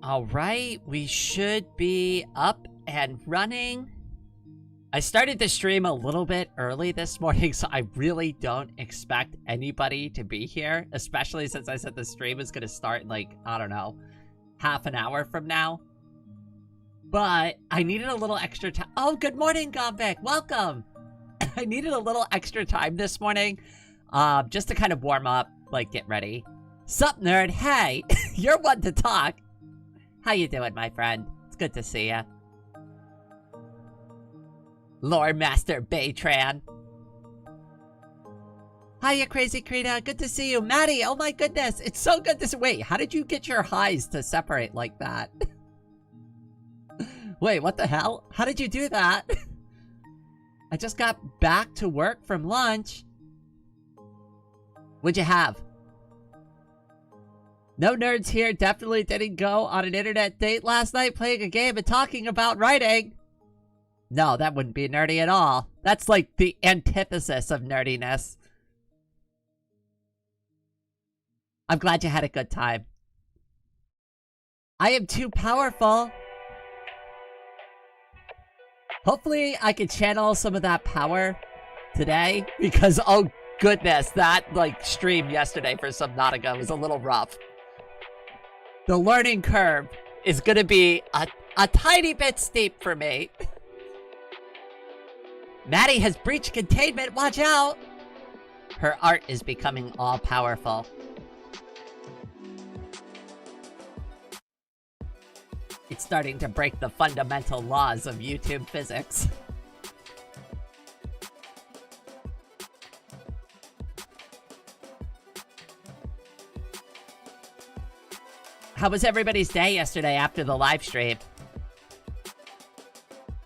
Alright, we should be up and running. I started the stream a little bit early this morning, so I really don't expect anybody to be here, especially since I said the stream is going to start, like, I don't know, half an hour from now. But I needed a little extra time. Oh, good morning, Gombeck. Welcome. I needed a little extra time this morning, just to kind of warm up, like, get ready. Sup, nerd? Hey, you're one to talk. How you doing, my friend? It's good to see ya. Lore Master Baytran. Hiya, Crazy Krita. Good to see you. Maddie, oh my goodness. It's so good to see. Wait, how did you get your highs to separate like that? Wait, what the hell? How did you do that? I just got back to work from lunch. What'd you have? No nerds here. Definitely didn't go on an internet date last night playing a game and talking about writing. No, that wouldn't be nerdy at all. That's like the antithesis of nerdiness. I'm glad you had a good time. I am too powerful. Hopefully I can channel some of that power today, because oh goodness, that like stream yesterday for Subnautica was a little rough. The learning curve is gonna be a tiny bit steep for me. Maddie has breached containment, watch out! Her art is becoming all-powerful. It's starting to break the fundamental laws of YouTube physics. How was everybody's day yesterday after the live stream?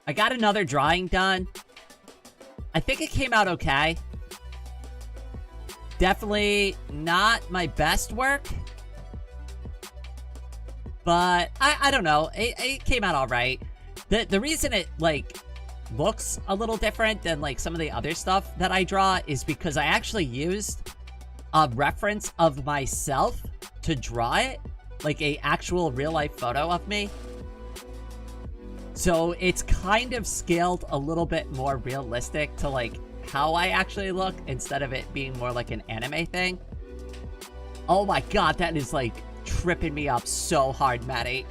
I got another drawing done. I think it came out okay. Definitely not my best work. But I don't know. It came out alright. The reason it like looks a little different than like some of the other stuff that I draw is because I actually used a reference of myself to draw it. Like a actual real life photo of me. So it's kind of scaled a little bit more realistic to like how I actually look instead of it being more like an anime thing. Oh my god, that is like tripping me up so hard, Maddie.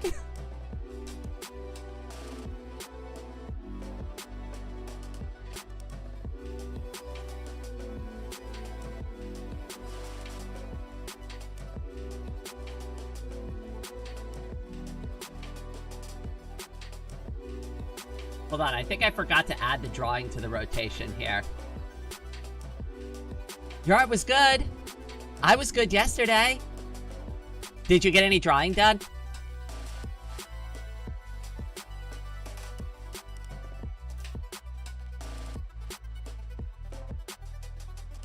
Hold on, I think I forgot to add the drawing to the rotation here. Your art was good. I was good yesterday. Did you get any drawing done?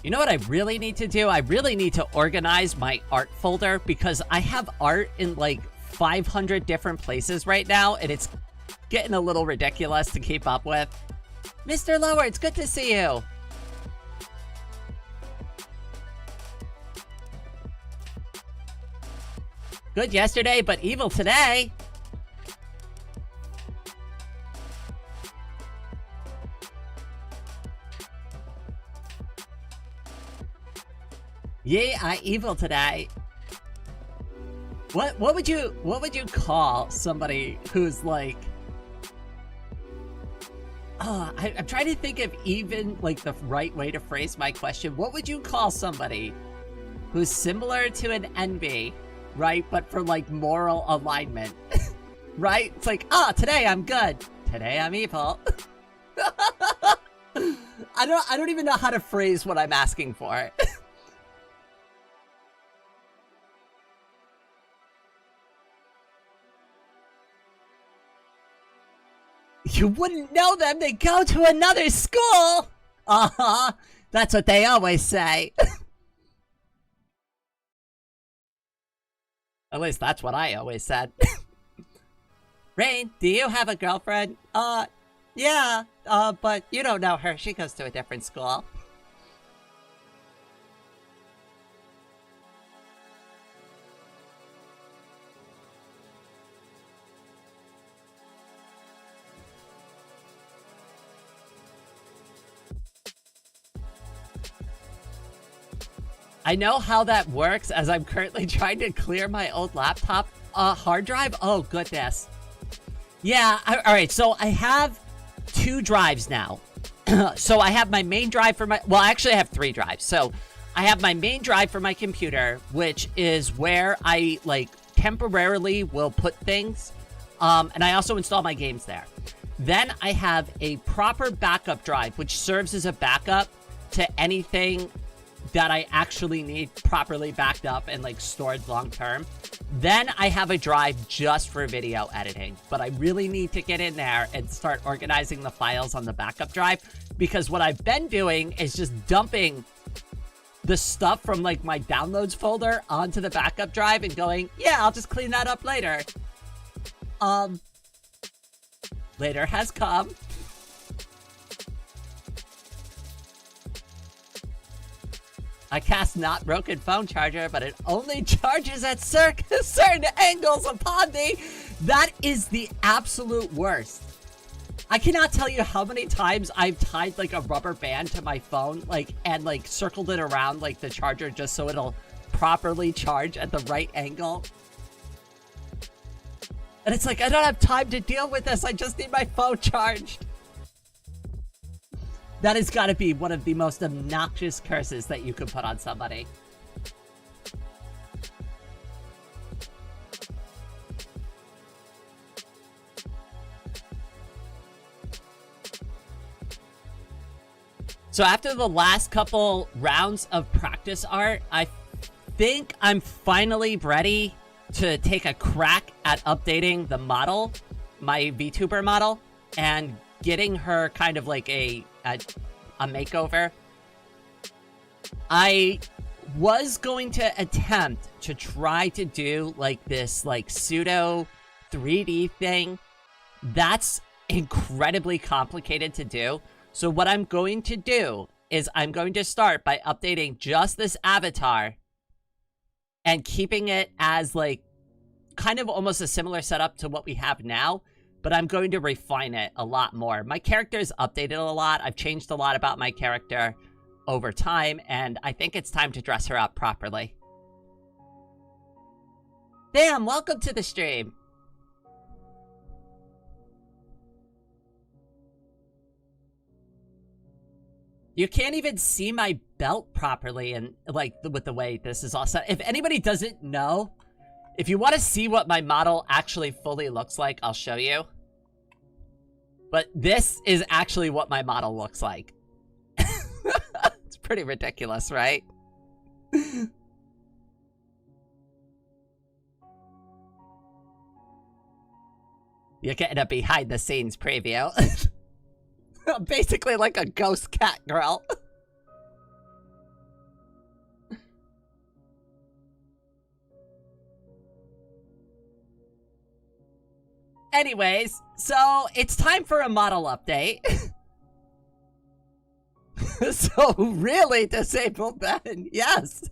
You know what I really need to do? I really need to organize my art folder because I have art in like 500 different places right now and it's getting a little ridiculous to keep up with. Mr. Lower, it's good to see you. Good yesterday, but evil today. Yeah, I evil today. What would you call somebody who's like I'm trying to think of even, like, the right way to phrase my question. What would you call somebody who's similar to an envy, right? But for, like, moral alignment, right? It's like, today I'm good. Today I'm evil. I don't even know how to phrase what I'm asking for. You wouldn't know them, they go to another school! Uh-huh, that's what they always say. At least that's what I always said. Rain, do you have a girlfriend? Yeah, but you don't know her, she goes to a different school. I know how that works as I'm currently trying to clear my old laptop hard drive. Oh, goodness. Yeah, all right, so I have 2 drives now. So I have my main drive for my... Well, actually, I have 3 drives. So I have my main drive for my computer, which is where I, like, temporarily will put things. And I also install my games there. Then I have a proper backup drive, which serves as a backup to anything that I actually need properly backed up and, like, stored long term. Then I have a drive just for video editing, but I really need to get in there and start organizing the files on the backup drive, because what I've been doing is just dumping the stuff from, like, my downloads folder onto the backup drive and going, yeah, I'll just clean that up later. Later has come. I cast not broken phone charger, but it only charges at certain angles upon me. That is the absolute worst. I cannot tell you how many times I've tied, like, a rubber band to my phone, like, and, like, circled it around, like, the charger just so it'll properly charge at the right angle. And it's like, I don't have time to deal with this. I just need my phone charged. That has got to be one of the most obnoxious curses that you could put on somebody. So after the last couple rounds of practice art, I think I'm finally ready to take a crack at updating the model, my VTuber model, and getting her kind of like a makeover. I was going to attempt to try to do like this like pseudo 3D thing. That's incredibly complicated to do. So what I'm going to do is I'm going to start by updating just this avatar and keeping it as like kind of almost a similar setup to what we have now, but I'm going to refine it a lot more. My character's updated a lot. I've changed a lot about my character over time, and I think it's time to dress her up properly. Damn, welcome to the stream. You can't even see my belt properly, and like with the way this is all set. If anybody doesn't know, if you want to see what my model actually fully looks like, I'll show you. But this is actually what my model looks like. It's pretty ridiculous, right? You're getting a behind-the-scenes preview. Basically like a ghost cat girl. Anyways, so it's time for a model update. So really disabled then, yes.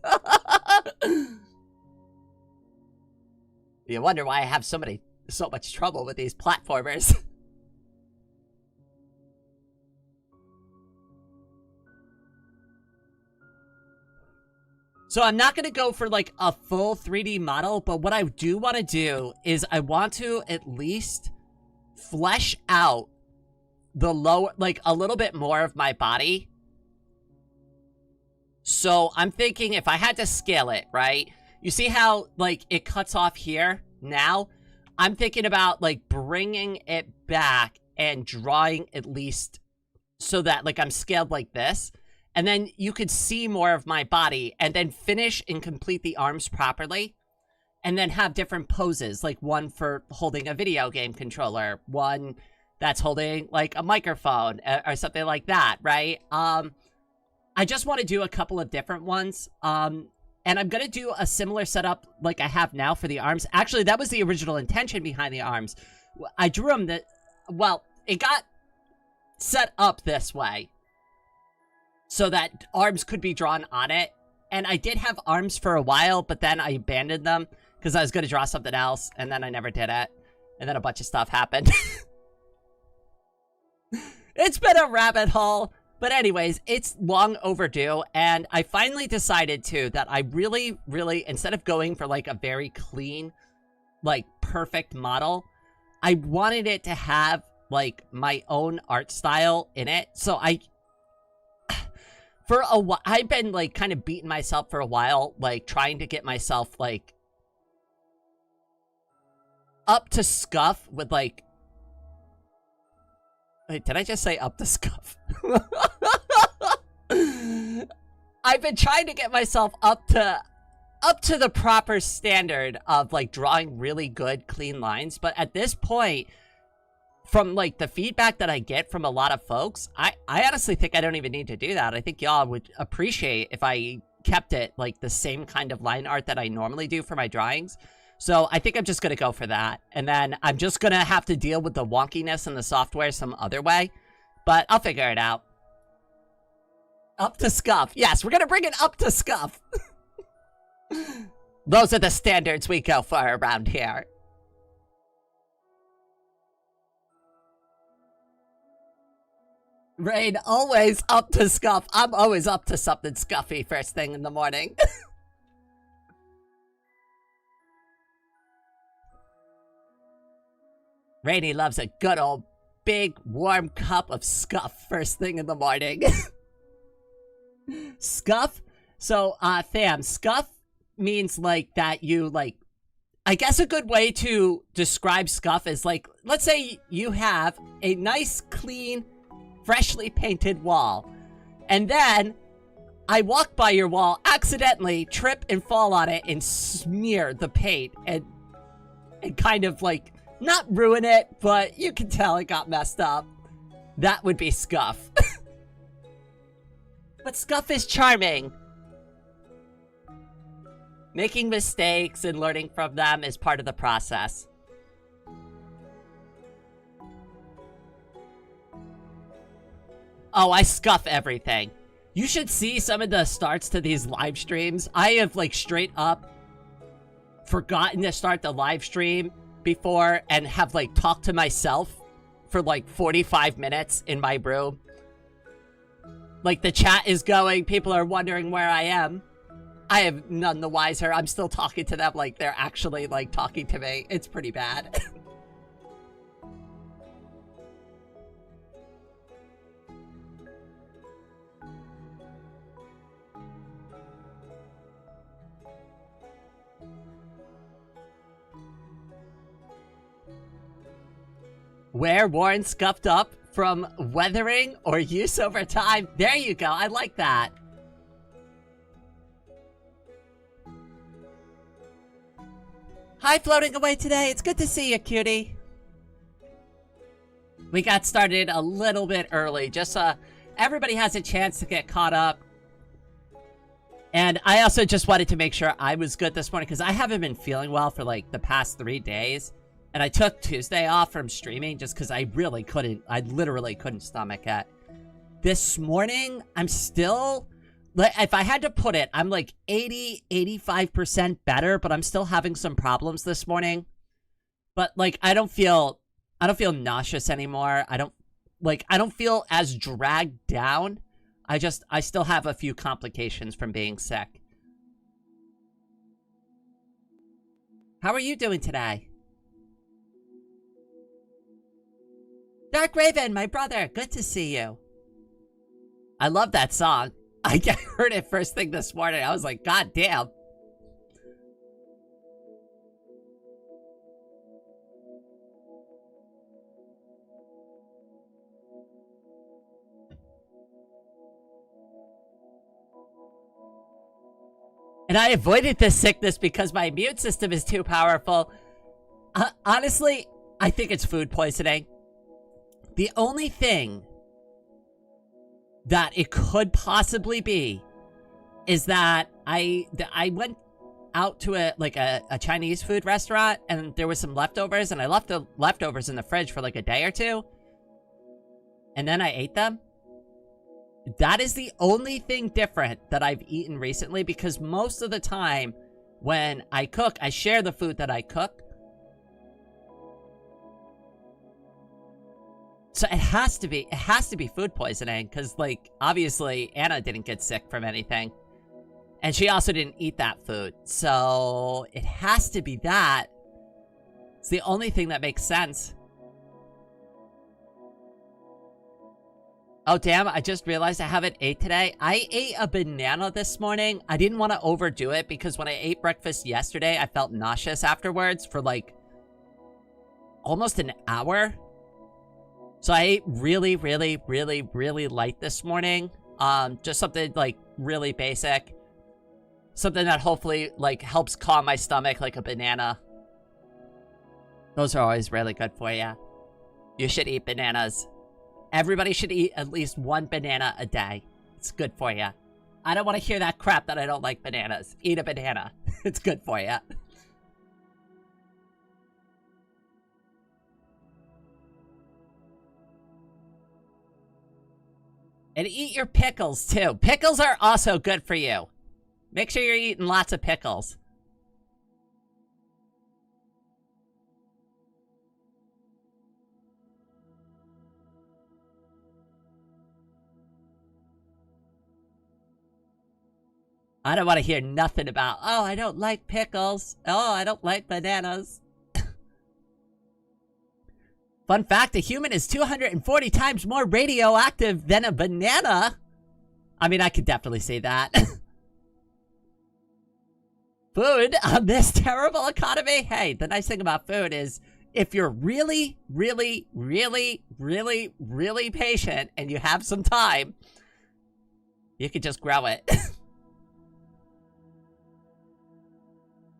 You wonder why I have so much trouble with these platformers. So I'm not going to go for like a full 3D model, but what I do want to do is I want to at least flesh out the lower, like a little bit more of my body. So I'm thinking if I had to scale it, right? You see how like it cuts off here now? I'm thinking about like bringing it back and drawing at least so that like I'm scaled like this. And then you could see more of my body, and then finish and complete the arms properly. And then have different poses, like one for holding a video game controller, one that's holding like a microphone or something like that, right? I just want to do a couple of different ones. And I'm going to do a similar setup like I have now for the arms. Actually, that was the original intention behind the arms. I drew them that, well, it got set up this way so that arms could be drawn on it. And I did have arms for a while, but then I abandoned them because I was going to draw something else, and then I never did it. And then a bunch of stuff happened. It's been a rabbit hole. But anyways, it's long overdue, and I finally decided, too, that I really, instead of going for, like, a very clean, like, perfect model, I wanted it to have, like, my own art style in it. So for a while, I've been, like, kind of beating myself for a while, like, trying to get myself, like, up to scuff with, like... Wait, did I just say up to scuff? I've been trying to get myself up to the proper standard of, like, drawing really good, clean lines. But at this point, from, like, the feedback that I get from a lot of folks, I honestly think I don't even need to do that. I think y'all would appreciate if I kept it, like, the same kind of line art that I normally do for my drawings. So I think I'm just going to go for that. And then I'm just going to have to deal with the wonkiness in the software some other way. But I'll figure it out. Up to scuff. Yes, we're going to bring it up to scuff. Those are the standards we go for around here. Rain, always up to scuff. I'm always up to something scuffy first thing in the morning. Rainy loves a good old big warm cup of scuff first thing in the morning. Scuff? So, fam, scuff means, like, that you, like... I guess a good way to describe scuff is, like, let's say you have a nice, clean, freshly painted wall. And then, I walk by your wall, accidentally trip and fall on it and smear the paint and kind of, like... Not ruin it, but you can tell it got messed up. That would be scuff. But scuff is charming. Making mistakes and learning from them is part of the process. Oh, I scuff everything. You should see some of the starts to these live streams. I have, like, straight up forgotten to start the live stream before and have, like, talked to myself for, like, 45 minutes in my room. Like, the chat is going, people are wondering where I am. I am none the wiser. I'm still talking to them like they're actually, like, talking to me. It's pretty bad. Wear worn scuffed up from weathering or use over time. There you go. I like that. Hi, floating away today. It's good to see you, cutie. We got started a little bit early. Just everybody has a chance to get caught up. And I also just wanted to make sure I was good this morning because I haven't been feeling well for, like, the past 3 days. And I took Tuesday off from streaming just because I really couldn't, I literally couldn't stomach it. This morning, I'm still, like, if I had to put it, I'm like 85% better, but I'm still having some problems this morning. But, like, I don't feel nauseous anymore. I don't feel as dragged down. I still have a few complications from being sick. How are you doing today? Dark Raven, my brother, good to see you. I love that song. I heard it first thing this morning. I was like, God damn. And I avoided this sickness because my immune system is too powerful. Honestly, I think it's food poisoning. The only thing that it could possibly be is that I went out to a Chinese food restaurant and there was some leftovers and I left the leftovers in the fridge for like a day or two. And then I ate them. That is the only thing different that I've eaten recently because most of the time when I cook, I share the food that I cook. So it has to be food poisoning, because, like, obviously Anna didn't get sick from anything. And she also didn't eat that food. So it has to be that. It's the only thing that makes sense. Oh, damn, I just realized I haven't ate today. I ate a banana this morning. I didn't want to overdo it because when I ate breakfast yesterday, I felt nauseous afterwards for, like, almost an hour. So I ate really, really, really, really light this morning. Just something, like, really basic. Something that hopefully, like, helps calm my stomach, like a banana. Those are always really good for you. You should eat bananas. Everybody should eat at least one banana a day. It's good for you. I don't want to hear that crap that I don't like bananas. Eat a banana. It's good for you. And eat your pickles, too. Pickles are also good for you. Make sure you're eating lots of pickles. I don't want to hear nothing about, oh, I don't like pickles. Oh, I don't like bananas. Fun fact, a human is 240 times more radioactive than a banana. I mean, I could definitely see that. Food on this terrible economy? Hey, the nice thing about food is if you're really, really, really, really, really patient and you have some time, you could just grow it.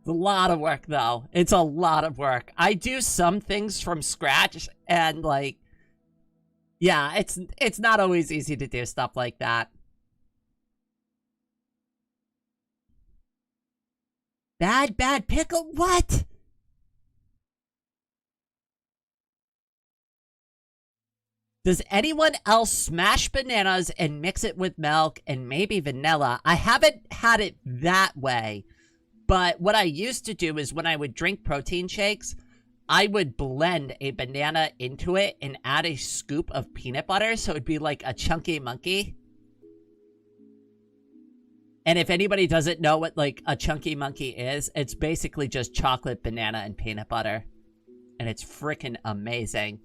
It's a lot of work, though. It's a lot of work. I do some things from scratch, and, like, yeah, it's not always easy to do stuff like that. Bad pickle? What? Does anyone else smash bananas and mix it with milk and maybe vanilla? I haven't had it that way. But what I used to do is when I would drink protein shakes, I would blend a banana into it and add a scoop of peanut butter, so it'd be like a chunky monkey. And if anybody doesn't know what, like, a chunky monkey is, it's basically just chocolate, banana, and peanut butter. And it's freaking amazing.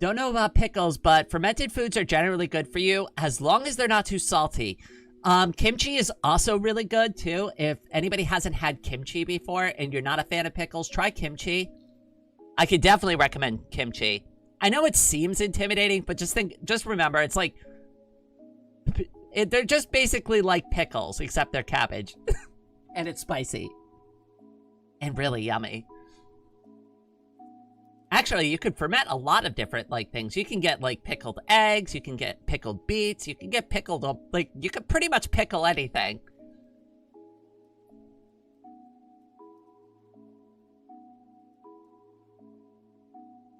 Don't know about pickles, but fermented foods are generally good for you as long as they're not too salty. Kimchi is also really good, too. If anybody hasn't had kimchi before and you're not a fan of pickles, try kimchi. I could definitely recommend kimchi. I know it seems intimidating, but just remember, it's like... they're just basically like pickles, except they're cabbage. And it's spicy. And really yummy. Actually, you could ferment a lot of different, like, things. You can get, like, pickled eggs, you can get pickled beets, you can get pickled, like, you could pretty much pickle anything.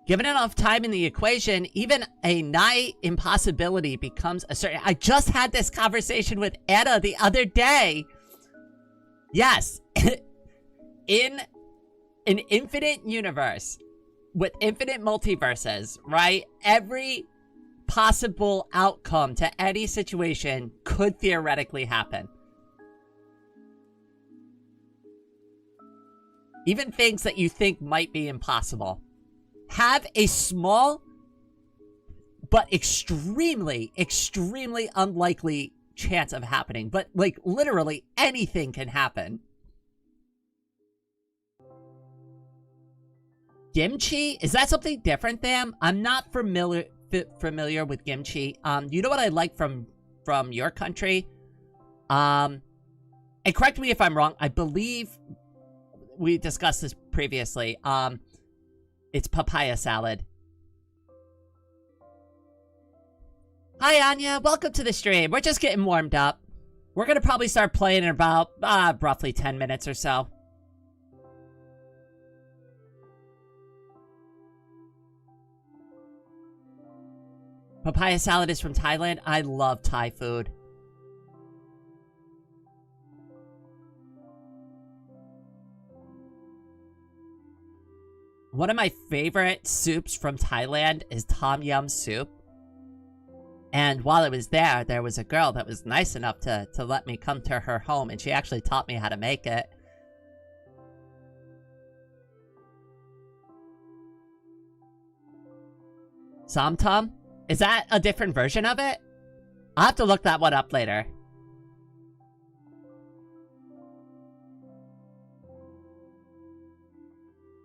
Given enough time in the equation, even a nigh impossibility becomes a certain... I just had this conversation with Anna the other day. Yes. In an infinite universe... with infinite multiverses, right? Every possible outcome to any situation could theoretically happen. Even things that you think might be impossible have a small but extremely, extremely unlikely chance of happening. But, like, literally anything can happen. Kimchi? Is that something different, Tham? I'm not familiar with kimchi. You know what I like from your country? And correct me if I'm wrong. I believe we discussed this previously. It's papaya salad. Hi, Anya. Welcome to the stream. We're just getting warmed up. We're gonna probably start playing in about roughly 10 minutes or so. Papaya salad is from Thailand. I love Thai food. one of my favorite soups from Thailand is Tom Yum soup. And while I was there, there was a girl that was nice enough to let me come to her home, and she actually taught me how to make it. Somtum? Is that a different version of it? I'll have to look that one up later.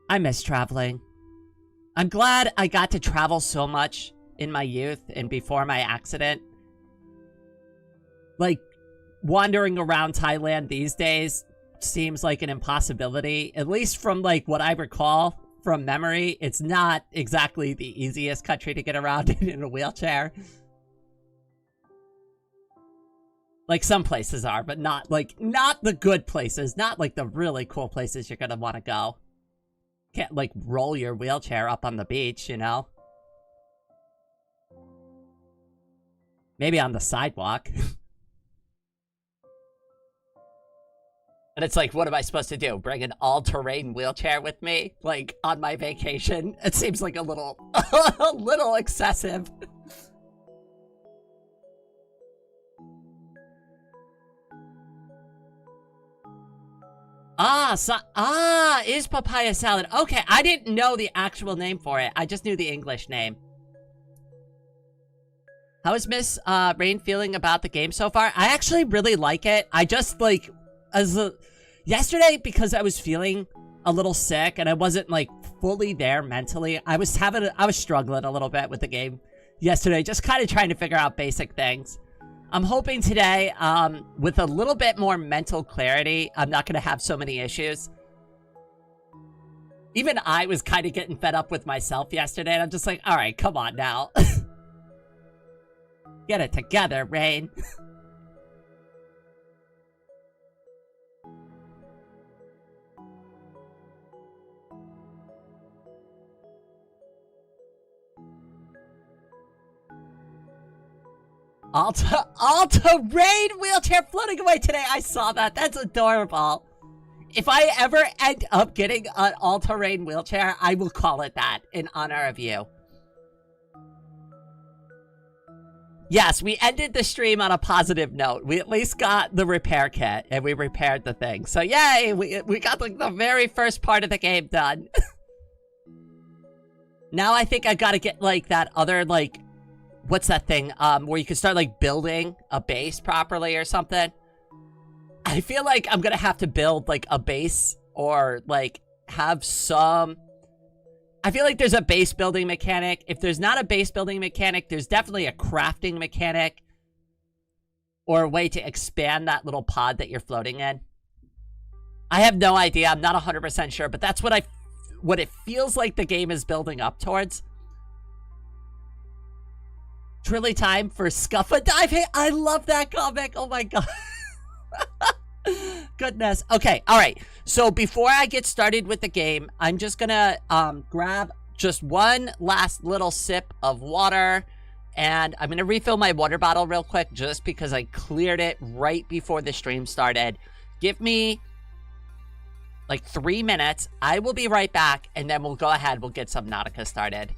I miss traveling. I'm glad I got to travel so much in my youth and before my accident. Like, wandering around Thailand these days seems like an impossibility. At least from, like, what I recall from memory, it's not exactly the easiest country to get around in a wheelchair. Like, some places are, but not the good places. Not, like, the really cool places you're gonna want to go. Can't, like, roll your wheelchair up on the beach, you know? Maybe on the sidewalk. And it's like, what am I supposed to do? Bring an all-terrain wheelchair with me? Like, on my vacation? It seems like a little... a little excessive. Is papaya salad. Okay, I didn't know the actual name for it. I just knew the English name. How is Miss Rain feeling about the game so far? I actually really like it. I just, like, yesterday, because I was feeling a little sick and I wasn't, like, fully there mentally, I was struggling a little bit with the game yesterday, just kind of trying to figure out basic things. I'm hoping today, with a little bit more mental clarity, I'm not going to have so many issues. Even I was kind of getting fed up with myself yesterday, and I'm just like, alright, come on now. Get it together, Rain. All-terrain wheelchair floating away today. I saw that. That's adorable. If I ever end up getting an all-terrain wheelchair, I will call it that in honor of you. Yes, we ended the stream on a positive note. We at least got the repair kit, and we repaired the thing. So yay, we got like the very first part of the game done. Now I think I gotta get like that other like... What's that thing, where you can start, like, building a base properly or something? I feel like I'm gonna have to build, like, a base or, like, have some... I feel like there's a base building mechanic. If there's not a base building mechanic, there's definitely a crafting mechanic or a way to expand that little pod that you're floating in. I have no idea. I'm not 100% sure, but that's what it feels like the game is building up towards. It's really time for Scuff a Dive. Hey, I love that comic. Oh my god. Goodness. Okay, alright. So before I get started with the game, I'm just gonna grab just one last little sip of water. And I'm gonna refill my water bottle real quick just because I cleared it right before the stream started. Give me like 3 minutes. I will be right back, and then we'll go ahead. We'll get Subnautica started.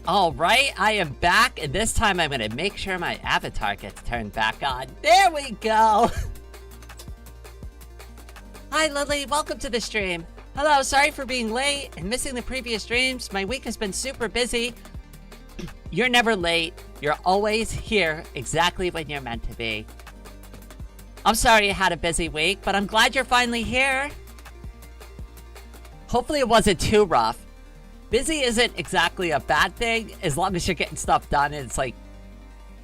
Alright, I am back, and this time I'm gonna make sure my avatar gets turned back on. There we go! Hi Lily, welcome to the stream. Hello, sorry for being late and missing the previous streams. My week has been super busy. You're never late. You're always here exactly when you're meant to be. I'm sorry you had a busy week, but I'm glad you're finally here. Hopefully it wasn't too rough. Busy isn't exactly a bad thing as long as you're getting stuff done. And it's like,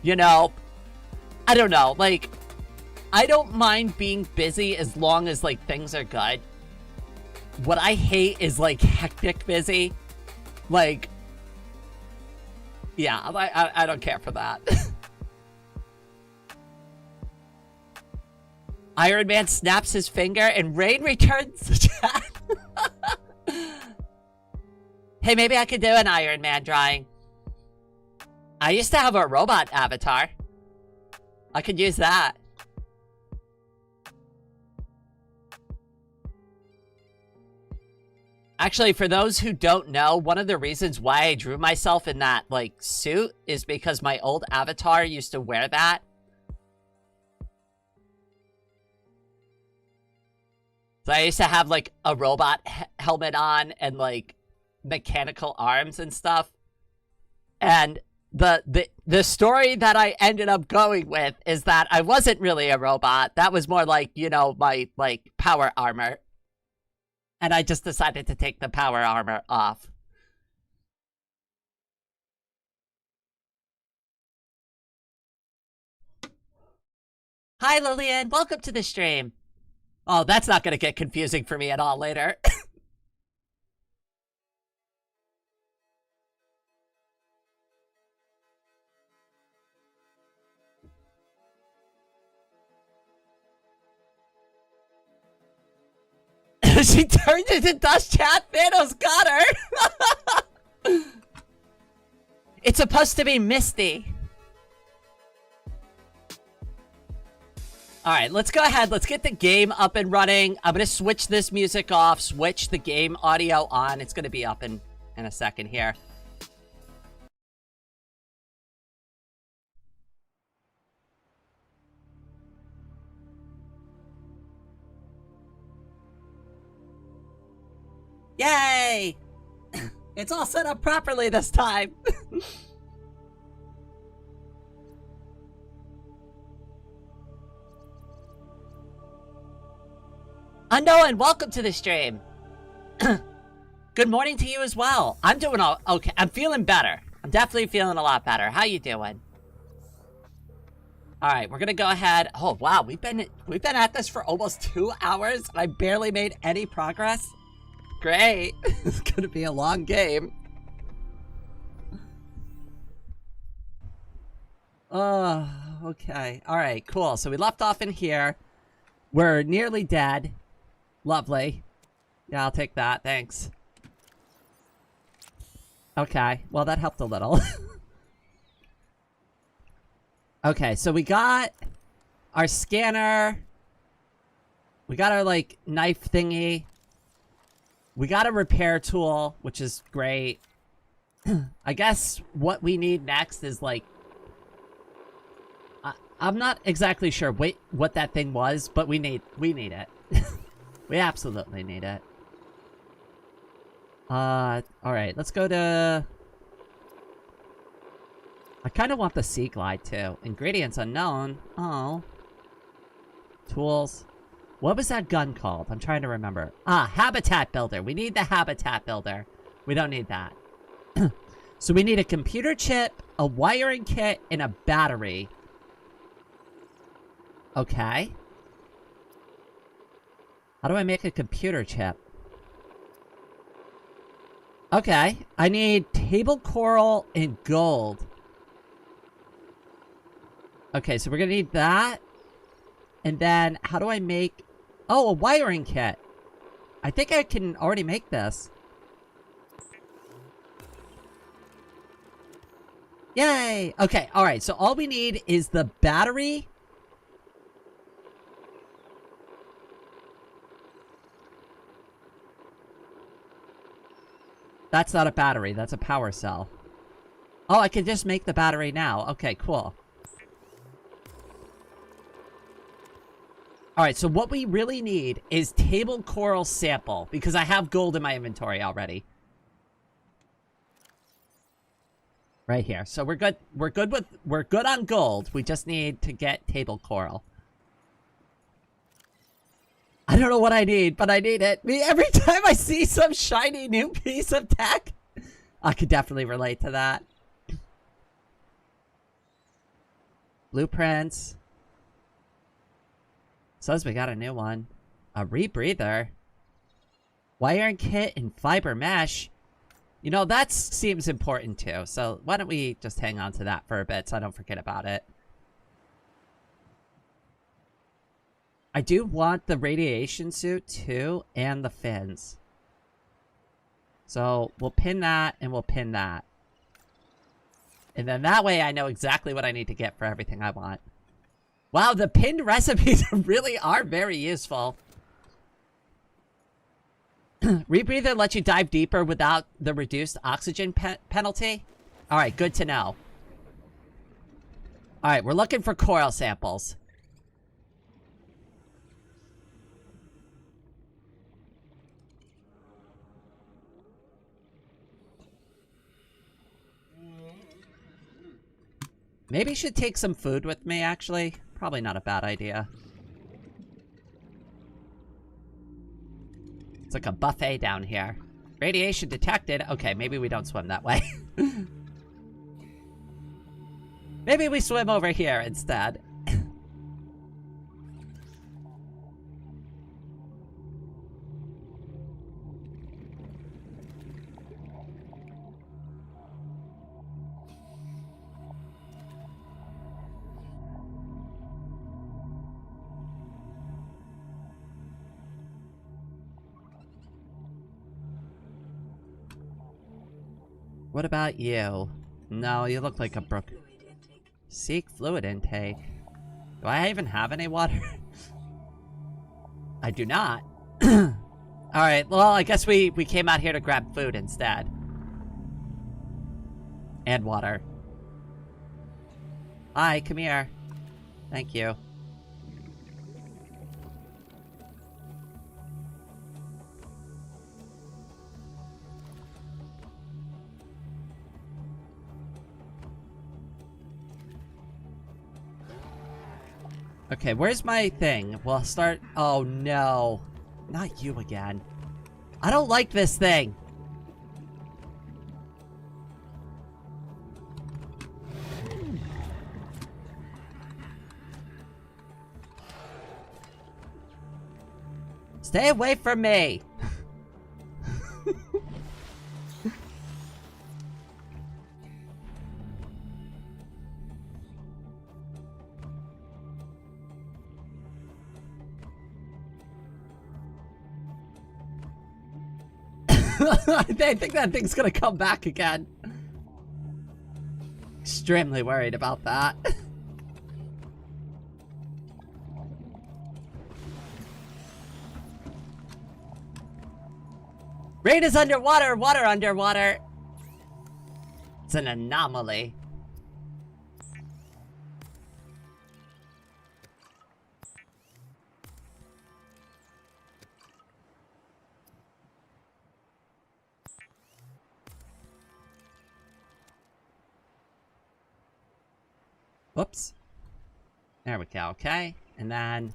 you know, I don't know, like, I don't mind being busy as long as, like, things are good. What I hate is, like, hectic busy. Like, yeah, I don't care for that. Iron Man snaps his finger and Rain returns the chat. Hey, maybe I could do an Iron Man drawing. I used to have a robot avatar. I could use that. Actually, for those who don't know, one of the reasons why I drew myself in that, like, suit is because my old avatar used to wear that. So I used to have, like, a robot helmet on and, like, mechanical arms and stuff. And the story that I ended up going with is that I wasn't really a robot. That was more like, you know, my, like, power armor. And I just decided to take the power armor off. Hi, Lillian. Welcome to the stream. Oh, that's not going to get confusing for me at all later. She turned into dust, chat. Thanos got her. It's supposed to be Misty. Alright, let's go ahead. Let's get the game up and running. I'm going to switch this music off, switch the game audio on. It's going to be up in a second here. Yay! It's all set up properly this time. Unknown, welcome to the stream. Good morning to you as well. I'm doing all okay. I'm feeling better. I'm definitely feeling a lot better. How you doing? All right, we're gonna go ahead. Oh wow, we've been at this for almost 2 hours, and I barely made any progress. Great. It's gonna be a long game. Oh, okay. All right, cool. So we left off in here. We're nearly dead. Lovely. Yeah, I'll take that. Thanks. Okay. Well, that helped a little. Okay, so we got our scanner. We got our, like, knife thingy. We got a repair tool, which is great. I guess what we need next is, like... I'm not exactly sure what that thing was, but we need it. We absolutely need it. Alright, let's go to... I kind of want the Sea Glide, too. Ingredients unknown. Oh. Tools. What was that gun called? I'm trying to remember. Ah, Habitat Builder. We need the Habitat Builder. We don't need that. So we need a computer chip, a wiring kit, and a battery. Okay. How do I make a computer chip? Okay. I need table coral and gold. Okay, so we're gonna need that. And then, how do I make... Oh, a wiring kit. I think I can already make this. Yay! Okay, alright, so all we need is the battery. That's not a battery, that's a power cell. Oh, I can just make the battery now. Okay, cool. Alright, so what we really need is table coral sample, because I have gold in my inventory already. Right here. So we're good. We're good on gold. We just need to get table coral. I don't know what I need, but I need it. Every time I see some shiny new piece of tech, I could definitely relate to that. Blueprints. Says we got a new one. A rebreather. Wiring kit and fiber mesh. You know, that seems important too. So why don't we just hang on to that for a bit so I don't forget about it. I do want the radiation suit too, and the fins. So we'll pin that and we'll pin that. And then that way I know exactly what I need to get for everything I want. Wow, the pinned recipes really are very useful. Rebreather lets you dive deeper without the reduced oxygen penalty. Alright, good to know. Alright, we're looking for coral samples. Maybe I should take some food with me, actually. Probably not a bad idea. It's like a buffet down here. Radiation detected. Okay, maybe we don't swim that way. Maybe we swim over here instead. What about you? No, you look like a brook. Seek fluid intake. Do I even have any water? I do not. Alright, well, I guess we came out here to grab food instead. And water. Hi, come here. Thank you. Okay, where's my thing? We'll start... Oh, no. Not you again. I don't like this thing. Stay away from me. I think that thing's gonna come back again. Extremely worried about that. Rain is underwater, water underwater. It's an anomaly. Whoops. There we go, okay. And then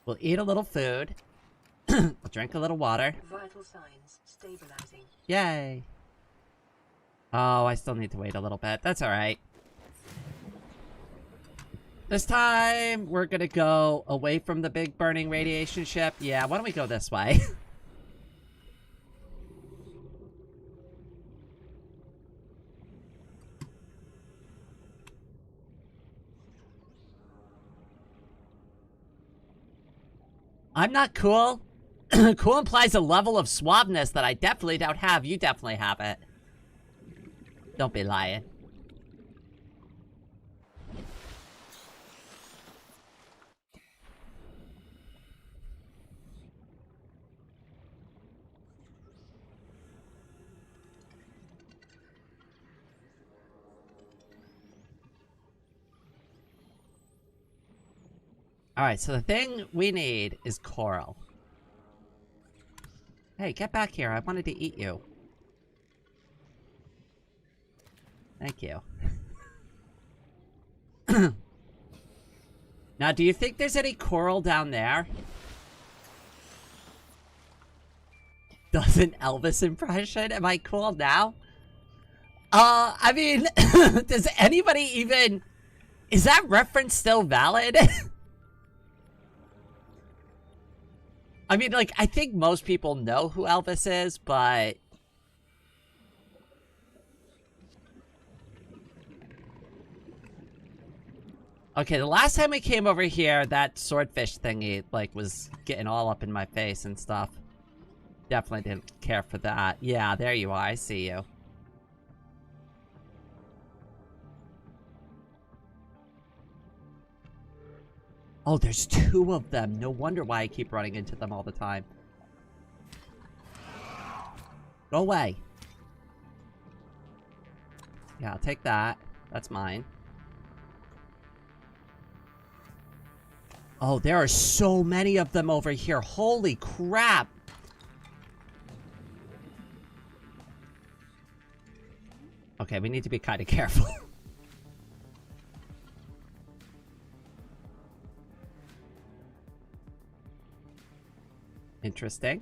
we'll eat a little food. We'll drink a little water. Vital signs stabilizing. Yay. Oh, I still need to wait a little bit. That's alright. This time, we're gonna go away from the big burning radiation ship. Yeah, why don't we go this way? I'm not cool. Cool implies a level of suaveness that I definitely don't have. You definitely have it. Don't be lying. Alright, so the thing we need is coral. Hey, get back here. I wanted to eat you. Thank you. Now, do you think there's any coral down there? Does an Elvis impression? Am I cool now? I mean, does anybody even... Is that reference still valid? I mean, like, I think most people know who Elvis is, but... Okay, the last time we came over here, that swordfish thingy, like, was getting all up in my face and stuff. Definitely didn't care for that. Yeah, there you are. I see you. Oh, there's 2 of them. No wonder why I keep running into them all the time. Go away. Yeah, I'll take that. That's mine. Oh, there are so many of them over here. Holy crap. Okay, we need to be kind of careful. Interesting.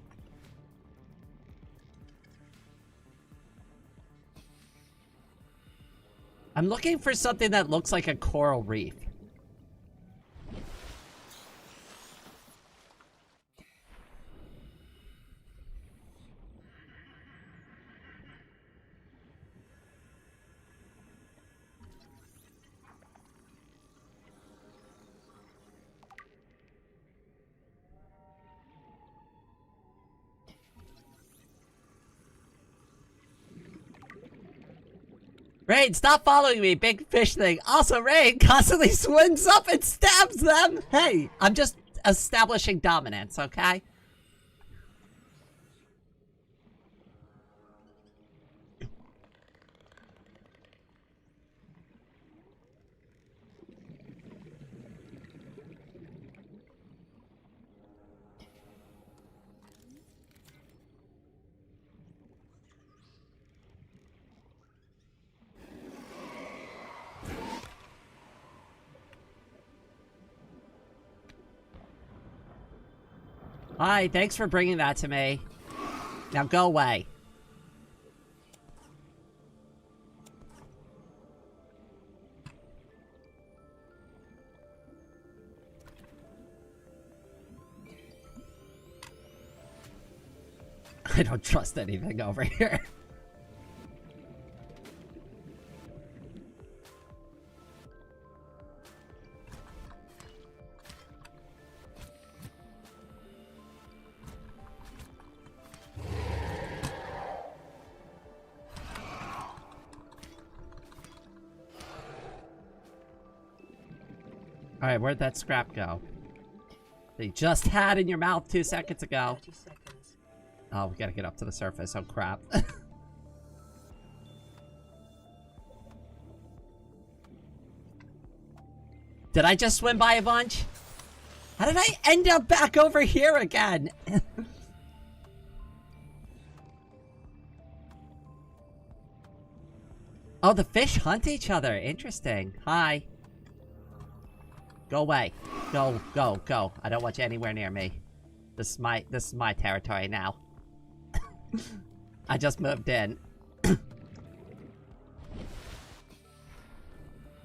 I'm looking for something that looks like a coral reef. Rain, stop following me, big fish thing. Also, Rain constantly swims up and stabs them. Hey, I'm just establishing dominance, okay? Hi, thanks for bringing that to me. Now go away. I don't trust anything over here. Alright, where'd that scrap go? They just had in your mouth 2 seconds ago. 30 seconds. Oh, we gotta get up to the surface. Oh, crap. Did I just swim by a bunch? How did I end up back over here again? Oh, the fish hunt each other. Interesting. Hi. Go away. Go, go, go. I don't want you anywhere near me. This is my territory now. I just moved in.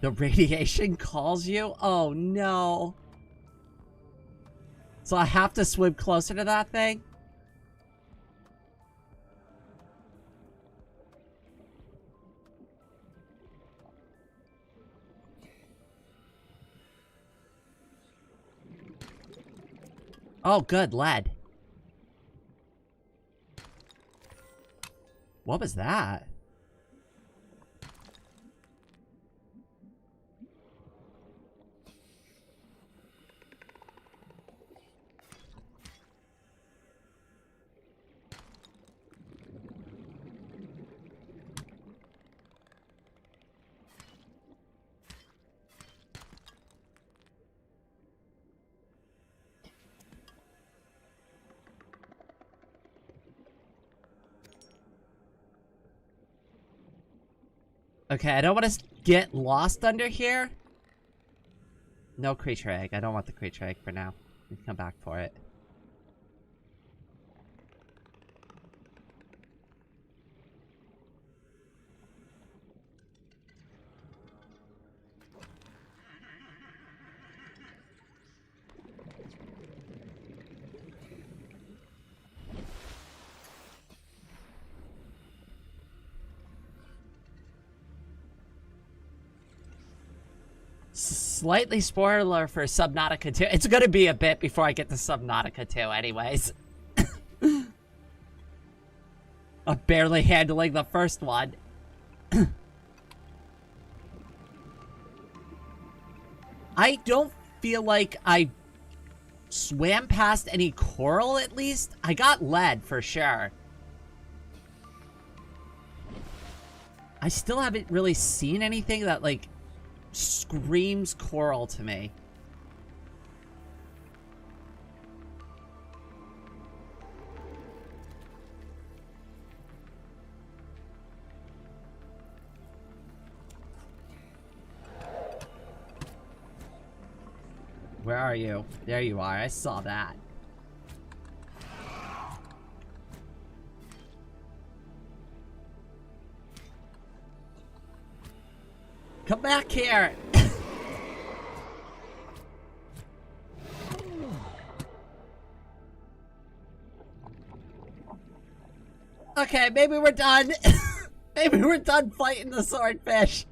The radiation calls you? Oh no. So I have to swim closer to that thing? Oh, good, lead. What was that? Okay, I don't want to get lost under here. No creature egg. I don't want the creature egg for now. We can come back for it. Slightly spoiler for Subnautica 2. It's gonna be a bit before I get to Subnautica 2 anyways. I'm barely handling the first one. I don't feel like I swam past any coral, at least. I got lead for sure. I still haven't really seen anything that, like, screams coral to me. Where are you? There you are. I saw that. Come back here! Okay, maybe we're done. Maybe we're done fighting the swordfish.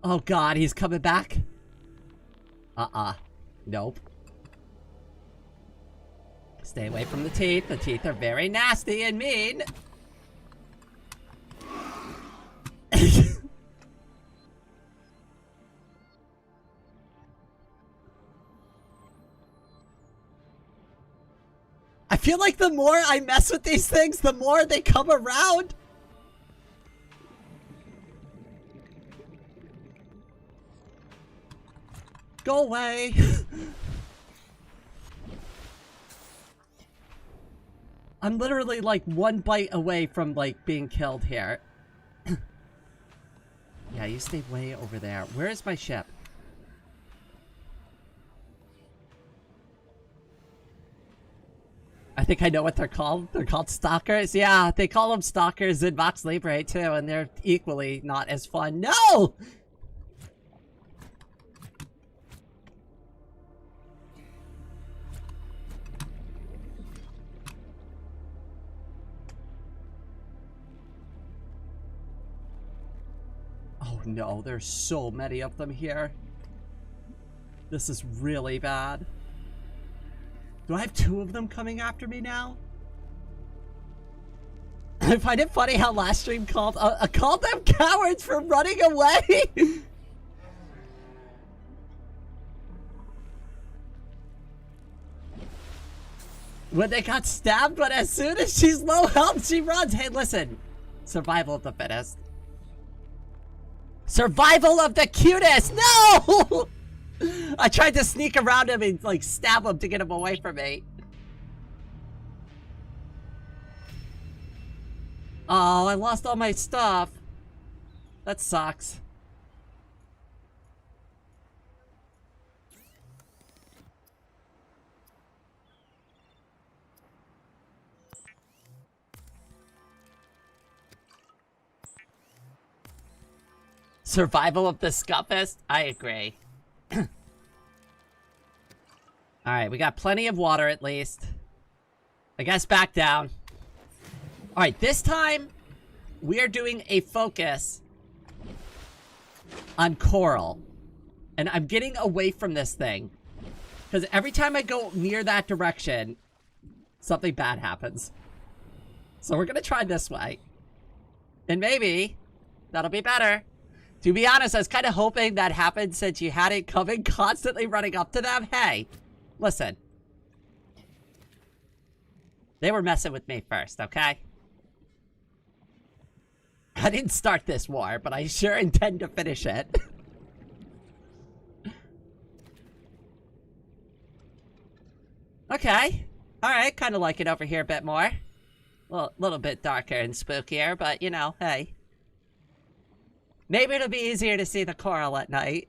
Oh god, he's coming back? Nope. Stay away from the teeth. The teeth are very nasty and mean. I feel like the more I mess with these things, the more they come around. Go away. I'm literally like one bite away from like being killed here. Yeah, you stay way over there. Where is my ship? I think I know what they're called. They're called stalkers. Yeah, they call them stalkers in Vox Libre too, and they're equally not as fun. No! Oh no, there's so many of them here. This is really bad. Do I have two of them coming after me now? I find it funny how last stream called them cowards for running away. When they got stabbed, but as soon as she's low health, she runs. Hey, listen. Survival of the fittest. Survival of the cutest! No! I tried to sneak around him and, like, stab him to get him away from me. Oh, I lost all my stuff. That sucks. Survival of the scuffest? I agree. Alright, we got plenty of water at least. I guess back down. Alright, this time we are doing a focus on coral. And I'm getting away from this thing. Because every time I go near that direction, something bad happens. So we're gonna try this way. And maybe that'll be better. To be honest, I was kind of hoping that happened since you had it coming, constantly running up to them. Hey, listen. They were messing with me first, okay? I didn't start this war, but I sure intend to finish it. Okay. Alright, kind of like it over here a bit more. Well, a little bit darker and spookier, but you know, hey. Maybe it'll be easier to see the coral at night.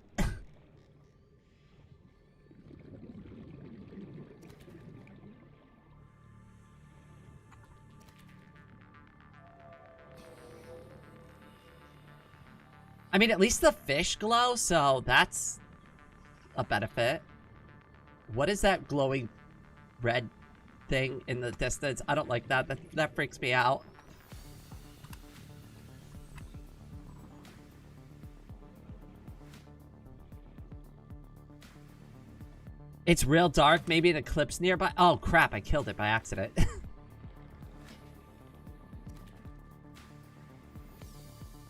I mean, at least the fish glow, so that's a benefit. What is that glowing red thing in the distance? I don't like that. That freaks me out. It's real dark. Maybe an eclipse nearby. Oh, crap. I killed it by accident.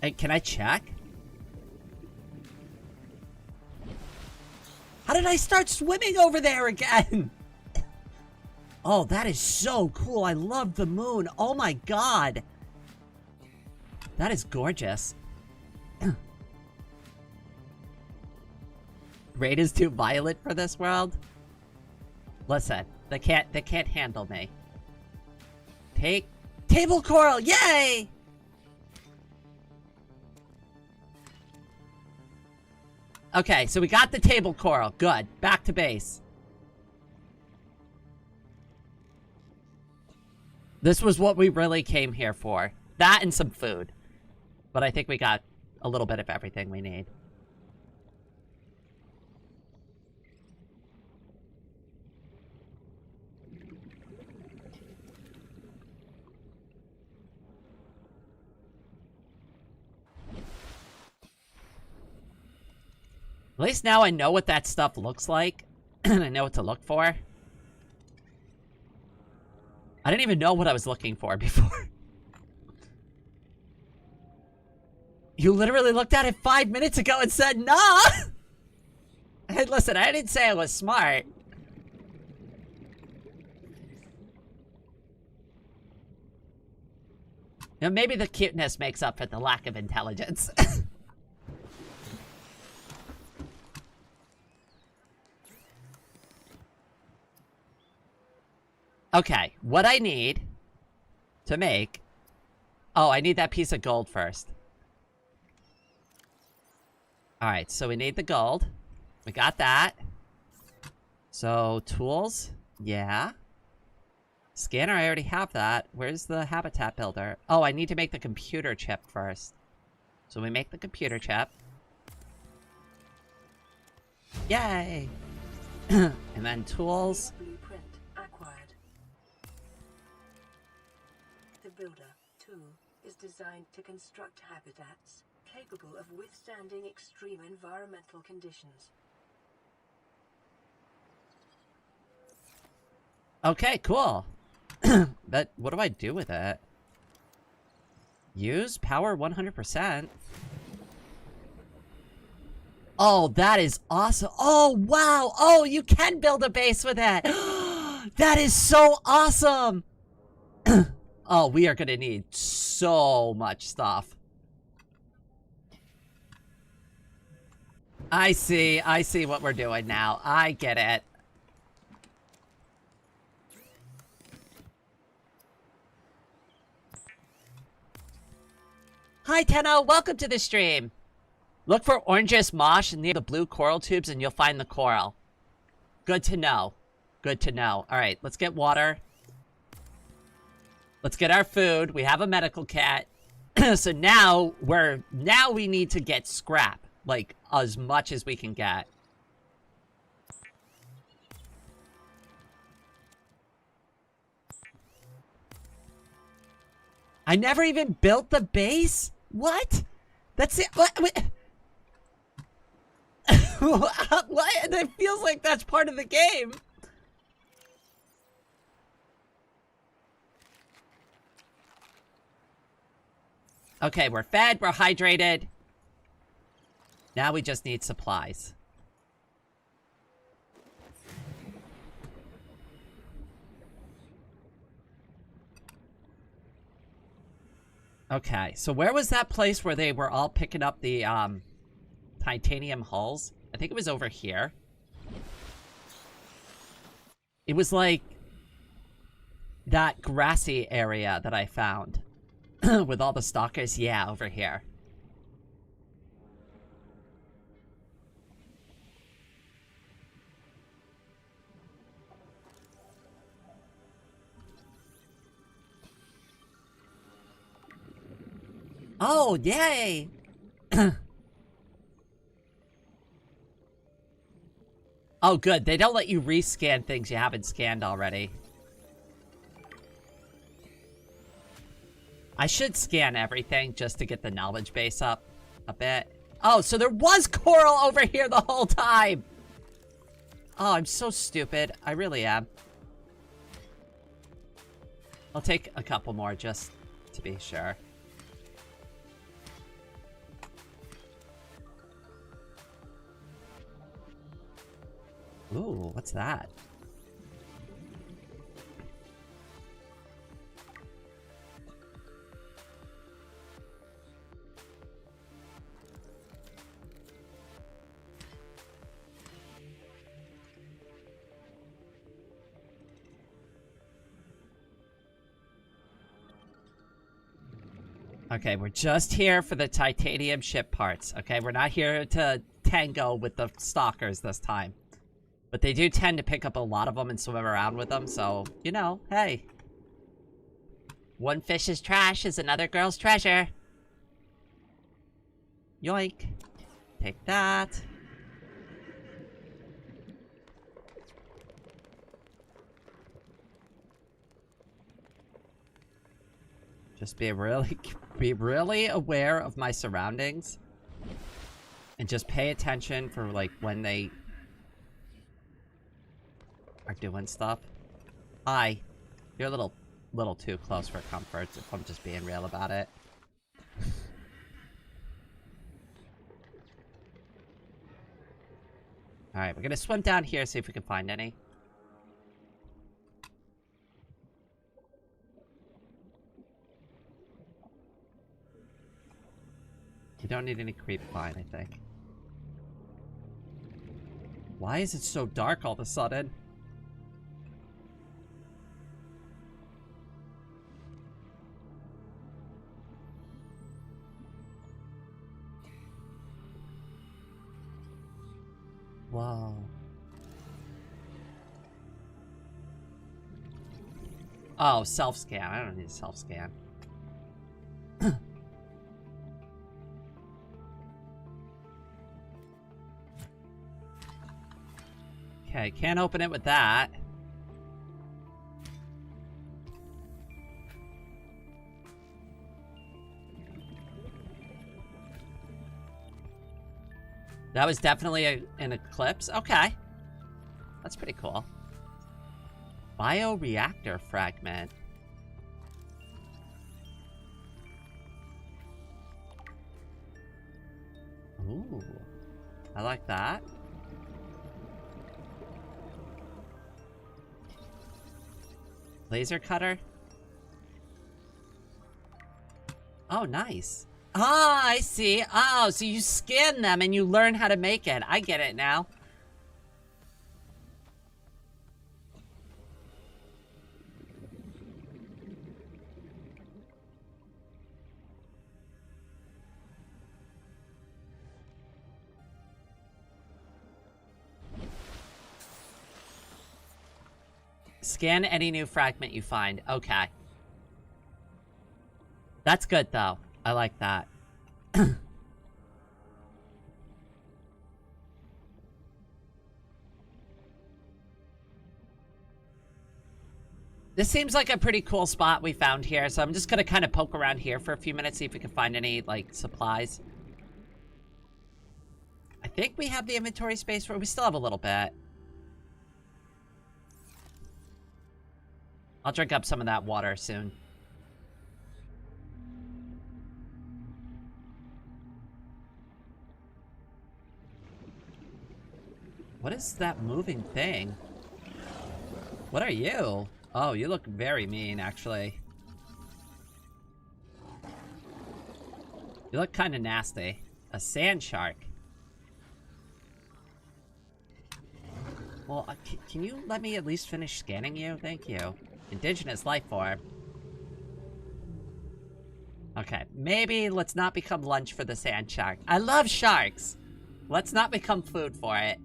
Hey, can I check? How did I start swimming over there again? Oh, that is so cool. I love the moon. Oh my god. That is gorgeous. Rain is too violent for this world. Listen, they can't handle me. Take table coral, yay! Okay, so we got the table coral. Good. Back to base. This was what we really came here for. That and some food. But I think we got a little bit of everything we need. At least now I know what that stuff looks like. And I know what to look for. I didn't even know what I was looking for before. You literally looked at it 5 minutes ago and said, nah! Hey, listen, I didn't say I was smart. You know, maybe the cuteness makes up for the lack of intelligence. Okay, what I need to make... Oh, I need that piece of gold first. Alright, so we need the gold. We got that. So, tools? Yeah. Scanner, I already have that. Where's the habitat builder? Oh, I need to make the computer chip first. So we make the computer chip. Yay! And then tools... Builder 2 is designed to construct habitats capable of withstanding extreme environmental conditions. Okay, cool. But what do I do with it? Use power 100%. Oh, that is awesome. Oh, wow. Oh, you can build a base with that. That is so awesome. Oh, we are gonna need so much stuff. I see what we're doing now. I get it. Hi, Tenno. Welcome to the stream. Look for orangish mosh near the blue coral tubes and you'll find the coral. Good to know. Good to know. All right, let's get water. Let's get our food. We have a medical cat. So now we need to get scrap. Like, as much as we can get. I never even built the base? What? That's it? What? What? It feels like that's part of the game. Okay, we're fed, we're hydrated. Now we just need supplies. Okay, so where was that place where they were all picking up the titanium hulls? I think it was over here. It was like that grassy area that I found with all the stalkers. Yeah, over here. Oh, yay! Oh, good. They don't let you rescan things you haven't scanned already. I should scan everything just to get the knowledge base up a bit. Oh, so there was coral over here the whole time! Oh, I'm so stupid. I really am. I'll take a couple more just to be sure. Ooh, what's that? Okay, we're just here for the titanium ship parts, okay? We're not here to tango with the stalkers this time. But they do tend to pick up a lot of them and swim around with them, so, you know, hey. One fish's trash is another girl's treasure. Yoink. Take that. Just be really aware of my surroundings. And just pay attention for, like, when they are doing stuff. Hi. You're a little too close for comfort, if I'm just being real about it. Alright, we're gonna swim down here, see if we can find any. You don't need any creep vine, I think. Why is it so dark all of a sudden? Whoa. Oh, self-scan. I don't need a self-scan. Okay, can't open it with that. That was definitely an eclipse. Okay. That's pretty cool. Bioreactor fragment. Ooh. I like that. Laser cutter. Oh, nice. Ah, I see. Oh, so you scan them and you learn how to make it. I get it now. Scan any new fragment you find. Okay. That's good, though. I like that. This seems like a pretty cool spot we found here, so I'm just gonna kind of poke around here for a few minutes, see if we can find any, like, supplies. I think we have the inventory space for it. We still have a little bit. I'll drink up some of that water soon. What is that moving thing? What are you? Oh, you look very mean, actually. You look kind of nasty. A sand shark. Well, can you let me at least finish scanning you? Thank you. Indigenous life form. Okay, maybe let's not become lunch for the sand shark. I love sharks! Let's not become food for it.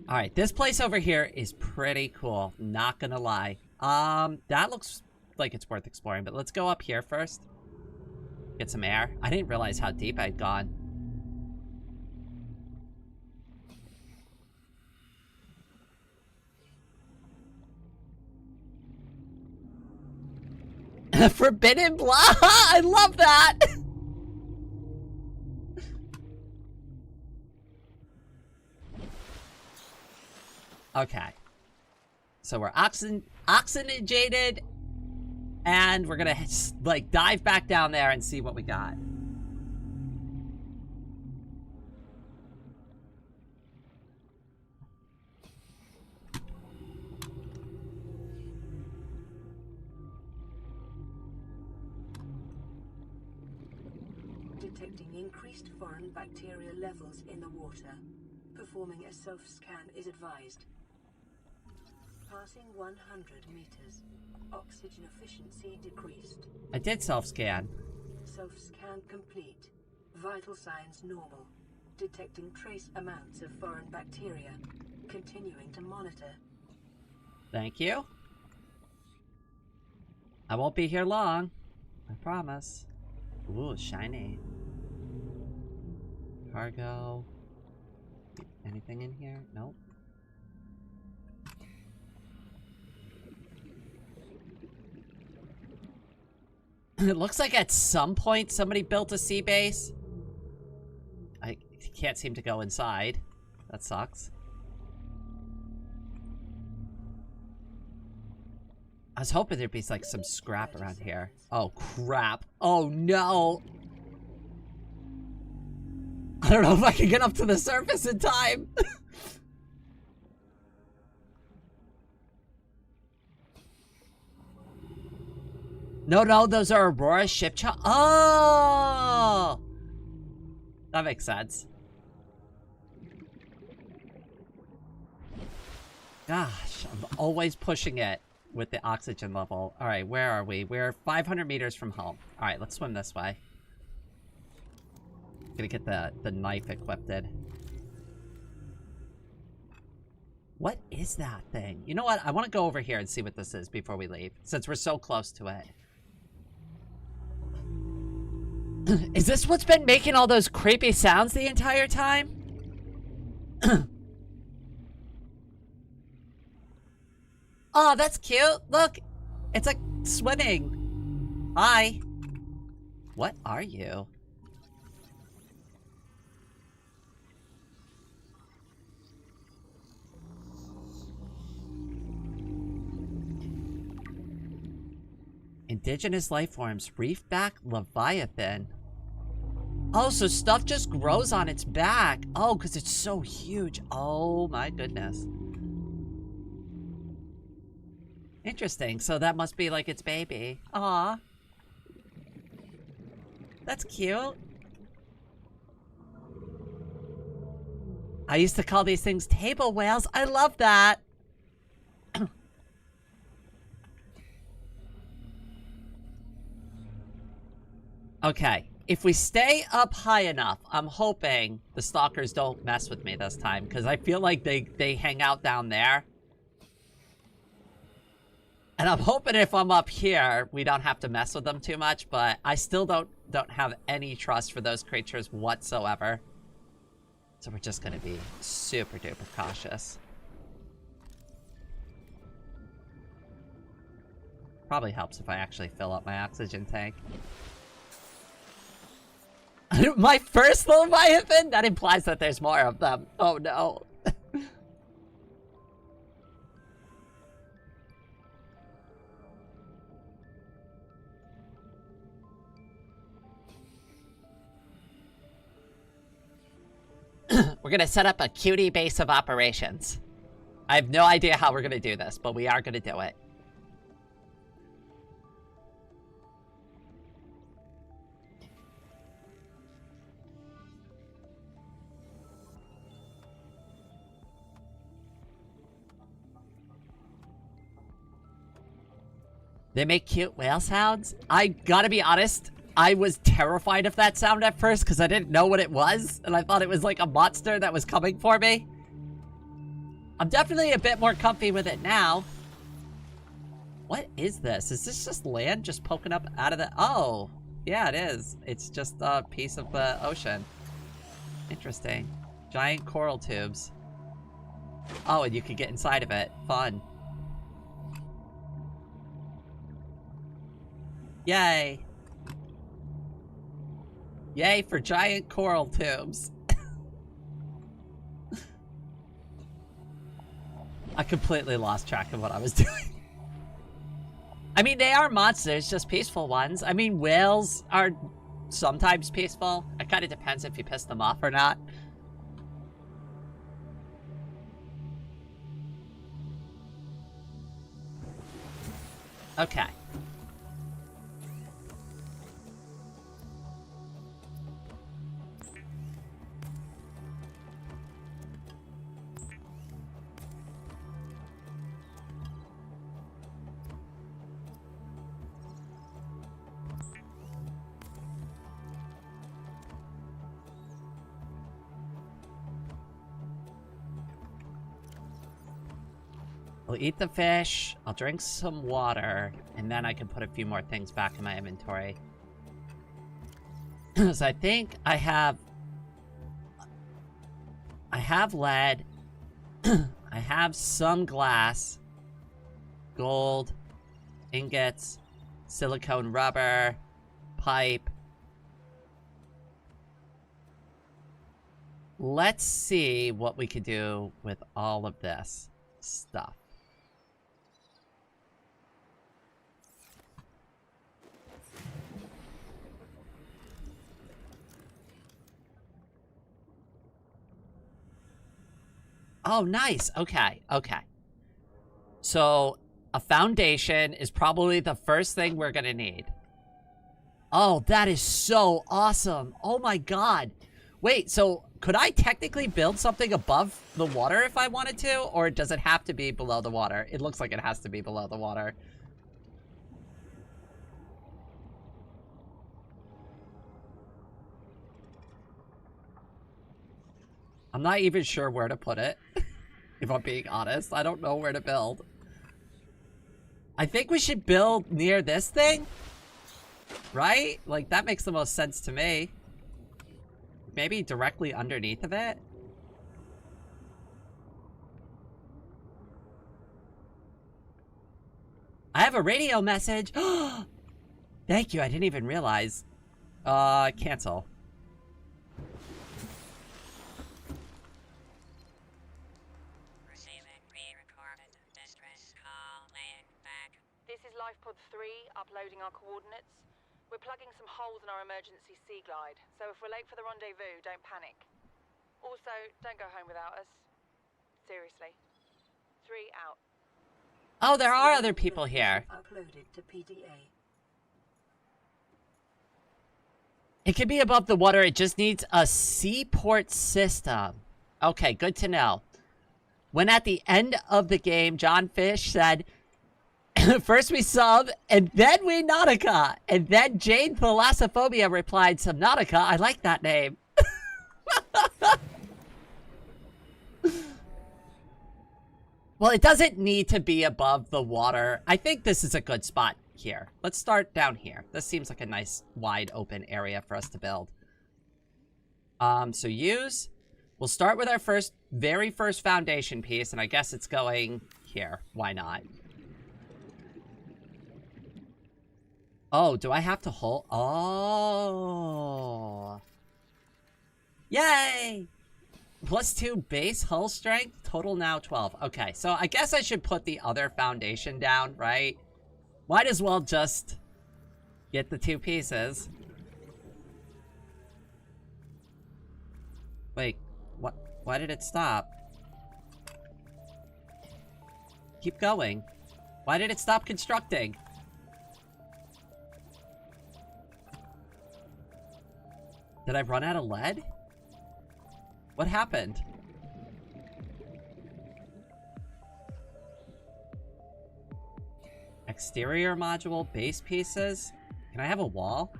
Alright, this place over here is pretty cool. Not gonna lie. That looks like it's worth exploring, but let's go up here first. Get some air. I didn't realize how deep I'd gone. Forbidden blah! I love that! Okay. So we're oxygenated, and we're gonna, like, dive back down there and see what we got. Detecting increased foreign bacteria levels in the water. Performing a self-scan is advised. Passing 100 meters. Oxygen efficiency decreased. I did self-scan. Self-scan complete. Vital signs normal. Detecting trace amounts of foreign bacteria. Continuing to monitor. Thank you. I won't be here long. I promise. Ooh, shiny. Cargo. Anything in here? Nope. It looks like at some point somebody built a sea base. I can't seem to go inside. That sucks. I was hoping there'd be like some scrap around here. Oh crap. Oh no. I don't know if I can get up to the surface in time. No, those are Aurora ship Oh! That makes sense. Gosh, I'm always pushing it with the oxygen level. Alright, where are we? We're 500 meters from home. Alright, let's swim this way. Gonna get the knife equipped. What is that thing? You know what? I want to go over here and see what this is before we leave, since we're so close to it. Is this what's been making all those creepy sounds the entire time? Oh, that's cute. Look, it's like swimming. Hi. What are you? Indigenous life forms, reefback leviathan. Oh, so stuff just grows on its back. Oh, because it's so huge. Oh my goodness. Interesting. So that must be like its baby. Aw. That's cute. I used to call these things table whales. I love that. Okay, if we stay up high enough, I'm hoping the stalkers don't mess with me this time, because I feel like they hang out down there. And I'm hoping if I'm up here, we don't have to mess with them too much, but I still don't have any trust for those creatures whatsoever. So we're just gonna be super duper cautious. Probably helps if I actually fill up my oxygen tank. My first Leviathan? That implies that there's more of them. Oh no. We're gonna set up a cutie base of operations. I have no idea how we're gonna do this, but we are gonna do it. They make cute whale sounds. I gotta be honest, I was terrified of that sound at first because I didn't know what it was, and I thought it was like a monster that was coming for me. I'm definitely a bit more comfy with it now. What is this? Is this just land just poking up out of the... Oh, yeah, it is. It's just a piece of the ocean. Interesting. Giant coral tubes. Oh, and you can get inside of it. Fun. Yay. Yay for giant coral tubes. I completely lost track of what I was doing. I mean, they are monsters, just peaceful ones. I mean, whales are sometimes peaceful. It kind of depends if you piss them off or not. Okay. I'll eat the fish, I'll drink some water, and then I can put a few more things back in my inventory. So I think I have lead, I have some glass, gold, ingots, silicone rubber, pipe. Let's see what we could do with all of this stuff. Oh, nice. Okay, okay. So, a foundation is probably the first thing we're gonna need. Oh, that is so awesome. Oh my god. Wait, so could I technically build something above the water if I wanted to? Or does it have to be below the water? It looks like it has to be below the water. I'm not even sure where to put it. If I'm being honest, I don't know where to build. I think we should build near this thing. Right? Like, that makes the most sense to me. Maybe directly underneath of it? I have a radio message! Thank you, I didn't even realize. Cancel. Pod 3, uploading our coordinates. We're plugging some holes in our emergency sea glide, so if we're late for the rendezvous, don't panic. Also, don't go home without us. Seriously. 3 out. Oh, there are other people here. Uploaded to PDA. It can be above the water, it just needs a seaport system. Okay, good to know. When at the end of the game, John Fish said, first we sub, and then we Nautica. And then Jane Thalassophobia replied, Subnautica, I like that name. Well, it doesn't need to be above the water. I think this is a good spot here. Let's start down here. This seems like a nice, wide open area for us to build. So use. We'll start with our very first foundation piece, and I guess it's going here. Why not? Oh, do I have to hold? Oh. Yay! +2 base hull strength, total now 12. Okay, so I guess I should put the other foundation down, right? Might as well just get the 2 pieces. Wait, what? Why did it stop? Keep going. Why did it stop constructing? Did I run out of lead? What happened? Exterior module, base pieces. Can I have a wall?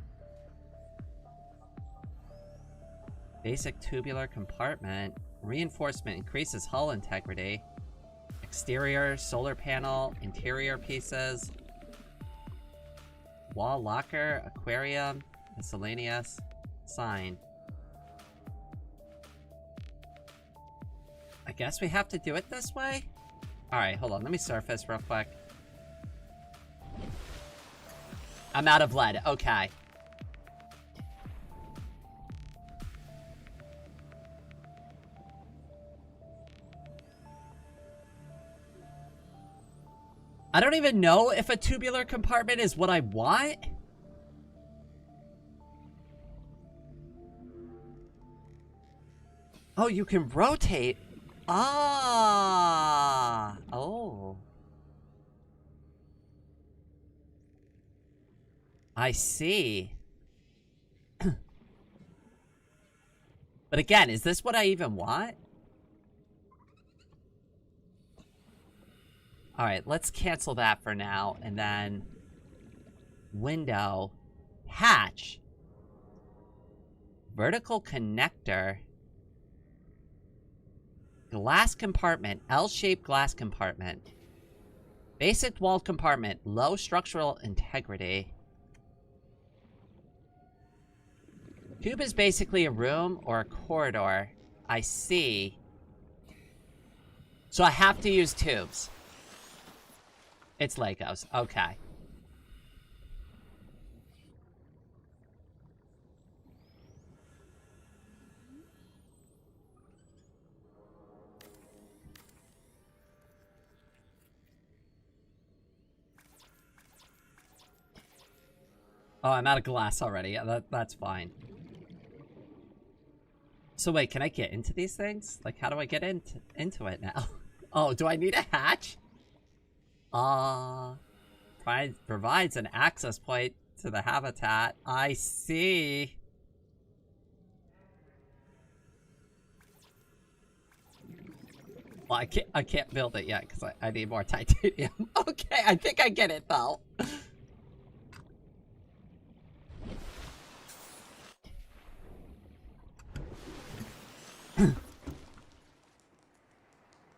Basic tubular compartment. Reinforcement increases hull integrity. Exterior, solar panel, interior pieces. Wall locker, aquarium, miscellaneous, sign. I guess we have to do it this way? Alright, hold on. Let me surface real quick. I'm out of lead. Okay. I don't even know if a tubular compartment is what I want. Oh, you can rotate. Ah. Oh. I see. But again, is this what I even want? Alright, let's cancel that for now. And then... window. Hatch. Vertical connector. Glass compartment. L-shaped glass compartment. Basic walled compartment. Low structural integrity. Tube is basically a room or a corridor. I see. So I have to use tubes. It's Legos. Okay. Oh, I'm out of glass already. Yeah, that's fine. So wait, can I get into these things? Like, how do I get into it now? Oh, do I need a hatch? Provides an access point to the habitat. I see. Well, I can't build it yet because I need more titanium. Okay, I think I get it though.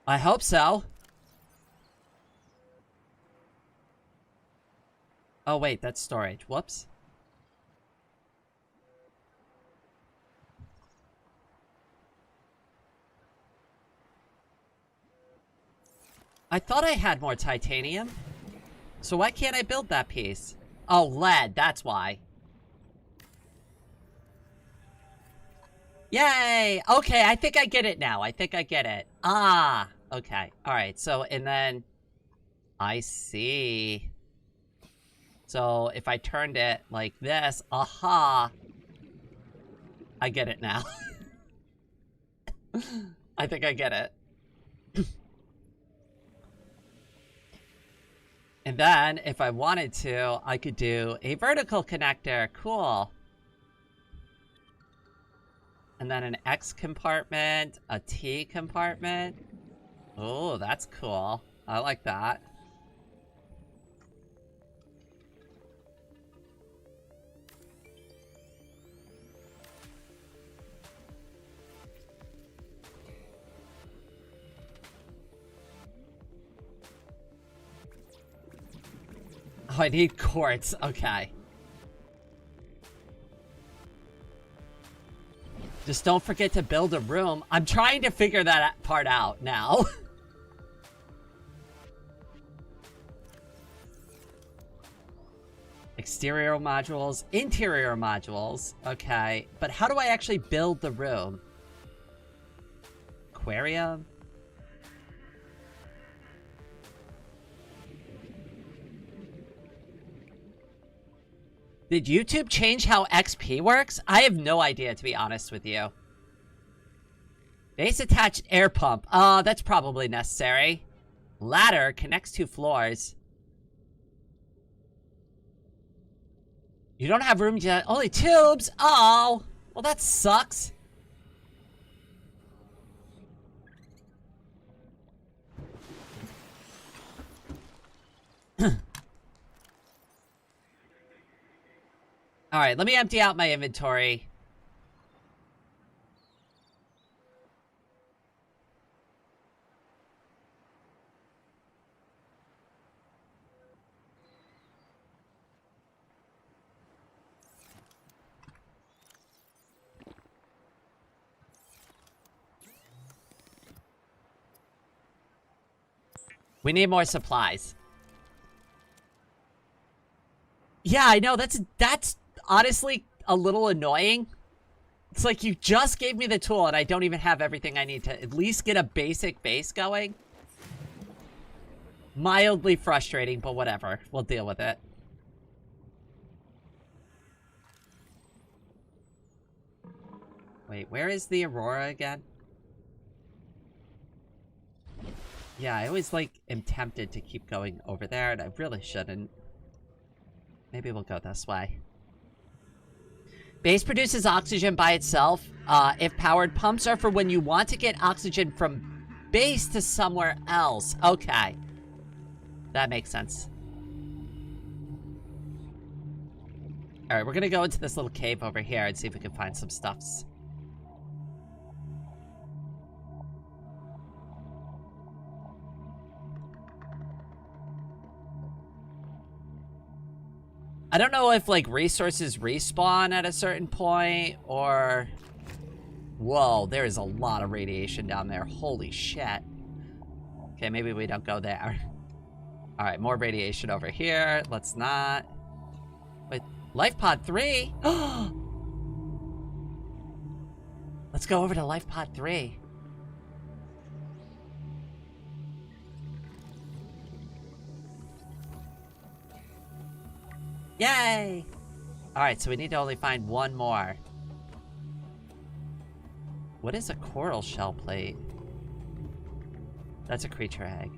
I hope so. Oh wait, that's storage. Whoops. I thought I had more titanium. So why can't I build that piece? Oh, lead, that's why. Yay! Okay, I think I get it now. I think I get it. Ah, okay. Alright, so, and then... I see. So, if I turned it like this, aha! I get it now. I think I get it. And then, if I wanted to, I could do a vertical connector. Cool. And then an X compartment, a T compartment. Oh, that's cool. I like that. Oh, I need quartz. Okay. Just don't forget to build a room. I'm trying to figure that part out now. Exterior modules, interior modules. Okay, but how do I actually build the room? Aquarium? Did YouTube change how XP works? I have no idea, to be honest with you. Base attached air pump. That's probably necessary. Ladder connects 2 floors. You don't have room yet. Only tubes? Oh! Well, that sucks. Alright, let me empty out my inventory. We need more supplies. Yeah, I know, that's honestly a little annoying. It's like you just gave me the tool and I don't even have everything I need to at least get a basic base going. Mildly frustrating, but whatever. We'll deal with it. Wait, where is the Aurora again? Yeah, I always, like, am tempted to keep going over there, and I really shouldn't. Maybe we'll go this way. Base produces oxygen by itself. If powered, pumps are for when you want to get oxygen from base to somewhere else. Okay. That makes sense. Alright, we're gonna go into this little cave over here and see if we can find some stuffs. I don't know if, like, resources respawn at a certain point, or... Whoa, there is a lot of radiation down there. Holy shit. Okay, maybe we don't go there. Alright, more radiation over here. Let's not. Wait, Life Pod 3? Let's go over to Life Pod 3. Yay! Alright, so we need to only find one more. What is a coral shell plate? That's a creature egg.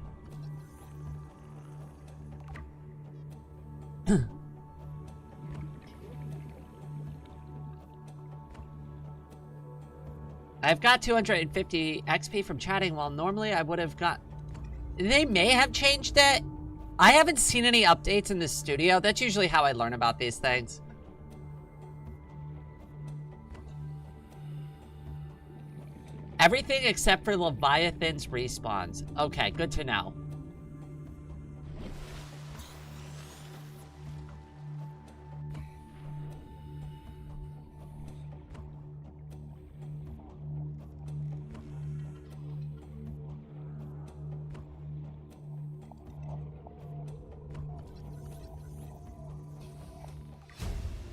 I've got 250 XP from chatting, while normally I would have got... They may have changed it. I haven't seen any updates in the studio. That's usually how I learn about these things. Everything except for Leviathan's respawns. Okay, good to know.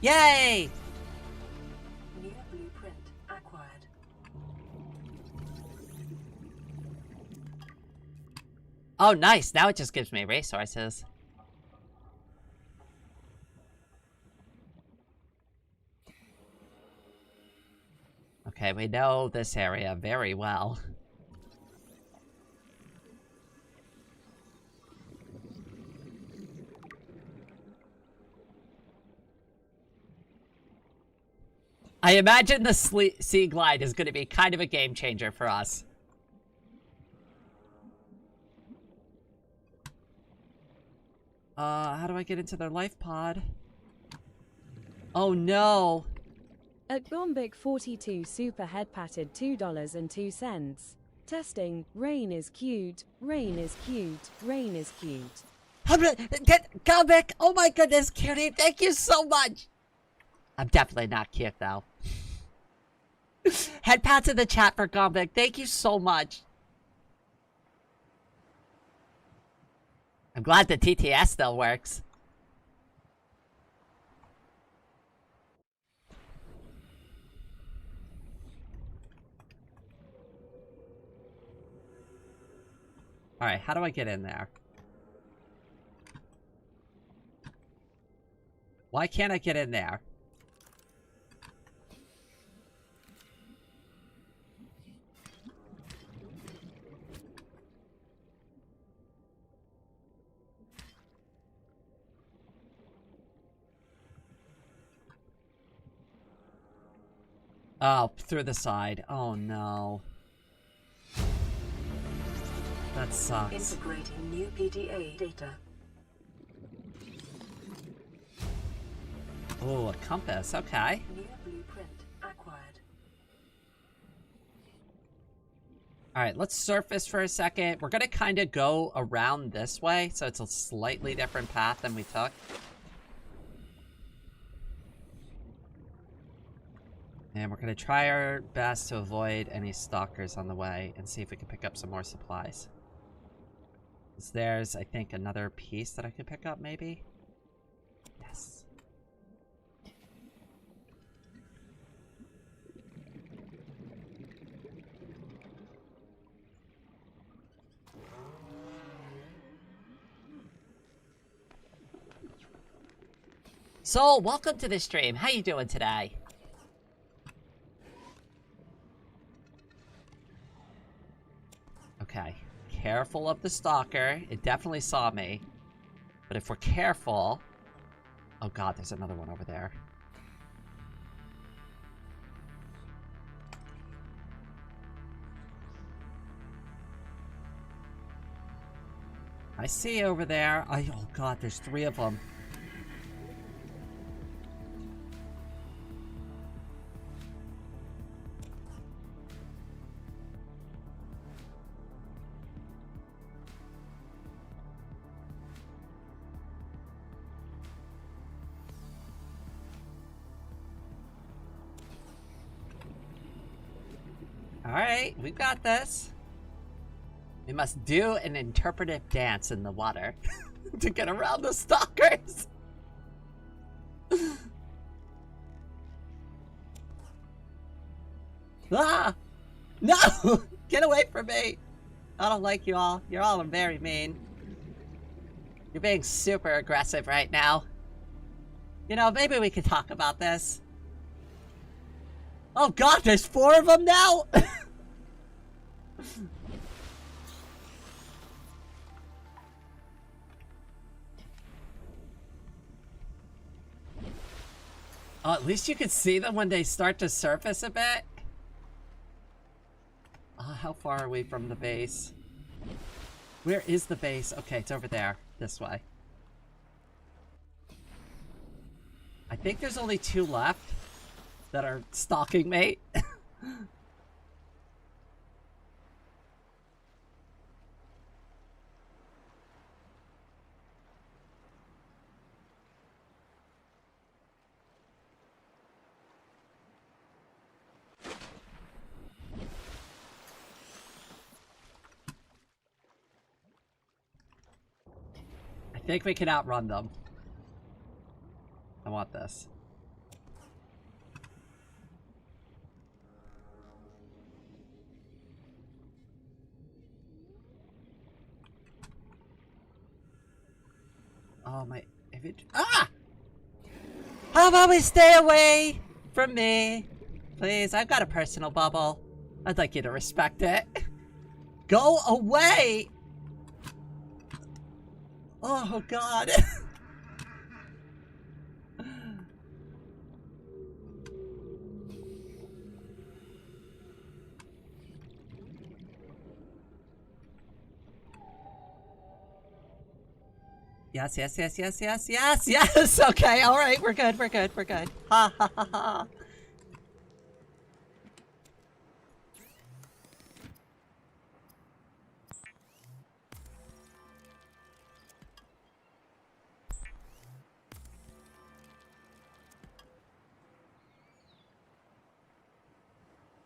Yay! New blueprint acquired. Oh, nice. Now it just gives me resources. Okay, we know this area very well. I imagine the sea glide is going to be kind of a game changer for us. How do I get into their life pod? Oh no! At Gombic 42 Super Head Patted $2.02. Testing, rain is cute, rain is cute, rain is cute. Come back! Oh my goodness, cutie, thank you so much! I'm definitely not cute, though. Head pats in the chat for Gombic. Thank you so much. I'm glad the TTS still works. Alright, how do I get in there? Why can't I get in there? Oh, through the side. Oh no. That sucks. Integrating new PDA data. Ooh, a compass. Okay. New blueprint acquired. Alright, let's surface for a second. We're gonna kind of go around this way, so it's a slightly different path than we took. And we're gonna try our best to avoid any stalkers on the way and see if we can pick up some more supplies. There's, I think, another piece that I could pick up, maybe? Yes. So, welcome to the stream. How you doing today? Okay. Careful of the stalker. It definitely saw me. But if we're careful... Oh god, there's another one over there. I see over there. Oh god, there's 3 of them. Alright, we've got this. We must do an interpretive dance in the water to get around the stalkers. Ah! No! Get away from me! I don't like you all. You're all very mean. You're being super aggressive right now. You know, maybe we could talk about this. Oh god, there's 4 of them now? Oh, at least you can see them when they start to surface a bit. Oh, how far are we from the base? Where is the base? Okay, it's over there. This way. I think there's only 2 left that are stalking me. I think we can outrun them. I want this. Oh my, if it, ah! How about we stay away from me? Please, I've got a personal bubble. I'd like you to respect it. Go away! Oh god. Yes, yes, yes, yes, yes, yes, yes! Okay, alright, we're good, we're good, we're good. Ha ha ha ha.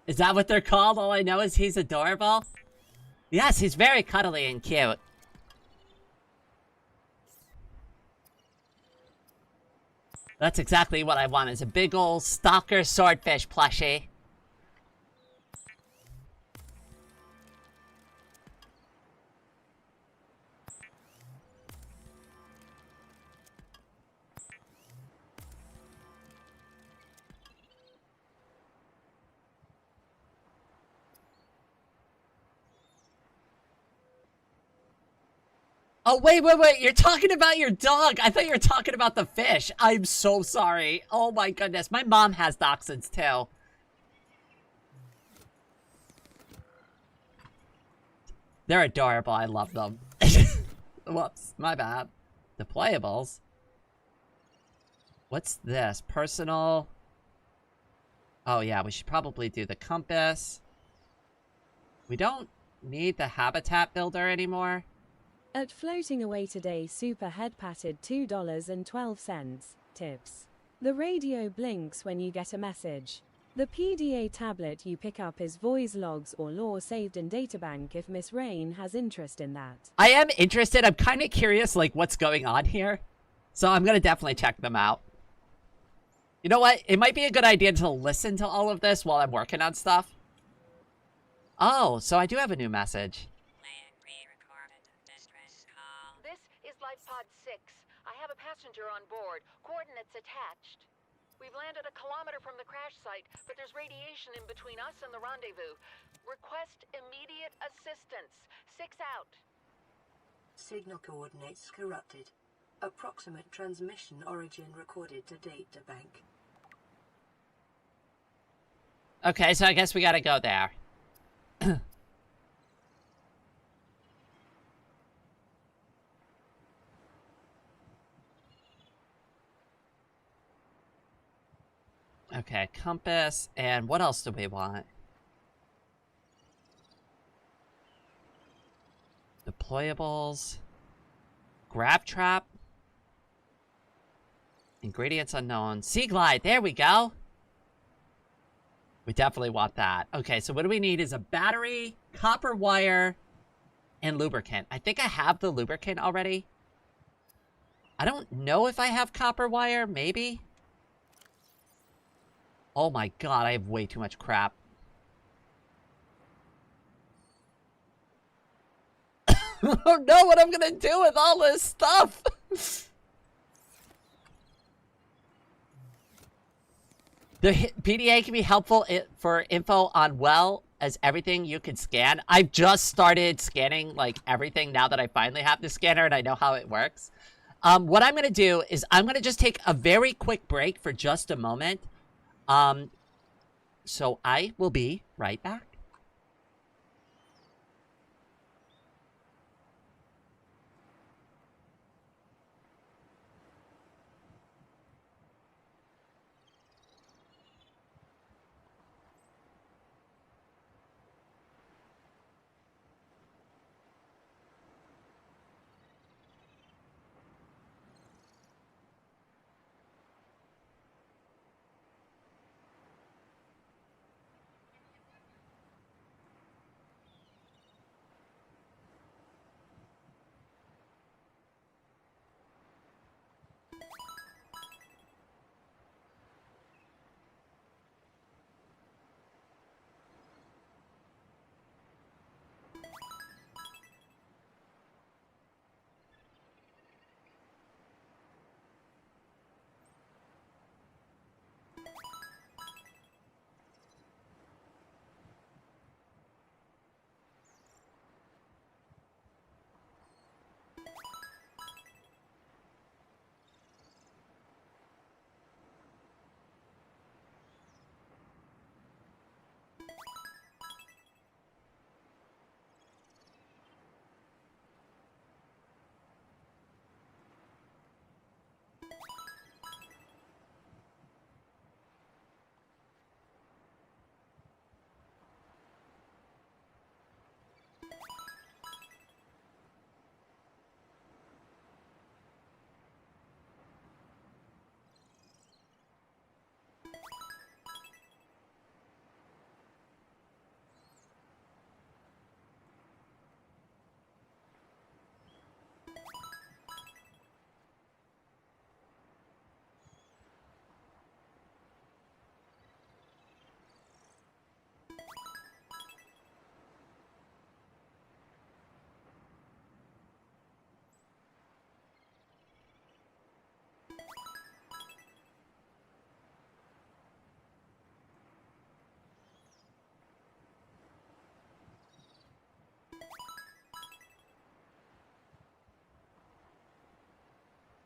Is that what they're called? All I know is he's adorable. Yes, he's very cuddly and cute. That's exactly what I want, is a big ol' stalker swordfish plushie. Oh, wait, wait, wait. You're talking about your dog. I thought you were talking about the fish. I'm so sorry. Oh, my goodness. My mom has dachshunds, too. They're adorable. I love them. Whoops. My bad. Deployables? What's this? Personal. Oh yeah, we should probably do the compass. We don't need the habitat builder anymore. At floating away today, super head patted $2.12. Tips. The radio blinks when you get a message. The PDA tablet you pick up is voice logs or lore saved in databank if Miss Rain has interest in that. I am interested. I'm kind of curious, like, what's going on here. So I'm going to definitely check them out. You know what? It might be a good idea to listen to all of this while I'm working on stuff. Oh, so I do have a new message. This is Life Pod 6. I have a passenger on board. Coordinates attached. We've landed a kilometer from the crash site, but there's radiation in between us and the rendezvous. Request immediate assistance. 6 out. Signal coordinates corrupted. Approximate transmission origin recorded to databank. Okay, so I guess we gotta go there. Okay, compass, and what else do we want? Deployables. Grab trap. Ingredients unknown. Sea glide, there we go! We definitely want that. Okay, so what do we need is a battery, copper wire, and lubricant. I think I have the lubricant already. I don't know if I have copper wire, maybe? Oh my god, I have way too much crap. I don't know what I'm gonna do with all this stuff! The PDA can be helpful for info on well as everything you can scan. I've just started scanning, like, everything now that I finally have the scanner and I know how it works. What I'm gonna do is I'm gonna just take a very quick break for just a moment. So I will be right back.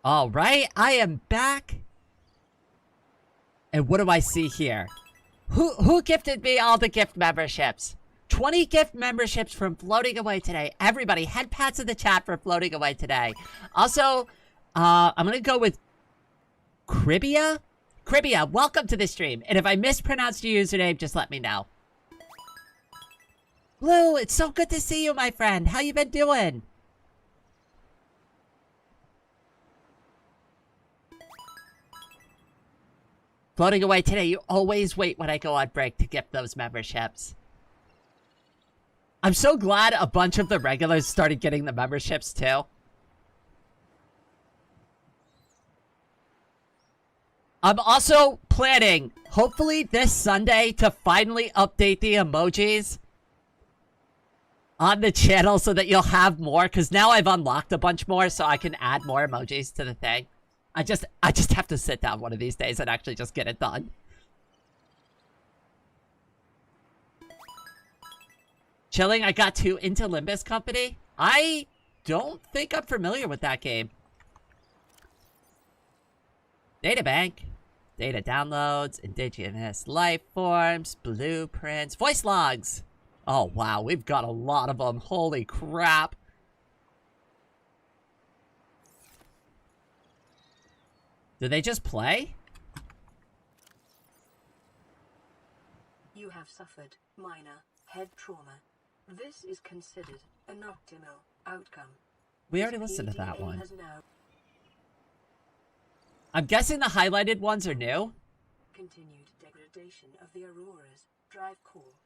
All right, I am back. And what do I see here? Who gifted me all the gift memberships? 20 gift memberships from floating away today. Everybody, head pats in the chat for floating away today. Also, I'm gonna go with Cribia? Cribia, welcome to the stream. And if I mispronounced your username, just let me know. Blue, it's so good to see you, my friend. How you been doing? Floating away today, you always wait when I go on break to get those memberships. I'm so glad a bunch of the regulars started getting the memberships too. I'm also planning, hopefully this Sunday, to finally update the emojis on the channel so that you'll have more, because now I've unlocked a bunch more so I can add more emojis to the thing. I just have to sit down one of these days and actually just get it done. Chilling, I got too into Limbus Company. I don't think I'm familiar with that game. Databank. Data downloads, indigenous life forms, blueprints, voice logs. Oh, wow, we've got a lot of them. Holy crap. Do they just play? You have suffered minor head trauma. This is considered an optimal outcome. We already listened to that PDA one. has now I'm guessing the highlighted ones are new. continued degradation of the Aurora's drive core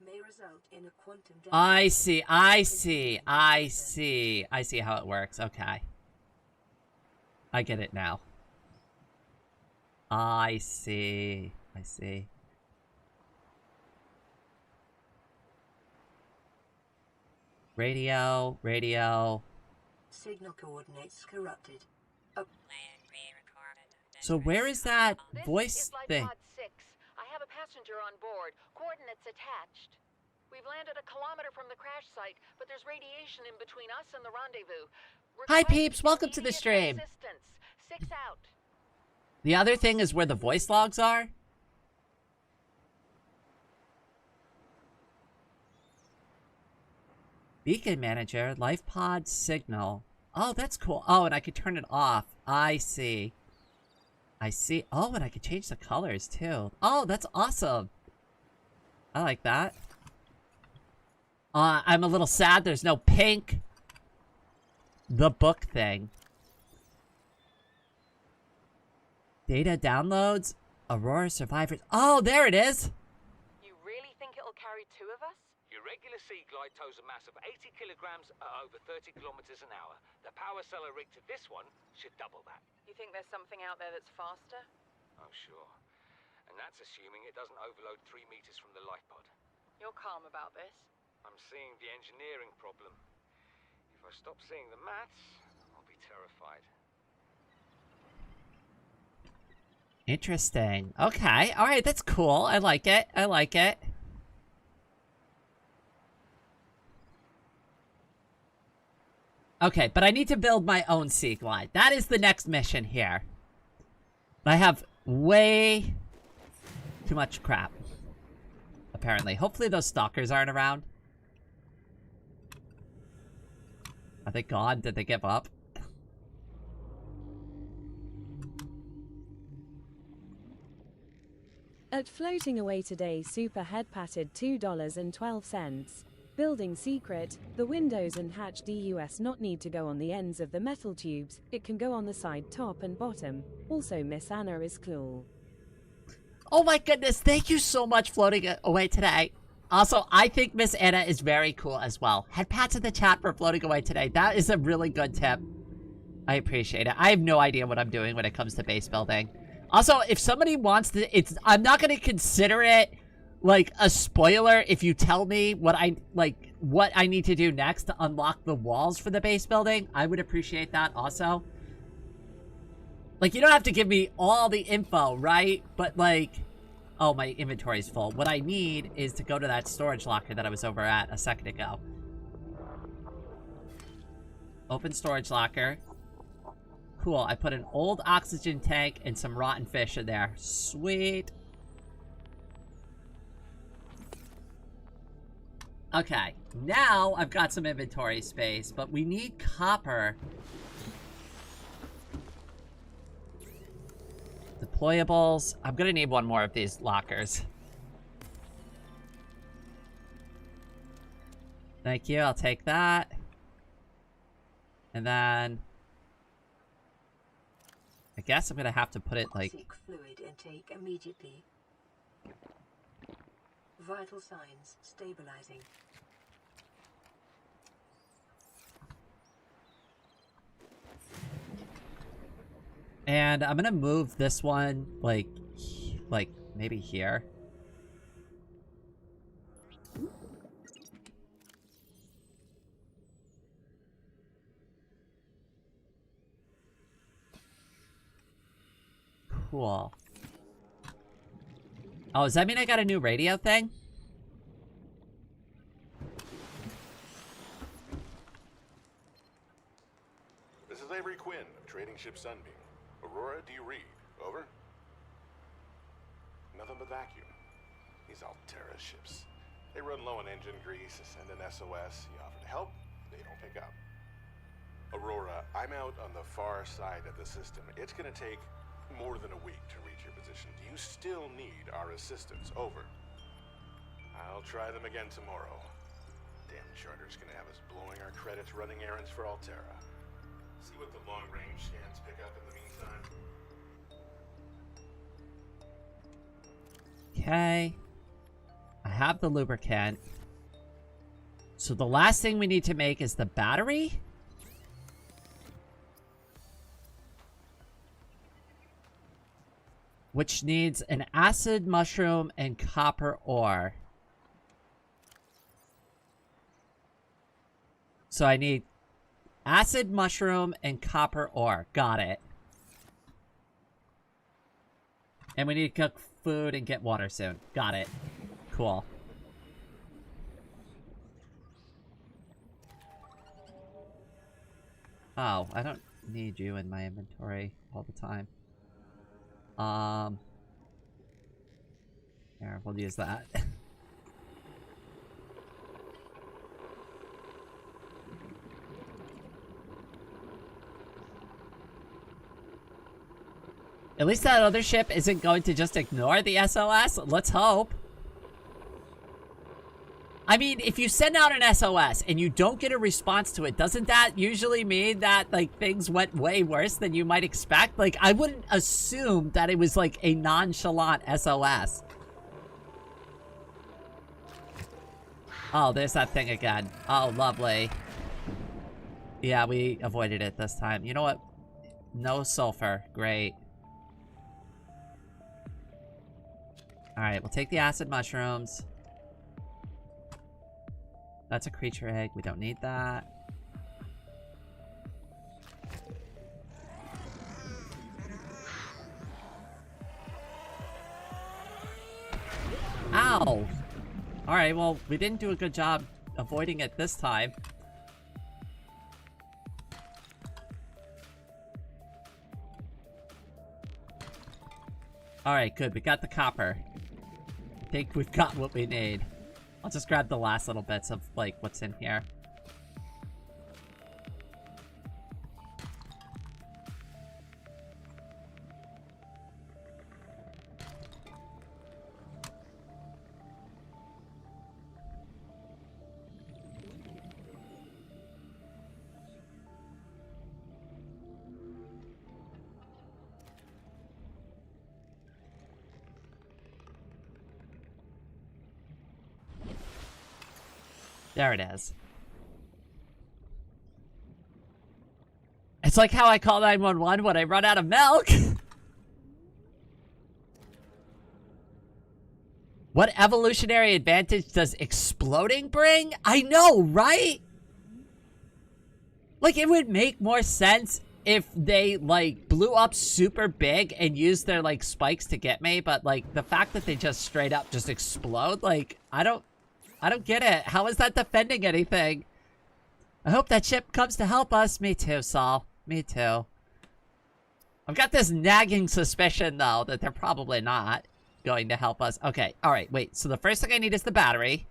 may result in a quantum I see how it works. Okay. I get it now. I see. Radio. signal coordinates corrupted. So where is that voice This is thing? Pod 6. I have a passenger on board. Coordinates attached. We've landed a kilometer from the crash site, but there's radiation in between us and the rendezvous. Hi, Request peeps. Welcome to the immediate stream. assistance. 6 out. The other thing is where the voice logs are. Beacon manager, life pod signal. Oh, that's cool. Oh, and I could turn it off. I see. Oh, and I could change the colors too. Oh, that's awesome. I like that. I'm a little sad there's no pink. The book thing. Data downloads. Aurora survivors. Oh, there it is. You really think it'll carry 2 of us? Your regular sea glide tows a mass of 80 kilograms at over 30 kilometers an hour. The power cell rigged to this one should double that. You think there's something out there that's faster? Oh, sure. And that's assuming it doesn't overload 3 meters from the life pod. You're calm about this. I'm seeing the engineering problem. If I stop seeing the maths, I'll be terrified. Interesting. Okay. All right. That's cool. I like it. Okay, but I need to build my own sea glide. That is the next mission here. I have way too much crap. Apparently. Hopefully those stalkers aren't around. Are they gone? Did they give up? At Floating Away Today, Super Head patted $2.12. Building secret, the windows and hatch DUS not need to go on the ends of the metal tubes, it can go on the side top and bottom. Also Miss Anna is cool. Oh my goodness, thank you so much, Floating Away Today. Also, I think Miss Anna is very cool as well. Head pats in the chat for Floating Away Today. That is a really good tip. I appreciate it. I have no idea what I'm doing when it comes to base building. Also, if somebody wants to, I'm not going to consider it like a spoiler if you tell me what I need to do next to unlock the walls for the base building. I would appreciate that also. Like, you don't have to give me all the info, right? But like, oh, my inventory is full. What I need is to go to that storage locker that I was over at a second ago. Open storage locker. Cool, I put an old oxygen tank and some rotten fish in there. Sweet. Okay, now I've got some inventory space, but we need copper. Deployables. I'm gonna need one more of these lockers. Thank you, I'll take that. And then... I guess I'm gonna have to put it like... Toxic fluid intake immediately. Vital signs stabilizing. And I'm gonna move this one, like maybe here. Cool. Oh, does that mean I got a new radio thing? This is Avery Quinn of Trading Ship Sunbeam. Aurora, do you read? Over? Nothing but vacuum. These Altera ships. They run low on engine grease, send an SOS. You offer to help, they don't pick up. Aurora, I'm out on the far side of the system. It's gonna take more than a week to reach your position. Do you still need our assistance? Over. I'll try them again tomorrow. Damn charter's gonna have us blowing our credits running errands for Altera. See what the long-range scans pick up in the meantime. Okay. I have the lubricant. So the last thing we need to make is the battery? Which needs an acid mushroom and copper ore. So I need acid mushroom and copper ore. Got it. And we need to cook food and get water soon. Got it. Cool. Oh, I don't need you in my inventory all the time. Here, we'll use that. At least that other ship isn't going to just ignore the SOS. Let's hope. I mean, if you send out an SOS and you don't get a response to it, doesn't that usually mean that, like, things went way worse than you might expect? Like, I wouldn't assume that it was, like, a nonchalant SOS. Oh, there's that thing again. Oh, lovely. Yeah, we avoided it this time. You know what? No sulfur. Great. Alright, we'll take the acid mushrooms. That's a creature egg. We don't need that. Ow! Alright, well, we didn't do a good job avoiding it this time. Alright, good. We got the copper. I think we've got what we need. I'll just grab the last little bits of, like, what's in here. There it is. It's like how I call 911 when I run out of milk. What evolutionary advantage does exploding bring? I know, right? Like, it would make more sense if they, like, blew up super big and used their, like, spikes to get me, but, like, the fact that they just straight up just explode, like, I don't get it. How is that defending anything? I hope that ship comes to help us. Me too, Saul. Me too. I've got this nagging suspicion, though, that they're probably not going to help us. Okay, alright, wait. So the first thing I need is the battery.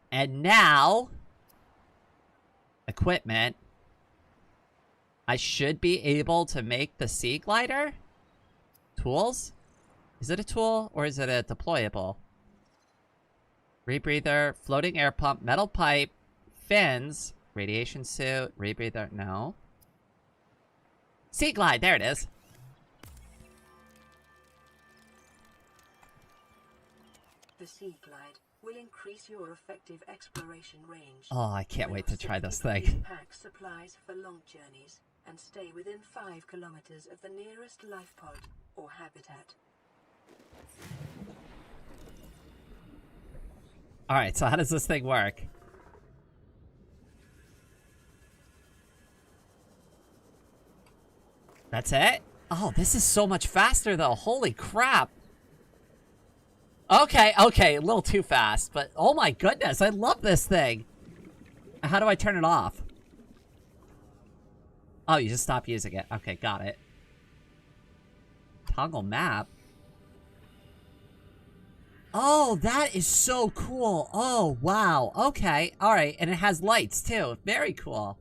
And now... equipment. I should be able to make the sea glider. Tools? Is it a tool or is it a deployable? Rebreather, floating air pump, metal pipe, fins, radiation suit, rebreather, no. Sea glide, there it is. The Sea Glide will increase your effective exploration range. Oh, I can't wait to try this thing. Pack supplies for long journeys and stay within 5 kilometers of the nearest life pod or habitat. Alright, so how does this thing work? That's it? Oh, this is so much faster though. Holy crap. Okay, okay, a little too fast, but oh my goodness, I love this thing. How do I turn it off? Oh, you just stop using it. Okay, got it. Toggle map. Oh, that is so cool. Oh, wow. Okay, alright, and it has lights too. Very cool.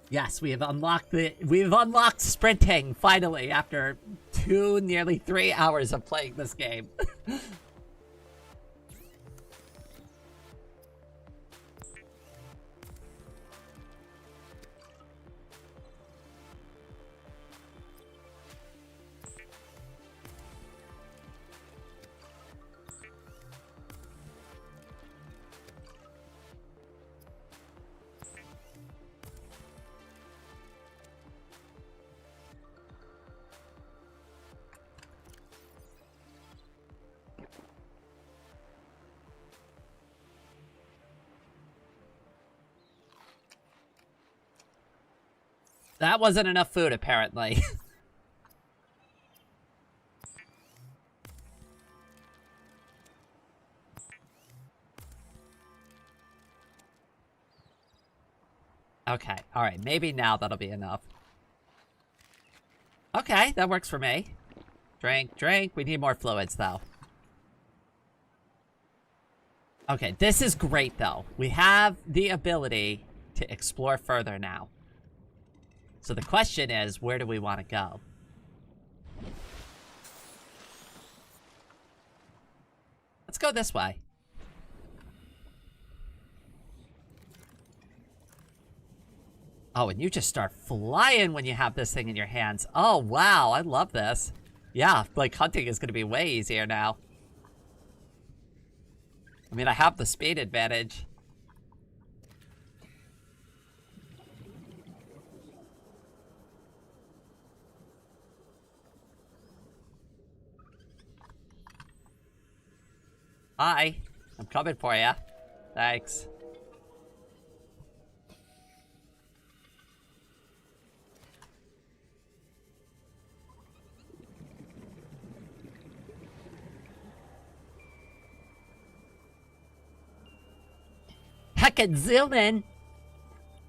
Yes, we've unlocked sprinting, finally, after nearly 3 hours of playing this game. That wasn't enough food, apparently. Okay, alright, maybe now that'll be enough. Okay, that works for me. Drink, drink. We need more fluids, though. Okay, this is great, though. We have the ability to explore further now. So the question is, where do we want to go? Let's go this way. Oh, and you just start flying when you have this thing in your hands. Oh, wow, I love this. Yeah, like, hunting is going to be way easier now. I mean, I have the speed advantage. Hi, I'm coming for ya. Thanks. Heckin' zoom in!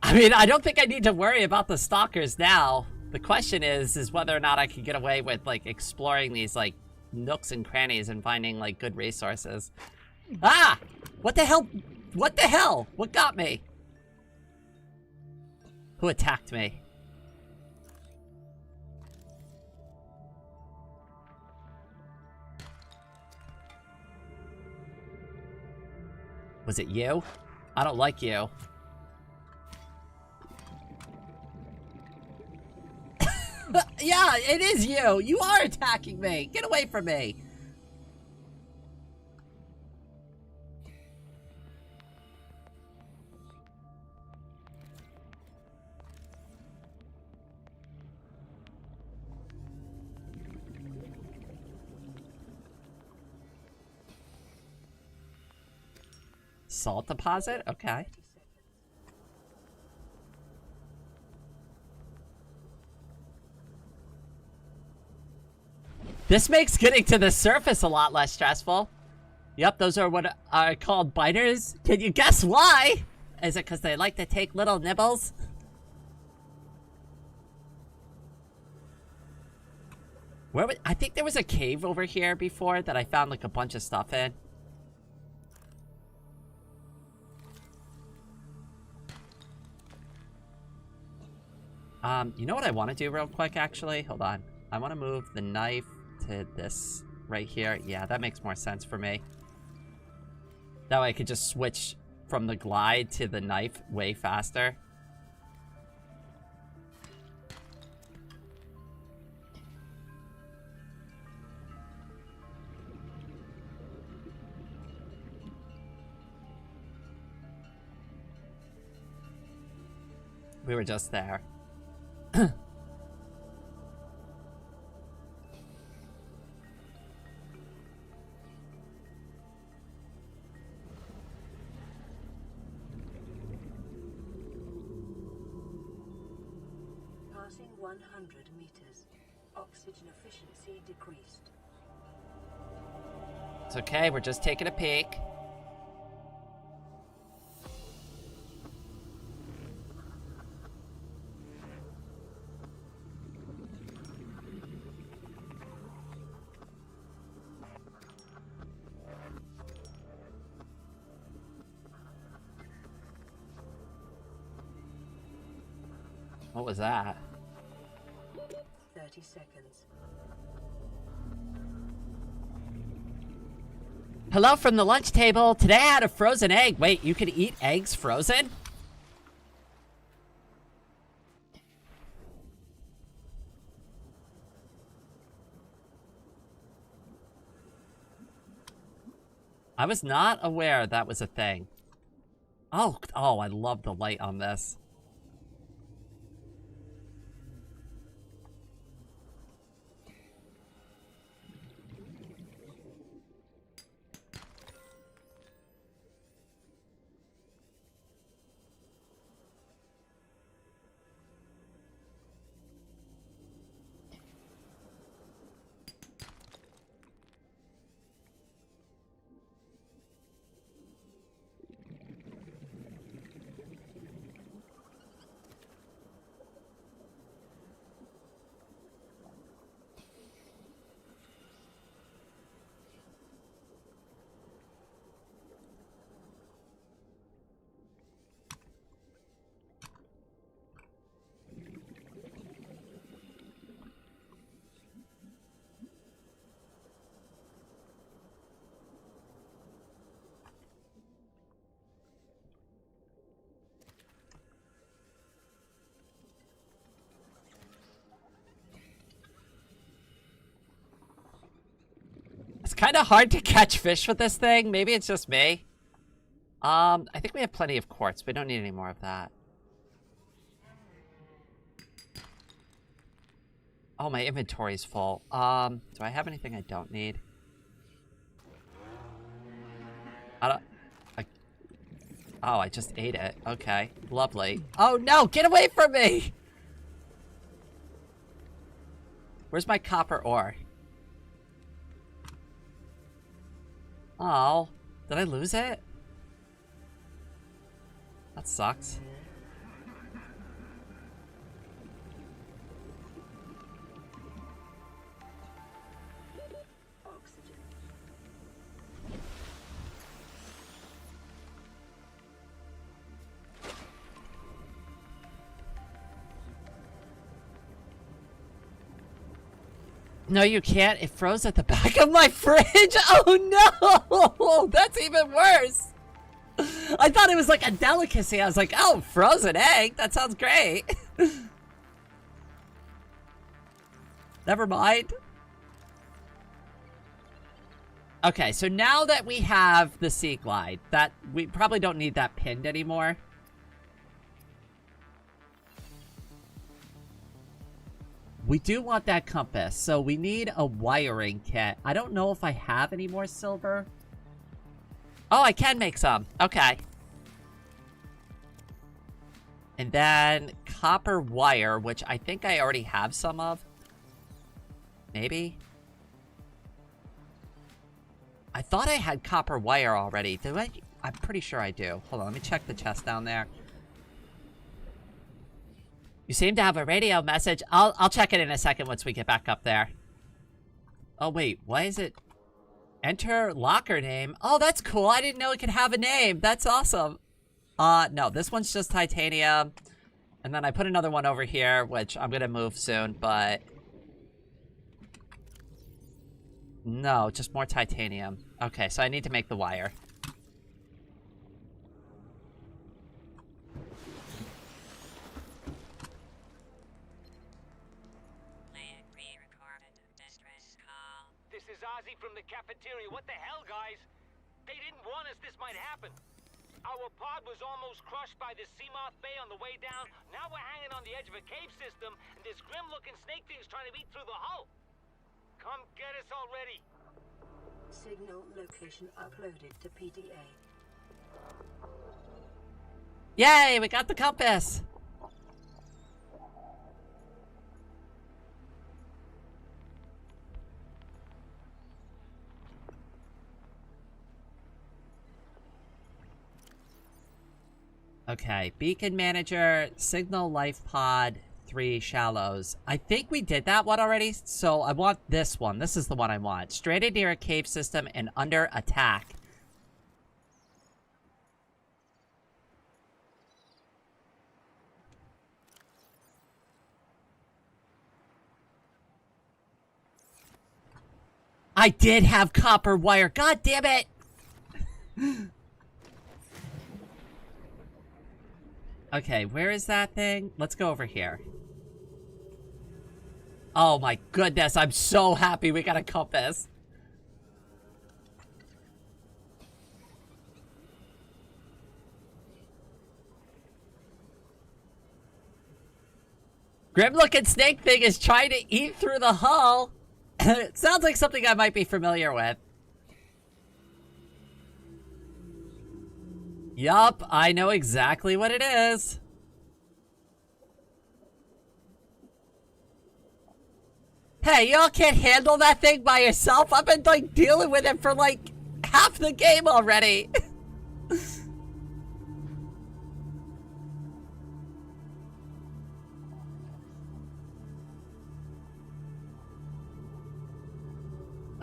I mean, I don't think I need to worry about the stalkers now. The question is whether or not I can get away with, like, exploring these, like, nooks and crannies and finding, like, good resources. Ah! What the hell? What the hell? What got me? Who attacked me? Was it you? I don't like you. Yeah, it is you! You are attacking me! Get away from me! Salt deposit? Okay. This makes getting to the surface a lot less stressful. Yep, those are what are called biters. Can you guess why? Is it because they like to take little nibbles? I think there was a cave over here before that I found like a bunch of stuff in. You know what I want to do real quick, actually? Hold on. I want to move the knife to this right here. Yeah, that makes more sense for me. That way I could just switch from the glide to the knife way faster. We were just there. Passing 100 meters. Oxygen efficiency decreased. It's okay, we're just taking a peek. What was that? 30 seconds. Hello from the lunch table. Today I had a frozen egg. Wait, you can eat eggs frozen? I was not aware that was a thing. Oh, I love the light on this. It's kind of hard to catch fish with this thing. Maybe it's just me. I think we have plenty of quartz. We don't need any more of that. Oh, my inventory's full. Do I have anything I don't need? Oh, I just ate it. Okay, lovely. Oh no, get away from me! Where's my copper ore? Oh, did I lose it? That sucks. Oxygen. No, you can't. It froze at the back of my fridge. Oh no! That's even worse. I thought it was like a delicacy. I was like, oh, frozen egg. That sounds great. Never mind. Okay, so now that we have the Sea Glide, that we probably don't need that pinned anymore. We do want that compass, so we need a wiring kit. I don't know if I have any more silver. Oh, I can make some. Okay. And then copper wire, which I think I already have some of. Maybe? I thought I had copper wire already. Do I? I'm pretty sure I do. Hold on, let me check the chest down there. You seem to have a radio message. I'll check it in a second once we get back up there. Oh, wait. Why is it? Enter locker name. Oh, that's cool. I didn't know it could have a name. That's awesome. No, this one's just titanium. And then I put another one over here, which I'm gonna move soon, but... No, just more titanium. Okay, so I need to make the wire. This is Ozzy from the cafeteria. What the hell, guys? They didn't warn us this might happen. Our pod was almost crushed by the Seamoth Bay on the way down. Now we're hanging on the edge of a cave system, and this grim-looking snake thing's trying to eat through the hull. Come get us already. Signal location uploaded to PDA. Yay, we got the compass! Okay, beacon manager, signal life pod, 3 shallows. I think we did that one already, so I want this one. This is the one I want. Stranded near a cave system and under attack. I did have copper wire. God damn it! Okay, where is that thing? Let's go over here. Oh my goodness, I'm so happy we got a compass. Grim-looking snake thing is trying to eat through the hull. It sounds like something I might be familiar with. Yup, I know exactly what it is. Hey, y'all can't handle that thing by yourself? I've been, like, dealing with it for, like, half the game already.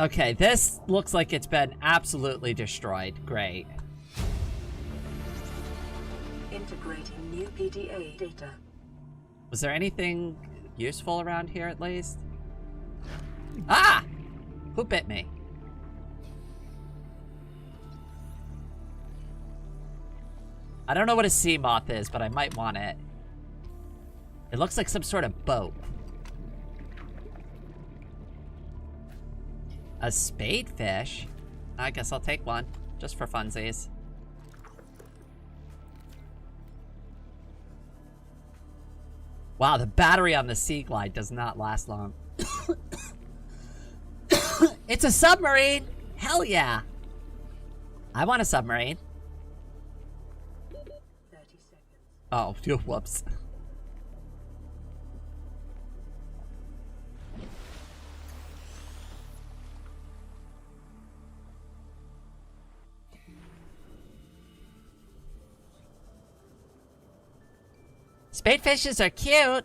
Okay, this looks like it's been absolutely destroyed. Great. Integrating new PDA data. Was there anything useful around here at least? Ah! Who bit me? I don't know what a sea moth is, but I might want it. It looks like some sort of boat. A spadefish? I guess I'll take one, just for funsies. Wow, the battery on the Sea Glide does not last long. It's a submarine! Hell yeah! I want a submarine. 30 seconds. Oh, whoops. Spadefishes are cute.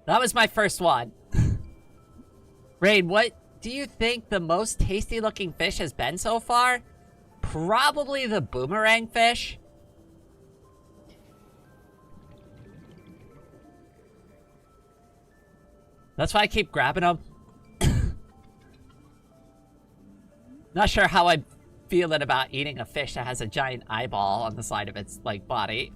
That was my first one. Rain, what do you think the most tasty looking fish has been so far? Probably the boomerang fish. That's why I keep grabbing them. Not sure how I'm feeling about eating a fish that has a giant eyeball on the side of its, like, body.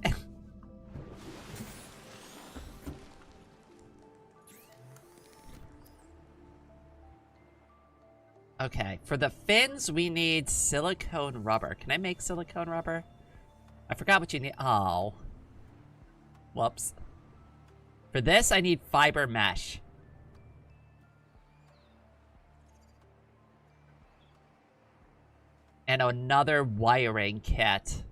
Okay, for the fins, we need silicone rubber. Can I make silicone rubber? I forgot what you need. Oh. Whoops. For this, I need fiber mesh. And another wiring kit.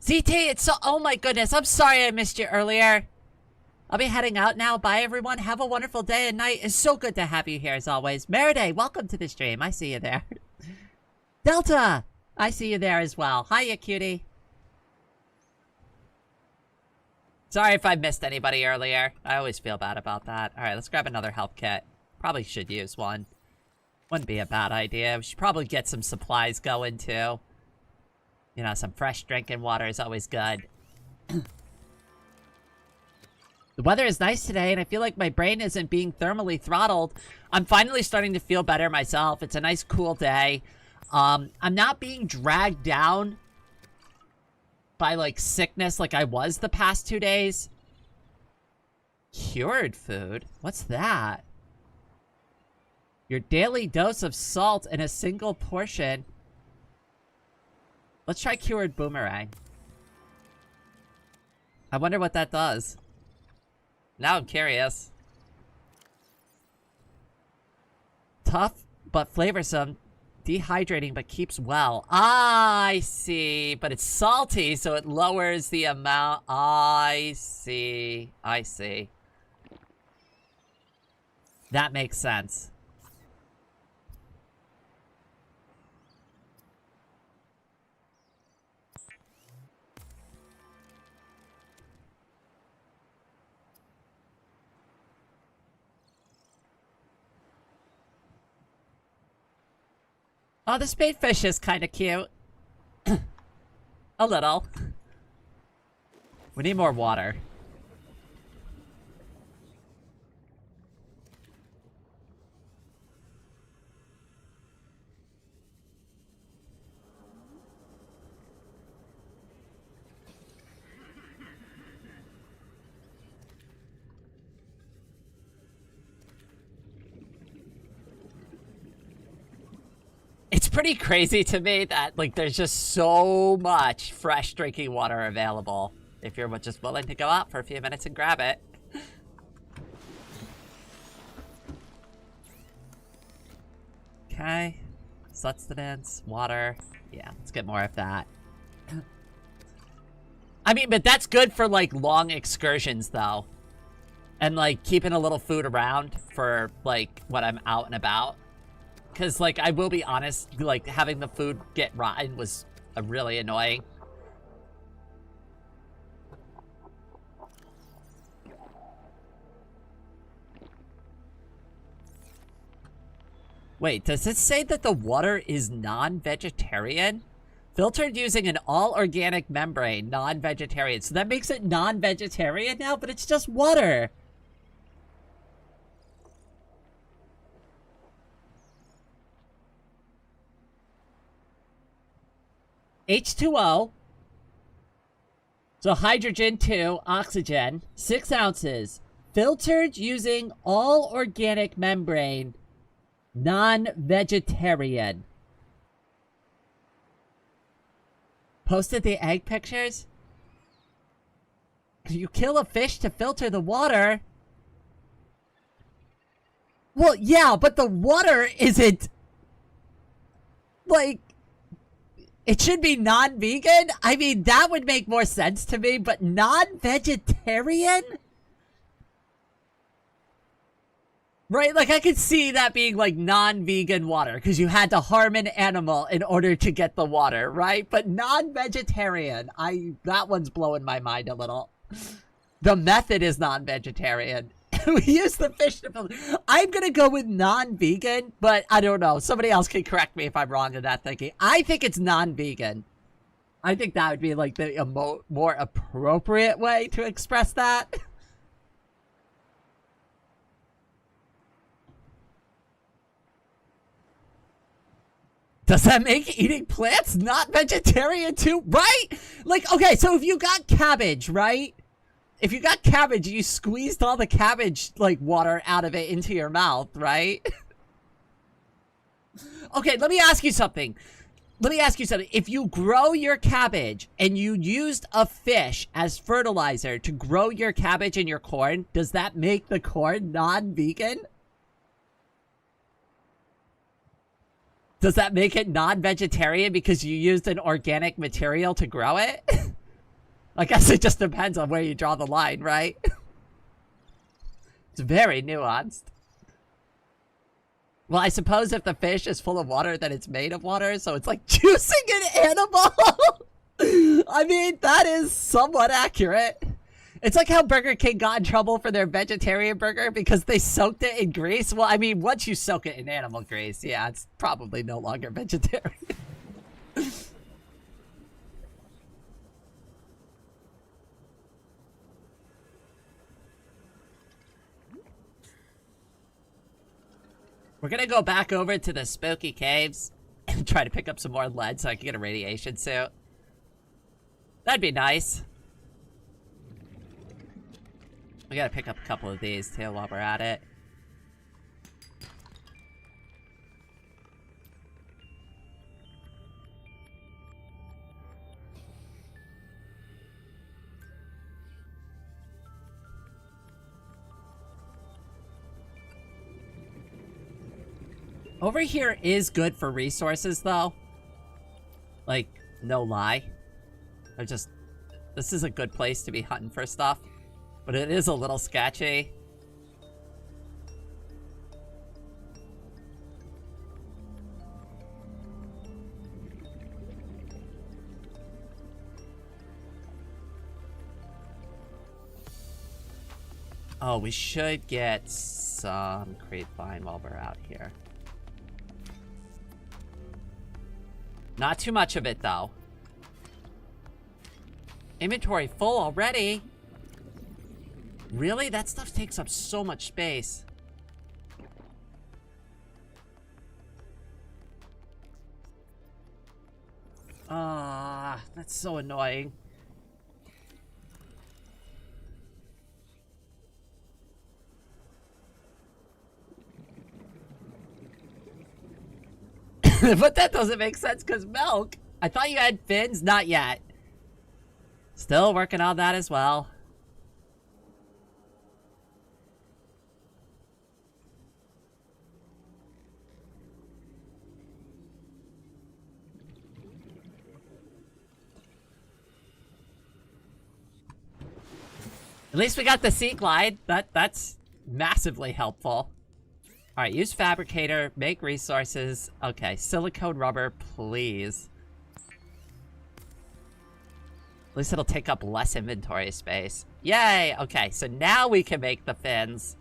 ZT, it's so— oh my goodness, I'm sorry I missed you earlier. I'll be heading out now. Bye, everyone. Have a wonderful day and night. It's so good to have you here, as always. Meriday, welcome to the stream. I see you there. Delta, I see you there as well. Hiya, cutie. Sorry if I missed anybody earlier. I always feel bad about that. Alright, let's grab another health kit. Probably should use one. Wouldn't be a bad idea. We should probably get some supplies going, too. You know, some fresh drinking water is always good. The weather is nice today, and I feel like my brain isn't being thermally throttled. I'm finally starting to feel better myself. It's a nice, cool day. I'm not being dragged down by, like, sickness like I was the past 2 days. Cured food? What's that? Your daily dose of salt in a single portion. Let's try cured boomerang. I wonder what that does. Now I'm curious. Tough, but flavorsome. Dehydrating, but keeps well. I see. But it's salty, so it lowers the amount. I see. I see. That makes sense. Oh, the spadefish is kind of cute. A little. We need more water. It's pretty crazy to me that, like, there's just so much fresh drinking water available if you're just willing to go out for a few minutes and grab it. Okay. Sustenance, water. Yeah, let's get more of that. I mean, but that's good for, like, long excursions, though. And, like, keeping a little food around for, like, when I'm out and about. Because, like, I will be honest, like, having the food get rotten was really annoying. Wait, does it say that the water is non-vegetarian? Filtered using an all-organic membrane, non-vegetarian. So that makes it non-vegetarian now, but it's just water. H2O. So hydrogen 2, oxygen, 6 ounces. Filtered using all organic membrane, non-vegetarian. Posted the egg pictures? You kill a fish to filter the water? Well, yeah, but the water isn't... like... It should be non-vegan? I mean, that would make more sense to me, but non-vegetarian? Right? Like, I could see that being, like, non-vegan water, because you had to harm an animal in order to get the water, right? But non-vegetarian, that one's blowing my mind a little. The method is non-vegetarian. We use the fish to filter. I'm gonna go with non-vegan, but I don't know. Somebody else can correct me if I'm wrong in that thinking. I think it's non-vegan. I think that would be like the more appropriate way to express that. Does that make eating plants not vegetarian too? Right? Like, okay, so if you got cabbage, right? If you got cabbage, you squeezed all the cabbage, like, water out of it into your mouth, right? Okay, let me ask you something. If you grow your cabbage and you used a fish as fertilizer to grow your cabbage and your corn, does that make the corn non-vegan? Does that make it non-vegetarian because you used an organic material to grow it? I guess it just depends on where you draw the line, right? It's very nuanced. Well, I suppose if the fish is full of water, then it's made of water, so it's like juicing an animal. I mean, that is somewhat accurate. It's like how Burger King got in trouble for their vegetarian burger because they soaked it in grease. Well, I mean, once you soak it in animal grease, yeah, it's probably no longer vegetarian. We're gonna go back over to the spooky caves and try to pick up some more lead so I can get a radiation suit. That'd be nice. We gotta pick up a couple of these too while we're at it. Over here is good for resources, though. Like, no lie. This is a good place to be hunting for stuff. But it is a little sketchy. Oh, we should get some creep vine while we're out here. Not too much of it, though. Inventory full already? Really? That stuff takes up so much space. Ah, that's so annoying. But that doesn't make sense because milk. I thought you had fins. Not yet. Still working on that as well. At least we got the sea glide. That's massively helpful. Alright, use fabricator, make resources. Okay, silicone rubber, please. At least it'll take up less inventory space. Yay! Okay, so now we can make the fins.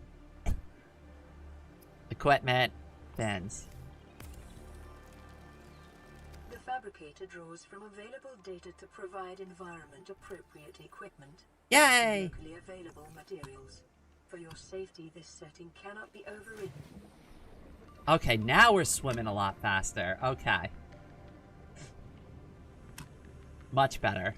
Equipment, fins. The fabricator draws from available data to provide environment-appropriate equipment. Yay! Locally available materials. For your safety, this setting cannot be overridden. Okay, now we're swimming a lot faster. Okay. Much better.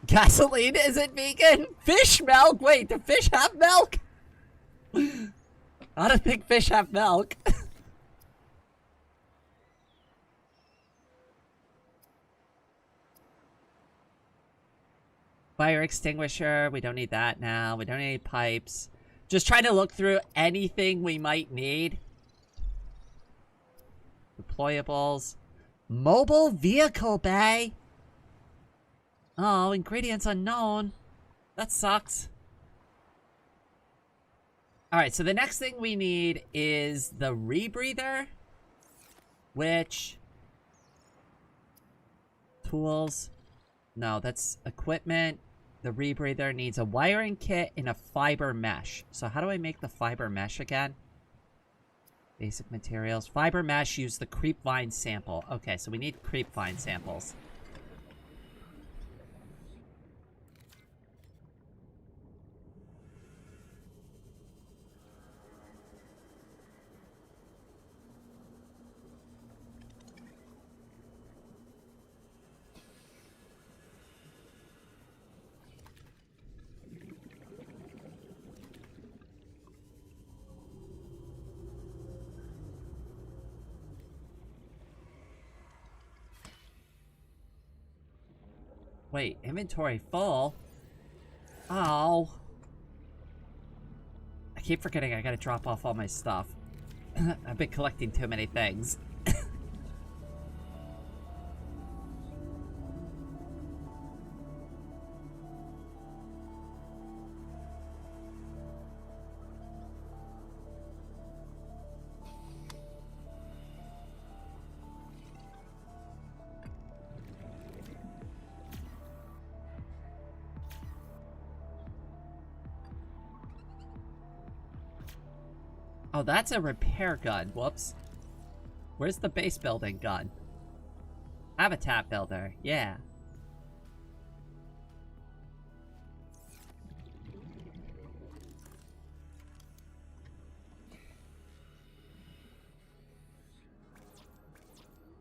Gasoline isn't vegan? Fish milk? Wait, do fish have milk? I don't think fish have milk. Fire extinguisher, we don't need that now. We don't need any pipes. Just trying to look through anything we might need. Deployables. Mobile vehicle bay. Oh, ingredients unknown. That sucks. Alright, so the next thing we need is the rebreather. Which... Tools. No, that's equipment. The rebreather needs a wiring kit and a fiber mesh. So how do I make the fiber mesh again? Basic materials. Fiber mesh, use the creep vine sample. Okay, so we need creep vine samples. Wait, inventory full? Oh. I keep forgetting I gotta drop off all my stuff. I've been collecting too many things. Oh, that's a repair gun. Whoops. Where's the base building gun? Habitat builder. Yeah.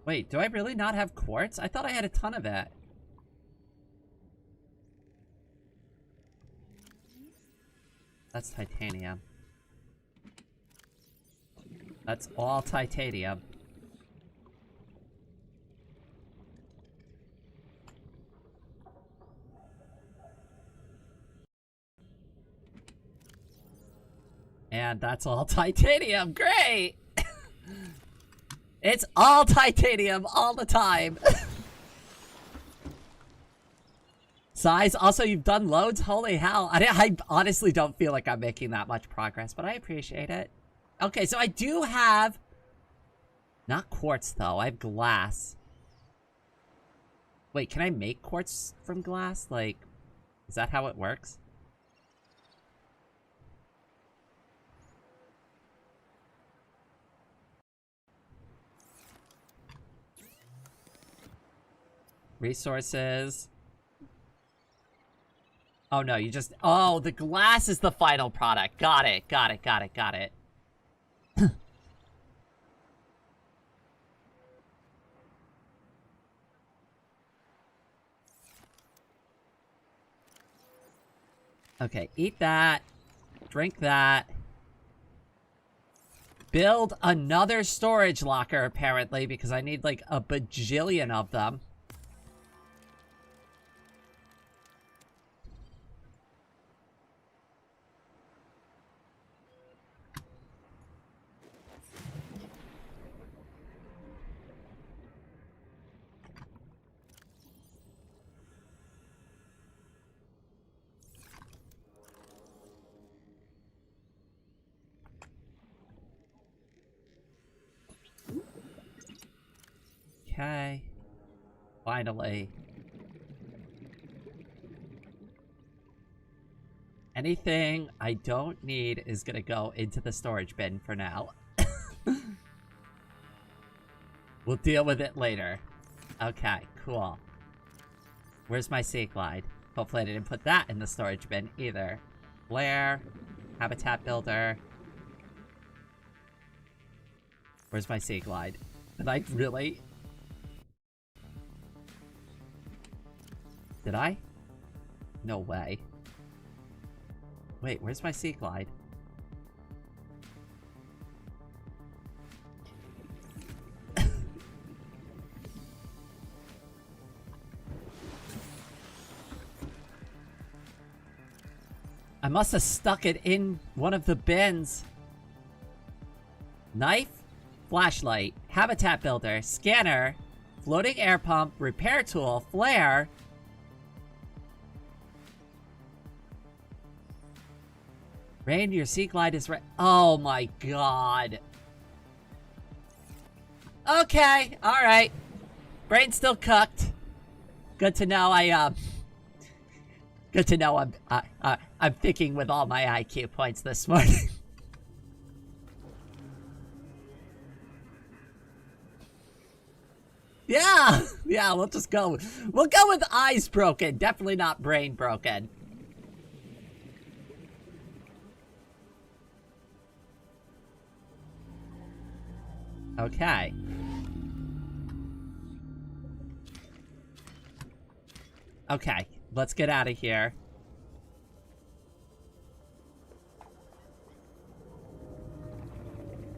Wait, do I really not have quartz? I thought I had a ton of it. That's titanium. That's all titanium. And that's all titanium. Great! It's all titanium all the time. Size. Also, you've done loads? Holy hell. I honestly don't feel like I'm making that much progress, but I appreciate it. Okay, so I do have... Not quartz, though. I have glass. Wait, can I make quartz from glass? Like, is that how it works? Resources. Oh, no, you just... Oh, the glass is the final product. Got it, got it, got it, got it. Okay, eat that. Drink that. Build another storage locker, apparently, because I need, like, a bajillion of them. Okay. Finally. Anything I don't need is gonna go into the storage bin for now. We'll deal with it later. Okay, cool. Where's my sea glide? Hopefully I didn't put that in the storage bin either. Flare. Habitat builder. Where's my sea glide? Did I really... Did I? No way. Wait, where's my sea glide? I must have stuck it in one of the bins. Knife, flashlight, habitat builder, scanner, floating air pump, repair tool, flare. Rain, your sea glide is right. Oh my god. Okay, alright. Brain's still cooked. Good to know Good to know I'm thinking with all my IQ points this morning. Yeah, we'll just go. We'll go with eyes broken. Definitely not brain broken. Okay. Okay, let's get out of here.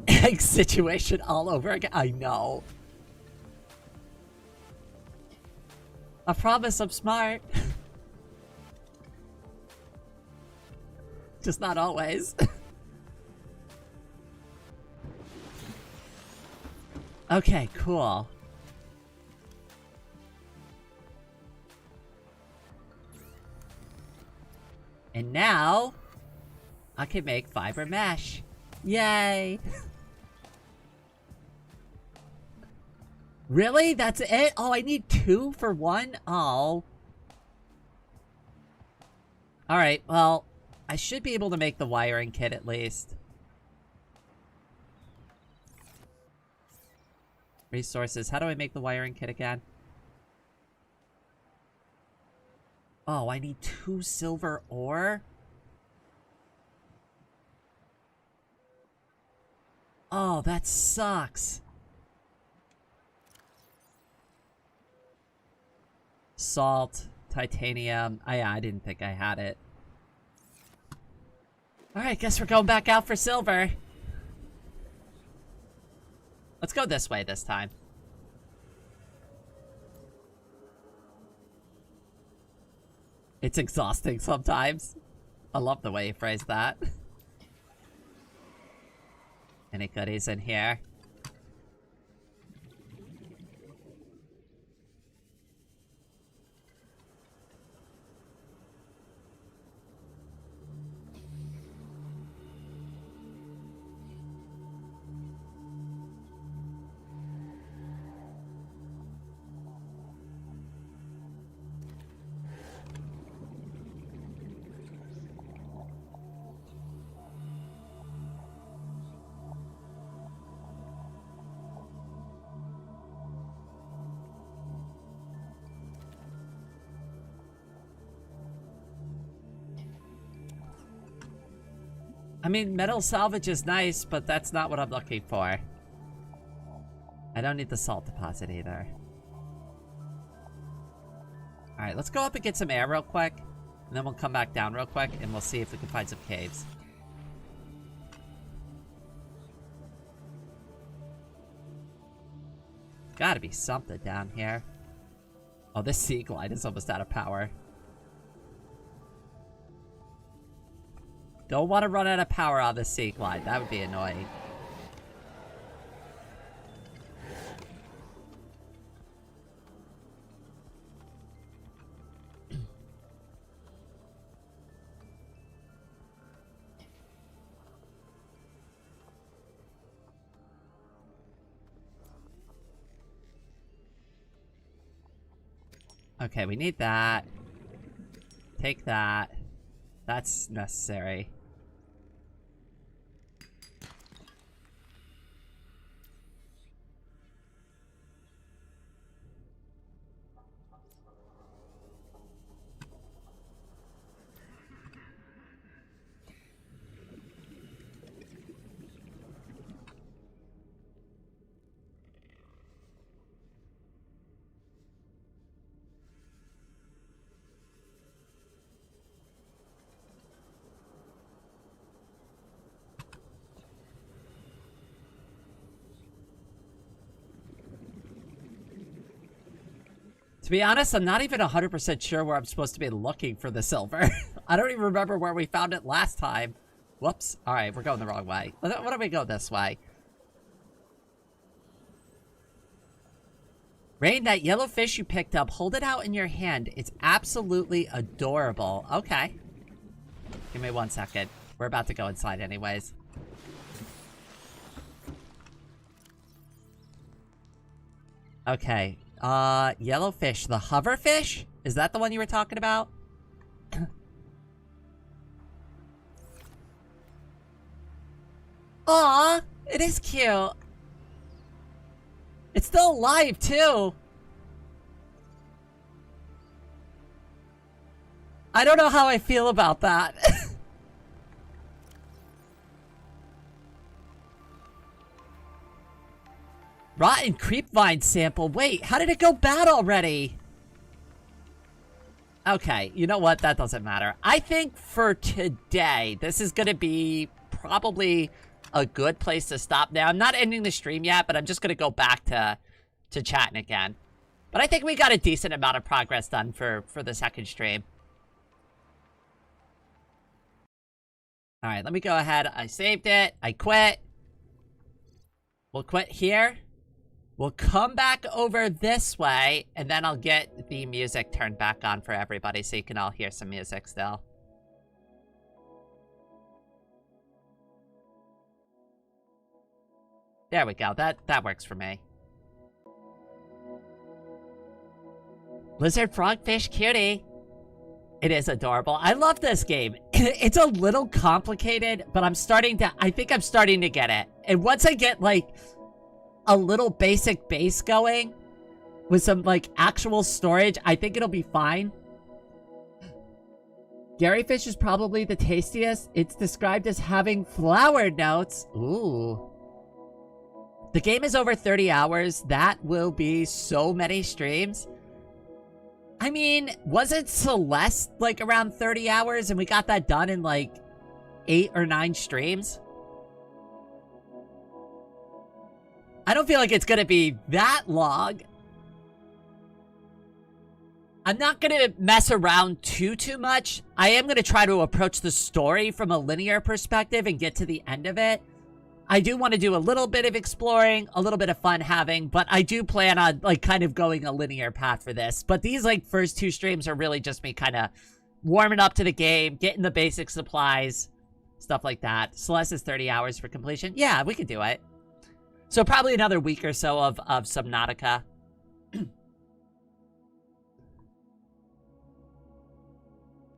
Egg situation all over again. I know. I promise I'm smart. Just not always. Okay, cool. And now, I can make fiber mesh. Yay! Really? That's it? Oh, I need 2 for 1? Oh. Alright, well, I should be able to make the wiring kit at least. Resources. How do I make the wiring kit again? Oh, I need 2 silver ore? Oh, that sucks. Salt, titanium. I didn't think I had it. Alright, guess we're going back out for silver. Let's go this way this time. It's exhausting sometimes. I love the way you phrased that. Any goodies in here? I mean, metal salvage is nice, but that's not what I'm looking for. I don't need the salt deposit either. Alright, let's go up and get some air real quick. And then we'll come back down real quick, and we'll see if we can find some caves. Gotta be something down here. Oh, this sea glide is almost out of power. Don't want to run out of power on this sea glide. That would be annoying. Okay, we need that. Take that. That's necessary. To be honest, I'm not even 100% sure where I'm supposed to be looking for the silver. I don't even remember where we found it last time. Whoops. Alright, we're going the wrong way. Why don't we go this way? Rain, that yellow fish you picked up, hold it out in your hand. It's absolutely adorable. Okay. Give me 1 second. We're about to go inside anyways. Okay. Yellow fish. The hover fish? Is that the one you were talking about? Aw, it is cute. It's still alive, too. I don't know how I feel about that. Rotten creepvine sample. Wait, how did it go bad already? Okay, you know what? That doesn't matter. I think for today, this is going to be probably a good place to stop now. I'm not ending the stream yet, but I'm just going to go back to chatting again. But I think we got a decent amount of progress done for the second stream. Alright, let me go ahead. I saved it. I quit. We'll quit here. We'll come back over this way, and then I'll get the music turned back on for everybody so you can all hear some music still. There we go. That works for me. Lizard frogfish cutie. It is adorable. I love this game. It's a little complicated, but I think I'm starting to get it. And once I get, like, a little basic base going with some, like, actual storage, I think it'll be fine. Garyfish is probably the tastiest. It's described as having flower notes. Ooh. The game is over 30 hours. That will be so many streams. I mean, wasn't Celeste like around 30 hours and we got that done in like 8 or 9 streams? I don't feel like it's gonna be that long. I'm not gonna mess around too much. I am gonna try to approach the story from a linear perspective and get to the end of it. I do want to do a little bit of exploring, a little bit of fun having, but I do plan on, like, kind of going a linear path for this. But these, like, first 2 streams are really just me kind of warming up to the game, getting the basic supplies, stuff like that. Celeste is 30 hours for completion. Yeah, we could do it. So probably another week or so of Subnautica.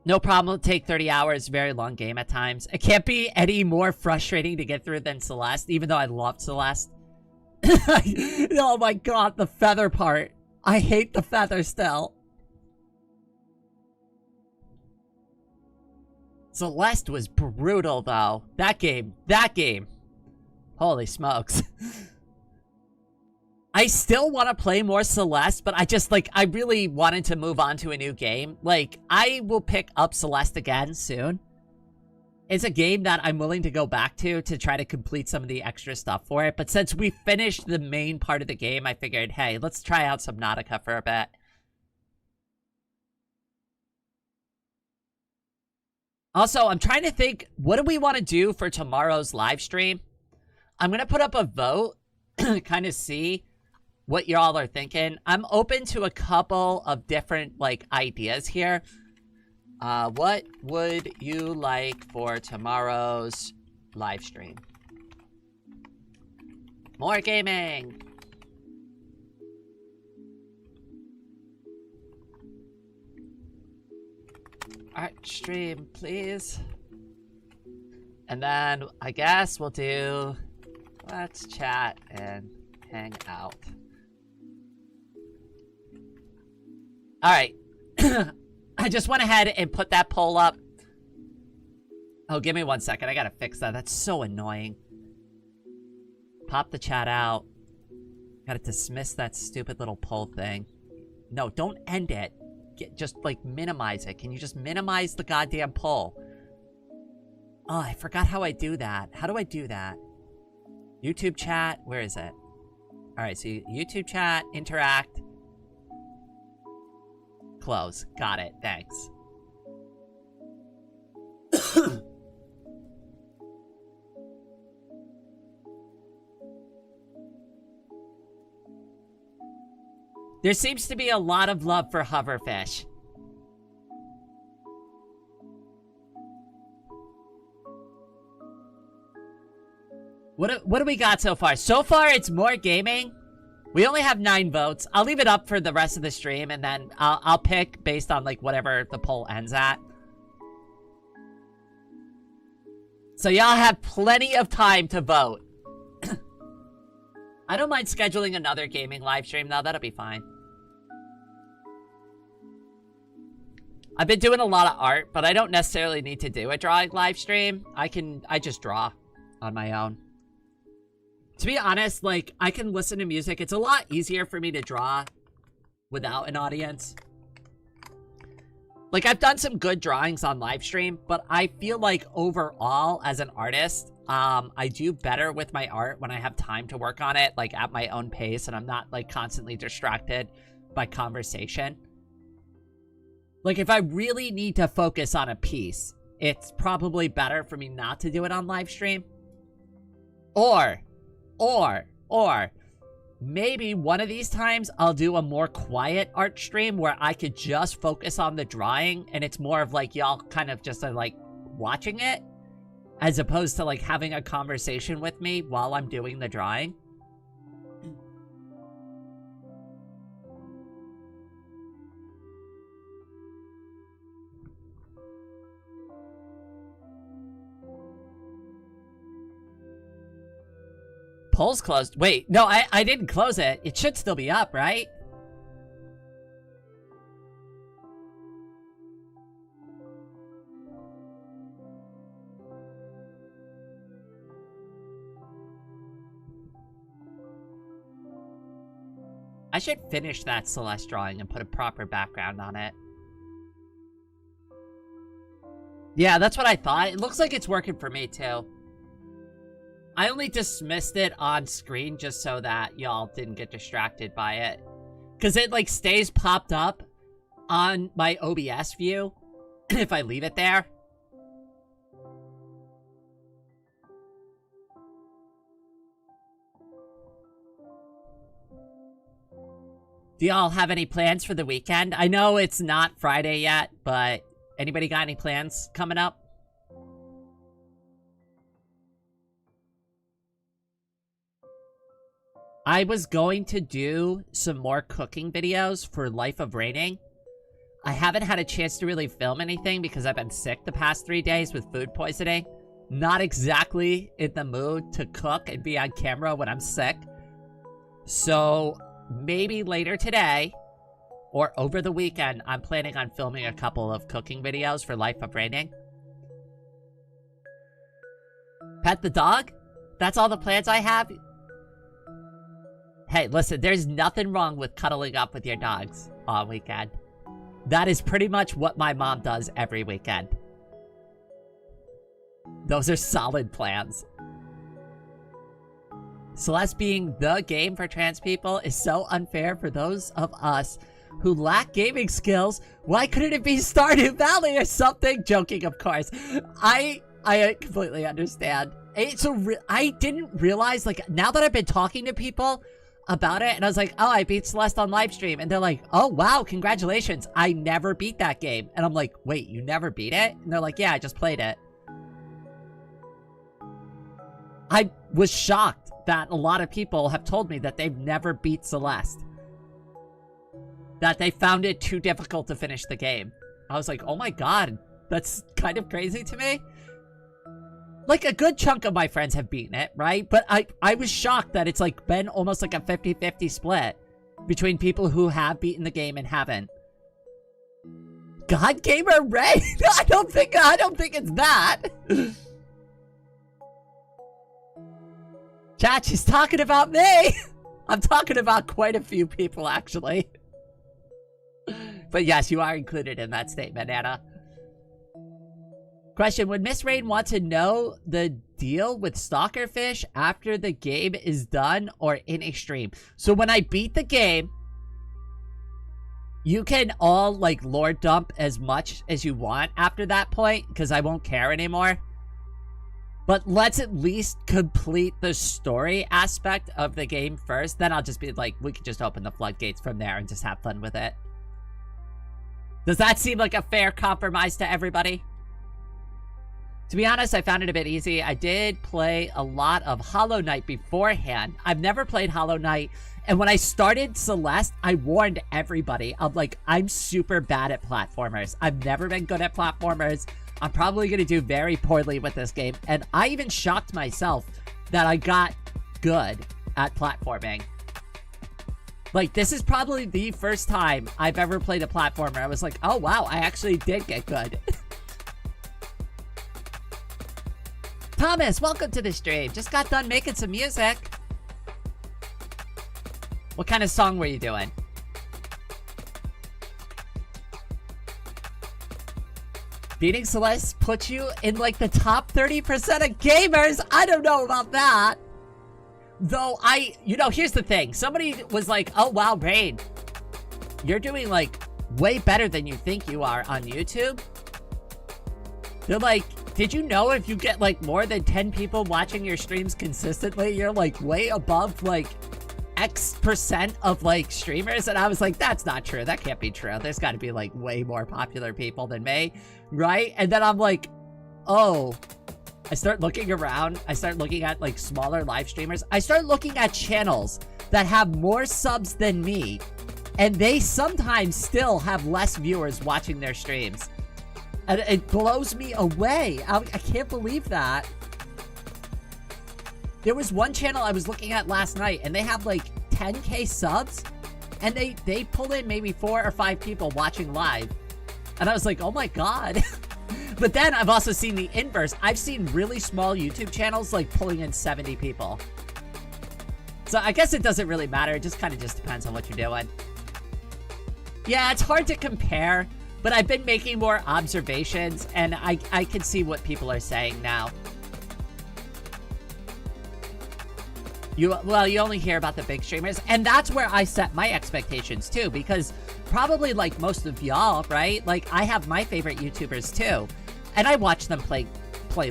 No problem, it'll take 30 hours. Very long game at times. It can't be any more frustrating to get through than Celeste, even though I loved Celeste. Oh my god, the feather part. I hate the feather still. Celeste was brutal, though. That game. Holy smokes. I still want to play more Celeste, but I just, like, I really wanted to move on to a new game. Like, I will pick up Celeste again soon. It's a game that I'm willing to go back to try to complete some of the extra stuff for it. But since we finished the main part of the game, I figured, hey, let's try out Subnautica for a bit. Also, I'm trying to think, what do we want to do for tomorrow's live stream? I'm going to put up a vote, kind of see what y'all are thinking. I'm open to a couple of different, like, ideas here. What would you like for tomorrow's live stream? More gaming! Art stream, please. And then, I guess we'll do... let's chat and hang out. Alright. I just went ahead and put that poll up. Oh, give me 1 second. I gotta fix that. That's so annoying. Pop the chat out. Gotta dismiss that stupid little poll thing. No, don't end it. Just, like, minimize it. Can you just minimize the goddamn poll? Oh, I forgot how I do that. How do I do that? YouTube chat? Where is it? Alright, so YouTube chat, interact. Close. Got it. Thanks. There seems to be a lot of love for hoverfish. What do we got so far? So far, it's more gaming. We only have 9 votes. I'll leave it up for the rest of the stream, and then I'll pick based on, like, whatever the poll ends at. So y'all have plenty of time to vote. I don't mind scheduling another gaming live stream, though. That'll be fine. I've been doing a lot of art, but I don't necessarily need to do a drawing live stream. I just draw on my own. To be honest, like, I can listen to music. It's a lot easier for me to draw without an audience. Like, I've done some good drawings on live stream, but I feel like overall, as an artist, I do better with my art when I have time to work on it, like, at my own pace, and I'm not, like, constantly distracted by conversation. Like, if I really need to focus on a piece, it's probably better for me not to do it on live stream. Or maybe one of these times I'll do a more quiet art stream where I could just focus on the drawing and it's more of like y'all kind of just like watching it as opposed to like having a conversation with me while I'm doing the drawing. Polls closed. Wait, no, I didn't close it. It should still be up, right? I should finish that Celeste drawing and put a proper background on it. Yeah, that's what I thought. It looks like it's working for me, too. I only dismissed it on screen just so that y'all didn't get distracted by it. Because it, like, stays popped up on my OBS view if I leave it there. Do y'all have any plans for the weekend? I know it's not Friday yet, but anybody got any plans coming up? I was going to do some more cooking videos for Life of Raining. I haven't had a chance to really film anything because I've been sick the past 3 days with food poisoning. Not exactly in the mood to cook and be on camera when I'm sick. So maybe later today or over the weekend, I'm planning on filming a couple of cooking videos for Life of Raining. Pet the dog? That's all the plans I have? Hey, listen, there's nothing wrong with cuddling up with your dogs all weekend. That is pretty much what my mom does every weekend. Those are solid plans. Celeste being the game for trans people is so unfair for those of us who lack gaming skills. Why couldn't it be Stardew Valley or something? Joking, of course. I completely understand. I didn't realize, like, now that I've been talking to people about it, and I was like, oh, I beat Celeste on livestream, and they're like, oh, wow, congratulations, I never beat that game. And I'm like, wait, you never beat it? And they're like, yeah, I just played it. I was shocked that a lot of people have told me that they've never beat Celeste. That they found it too difficult to finish the game. I was like, oh my god, that's kind of crazy to me. Like, a good chunk of my friends have beaten it, right? But I was shocked that it's, like, been almost like a 50-50 split between people who have beaten the game and haven't. God Gamer Ray? I don't think it's that. Chat, she's talking about me. I'm talking about quite a few people, actually. But yes, you are included in that statement, Anna. Question, would Miss Rain want to know the deal with Stalkerfish after the game is done or in a stream? So when I beat the game, you can all, like, lore dump as much as you want after that point, because I won't care anymore. But let's at least complete the story aspect of the game first. Then I'll just be like, we could just open the floodgates from there and just have fun with it. Does that seem like a fair compromise to everybody? To be honest, I found it a bit easy. I did play a lot of Hollow Knight beforehand. I've never played Hollow Knight. And when I started Celeste, I warned everybody. I'm like, I'm super bad at platformers. I've never been good at platformers. I'm probably going to do very poorly with this game. And I even shocked myself that I got good at platforming. Like, this is probably the first time I've ever played a platformer. I was like, oh wow, I actually did get good. Thomas, welcome to the stream. Just got done making some music. What kind of song were you doing? Beating Celeste puts you in, like, the top 30% of gamers. I don't know about that. Though you know, here's the thing. Somebody was like, oh wow, Rain, you're doing, like, way better than you think you are on YouTube. They're like, did you know if you get, like, more than 10 people watching your streams consistently, you're, like, way above, like, X% of, like, streamers? And I was like, that's not true. That can't be true. There's got to be, like, way more popular people than me, right? And then I'm like, oh, I start looking around. I start looking at, like, smaller live streamers. I start looking at channels that have more subs than me, and they sometimes still have less viewers watching their streams. And it blows me away. I can't believe that. There was one channel I was looking at last night, and they have like 10K subs, and they pull in maybe 4 or 5 people watching live. And I was like, oh my god. But then I've also seen the inverse. I've seen really small YouTube channels like pulling in 70 people. So I guess it doesn't really matter. It just kind of just depends on what you're doing. Yeah, it's hard to compare, but I've been making more observations, and I can see what people are saying now. You only hear about the big streamers, and that's where I set my expectations too, because probably like most of y'all, right? Like, I have my favorite YouTubers too, and I watch them play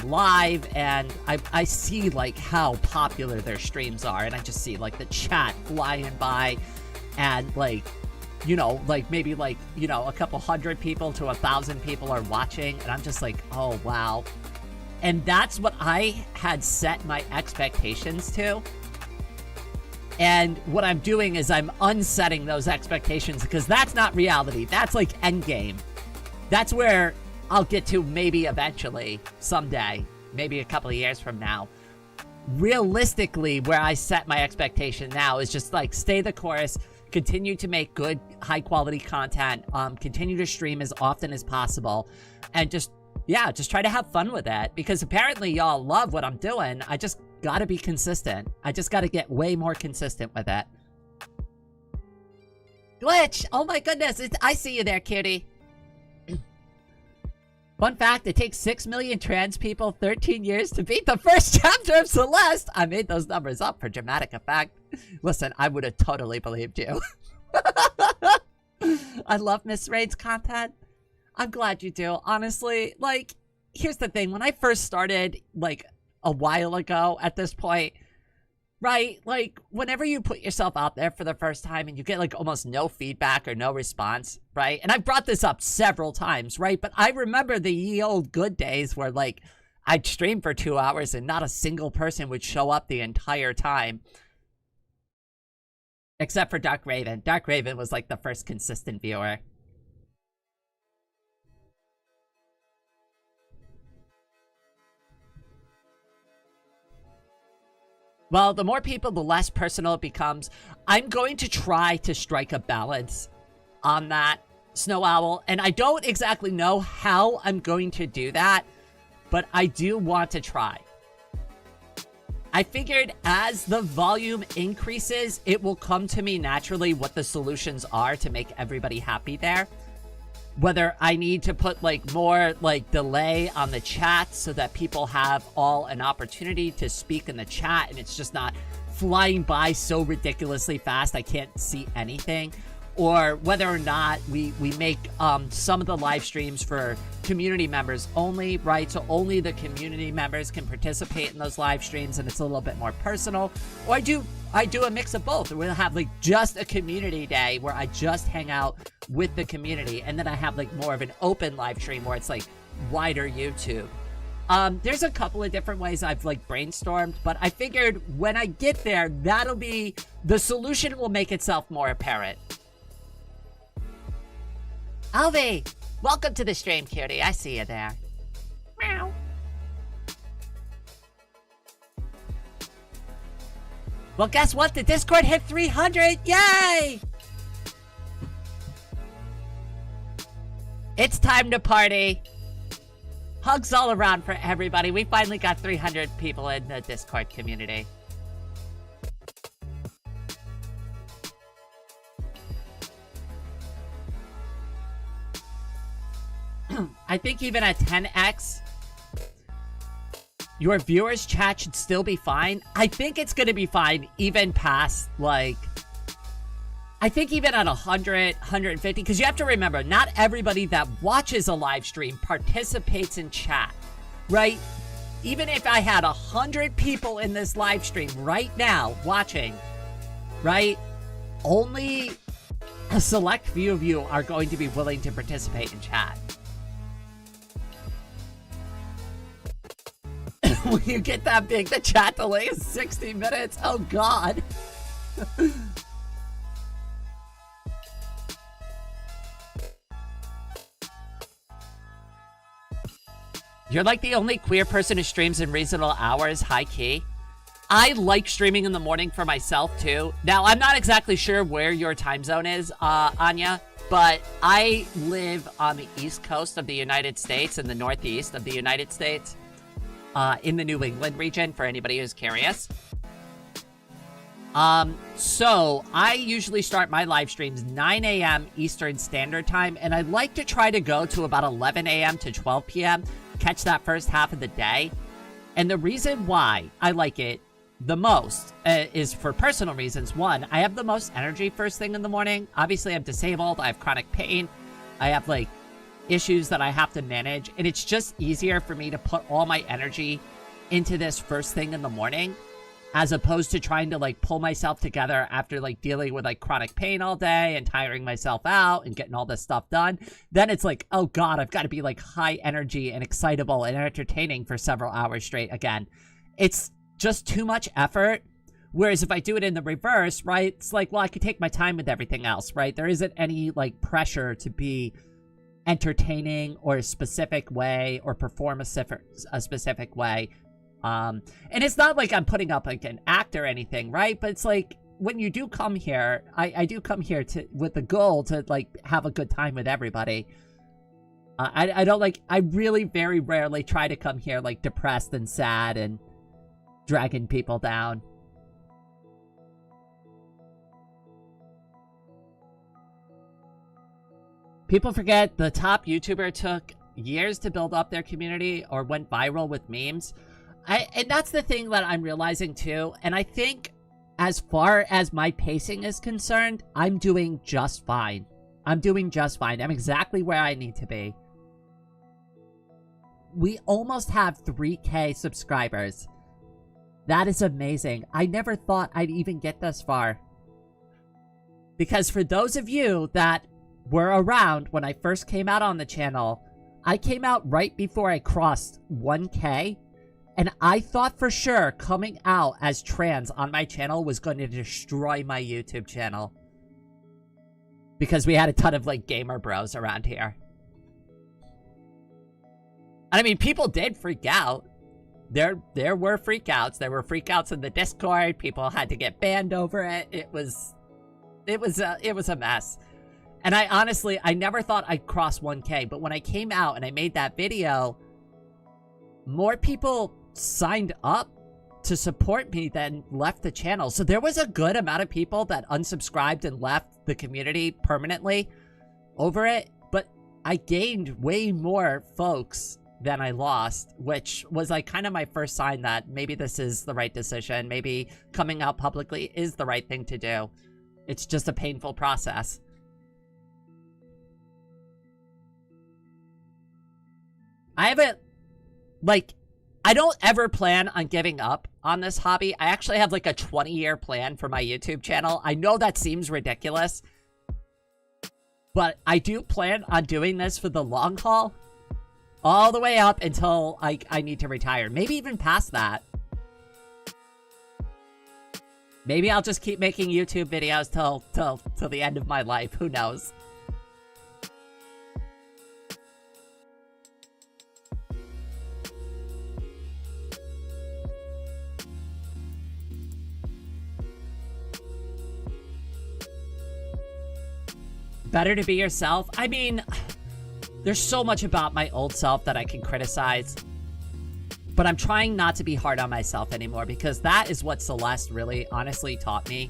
live, and I see like how popular their streams are, and I just see like the chat flying by, and like, you know, like maybe like, you know, a couple hundred people to 1,000 people are watching, and I'm just like, oh wow. And that's what I had set my expectations to. And what I'm doing is I'm unsetting those expectations, because that's not reality. That's like endgame. That's where I'll get to maybe eventually, someday, maybe a couple of years from now. Realistically, where I set my expectation now is just like stay the course, continue to make good, high quality content, continue to stream as often as possible, and just try to have fun with that, because apparently y'all love what I'm doing. I just gotta be consistent. I just gotta get way more consistent with it. Glitch! Oh my goodness, I see you there, cutie. Fun fact, it takes 6 million trans people 13 years to beat the first chapter of Celeste. I made those numbers up for dramatic effect. Listen, I would have totally believed you. I love Miss Raid's content. I'm glad you do. Honestly, like, here's the thing. When I first started, like, a while ago at this point, right? Like, whenever you put yourself out there for the first time and you get, like, almost no feedback or no response, right? And I brought this up several times, right? But I remember the ye old good days where, like, I'd stream for 2 hours and not a single person would show up the entire time. Except for Dark Raven. Dark Raven was, like, the first consistent viewer. Well, the more people, the less personal it becomes. I'm going to try to strike a balance on that, Snow Owl. And I don't exactly know how I'm going to do that, but I do want to try. I figured as the volume increases, it will come to me naturally what the solutions are to make everybody happy there. Whether I need to put, like, more, like, delay on the chat so that people have all an opportunity to speak in the chat and it's just not flying by so ridiculously fast I can't see anything. Or whether or not we make some of the live streams for community members only, right? So only the community members can participate in those live streams and it's a little bit more personal. Or I do a mix of both. We'll have like just a community day where I just hang out with the community, and then I have like more of an open live stream where it's like wider YouTube. There's a couple of different ways I've like brainstormed, but I figured when I get there, that'll be the solution. Will make itself more apparent. Alvi, welcome to the stream, cutie. I see you there. Meow. Well, guess what? The Discord hit 300. Yay! It's time to party. Hugs all around for everybody. We finally got 300 people in the Discord community. I think even at 10x, your viewers' chat should still be fine. I think it's going to be fine even past, like, I think even at 100, 150, because you have to remember, not everybody that watches a live stream participates in chat, right? Even if I had 100 people in this live stream right now watching, right? Only a select few of you are going to be willing to participate in chat. When you get that big, the chat delay is 60 minutes. Oh, God. You're like the only queer person who streams in reasonable hours, high key. I like streaming in the morning for myself too. Now, I'm not exactly sure where your time zone is, Anya, but I live on the East Coast of the United States and the Northeast of the United States, in the New England region, for anybody who's curious. So I usually start my live streams 9 a.m. Eastern Standard Time, and I like to try to go to about 11 a.m. to 12 p.m., catch that first half of the day. And the reason why I like it the most is for personal reasons. One, I have the most energy first thing in the morning. Obviously, I'm disabled. I have chronic pain. I have, like, issues that I have to manage. And it's just easier for me to put all my energy into this first thing in the morning, as opposed to trying to, like, pull myself together after, like, dealing with, like, chronic pain all day and tiring myself out and getting all this stuff done. Then it's like, oh, God, I've got to be, like, high energy and excitable and entertaining for several hours straight again. It's just too much effort. Whereas if I do it in the reverse, right, it's like, well, I could take my time with everything else, right? There isn't any, like, pressure to be entertaining or a specific way or perform a specific way. And it's not like I'm putting up, like, an act or anything, right? But it's like, when you do come here, I do come here with the goal to, like, have a good time with everybody. I don't, like, I really very rarely try to come here, like, depressed and sad and dragging people down. People forget the top YouTuber took years to build up their community or went viral with memes. And that's the thing that I'm realizing too. And I think as far as my pacing is concerned, I'm doing just fine. I'm doing just fine. I'm exactly where I need to be. We almost have 3K subscribers. That is amazing. I never thought I'd even get this far. Because for those of you that were around when I first came out on the channel, I came out right before I crossed 1K. And I thought for sure coming out as trans on my channel was going to destroy my YouTube channel. Because we had a ton of, like, gamer bros around here. And I mean, people did freak out. There were freakouts. There were freakouts in the Discord. People had to get banned over it. It was a mess. And I never thought I'd cross 1K. But when I came out and I made that video, more people signed up to support me than left the channel. So there was a good amount of people that unsubscribed and left the community permanently over it. But I gained way more folks than I lost, which was, like, kind of my first sign that maybe this is the right decision. Maybe coming out publicly is the right thing to do. It's just a painful process. I haven't, like, I don't ever plan on giving up on this hobby. I actually have, like, a 20-year plan for my YouTube channel. I know that seems ridiculous, but I do plan on doing this for the long haul. All the way up until I need to retire. Maybe even past that. Maybe I'll just keep making YouTube videos till the end of my life. Who knows? Better to be yourself. I mean, there's so much about my old self that I can criticize, but I'm trying not to be hard on myself anymore, because that is what Celeste really honestly taught me.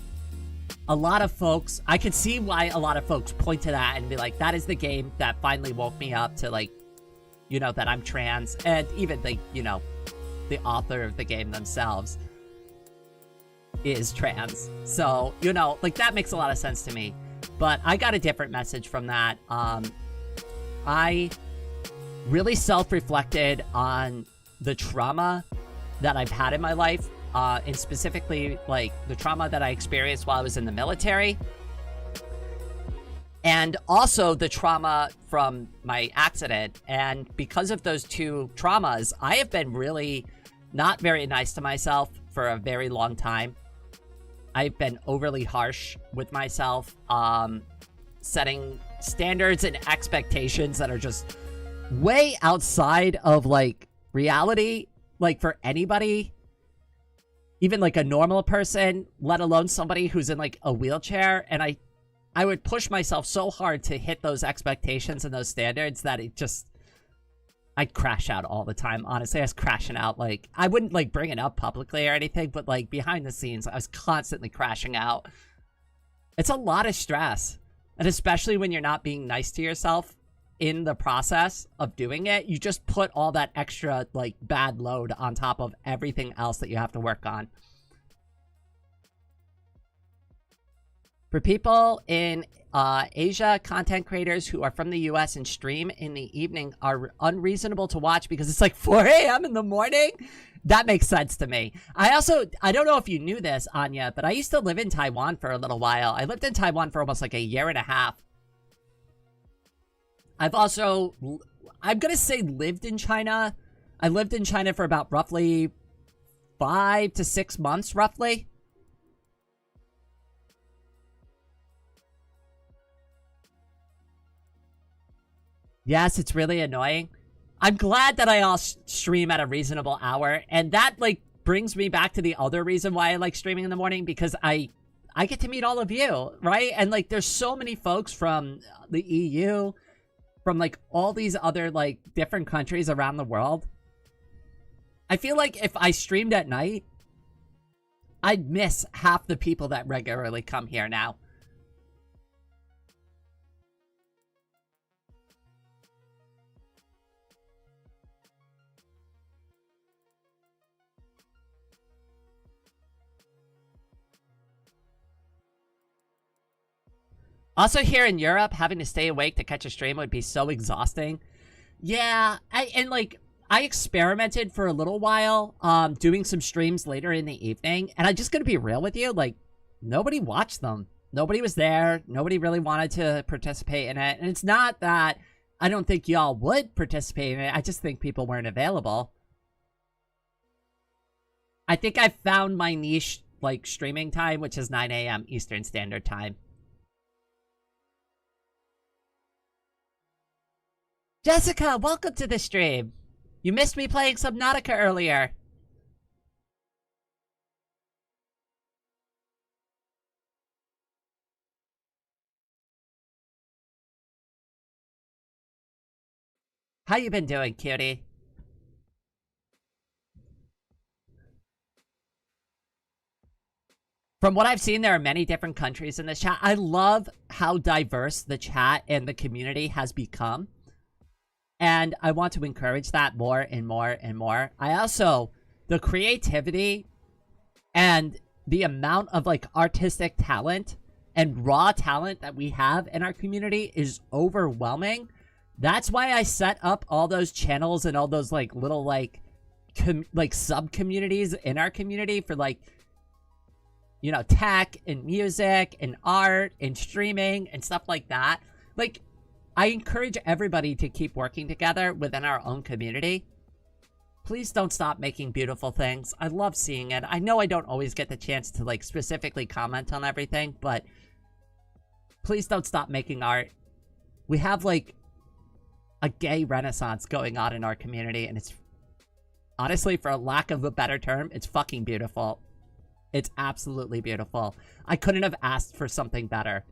A lot of folks, I could see why a lot of folks point to that and be like, that is the game that finally woke me up to, like, you know, that I'm trans. And even the, you know, the author of the game themselves is trans. So, you know, like, that makes a lot of sense to me. But I got a different message from that. I really self-reflected on the trauma that I've had in my life, and specifically, like, the trauma that I experienced while I was in the military, and also the trauma from my accident. And because of those two traumas, I have been really not very nice to myself for a very long time. I've been overly harsh with myself, setting standards and expectations that are just way outside of, like, reality, like, for anybody. even like a normal person, let alone somebody who's in like a wheelchair. And I would push myself so hard to hit those expectations and those standards that I'd crash out all the time. Honestly, I was crashing out. Like, I wouldn't like bring it up publicly or anything, but like behind the scenes, I was constantly crashing out. It's a lot of stress. And especially when you're not being nice to yourself in the process of doing it, you just put all that extra like bad load on top of everything else that you have to work on. For people in Asia, content creators who are from the US and stream in the evening are unreasonable to watch because it's like 4 a.m. in the morning. That makes sense to me. I don't know if you knew this, Anya, but I used to live in Taiwan for a little while. I lived in Taiwan for almost like a year and a half. I've also, I'm going to say lived in China. I lived in China for about roughly 5 to 6 months, roughly. Yes, it's really annoying. I'm glad that I all stream at a reasonable hour, and that like brings me back to the other reason why I like streaming in the morning, because I get to meet all of you, right? And like there's so many folks from the EU, from like all these other like different countries around the world. I feel like if I streamed at night, I'd miss half the people that regularly come here now. Also here in Europe, having to stay awake to catch a stream would be so exhausting. Yeah, I experimented for a little while, doing some streams later in the evening, and I'm just gonna be real with you, like, nobody watched them. Nobody was there. Nobody really wanted to participate in it, and it's not that I don't think y'all would participate in it, I just think people weren't available. I think I found my niche, like, streaming time, which is 9 a.m. Eastern Standard Time. Jessica, welcome to the stream. You missed me playing Subnautica earlier. How you been doing, cutie? From what I've seen, there are many different countries in this chat. I love how diverse the chat and the community has become. And I want to encourage that more and more and more. I also, the creativity and the amount of like artistic talent and raw talent that we have in our community is overwhelming. That's why I set up all those channels and all those like little like sub-communities in our community for like, you know, tech and music and art and streaming and stuff like that. Like, I encourage everybody to keep working together within our own community. Please don't stop making beautiful things. I love seeing it. I know I don't always get the chance to like specifically comment on everything, but please don't stop making art. We have like a gay renaissance going on in our community, and it's honestly, for a lack of a better term, it's fucking beautiful. It's absolutely beautiful. I couldn't have asked for something better.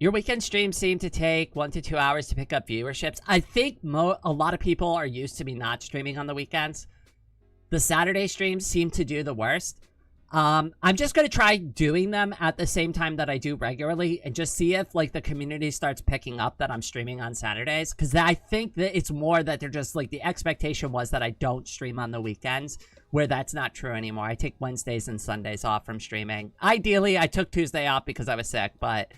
Your weekend streams seem to take 1 to 2 hours to pick up viewerships. I think a lot of people are used to me not streaming on the weekends. The Saturday streams seem to do the worst. I'm just going to try doing them at the same time that I do regularly and just see if like the community starts picking up that I'm streaming on Saturdays. Because I think that it's more that they're just like, the expectation was that I don't stream on the weekends, where that's not true anymore. I take Wednesdays and Sundays off from streaming. Ideally, I took Tuesday off because I was sick, but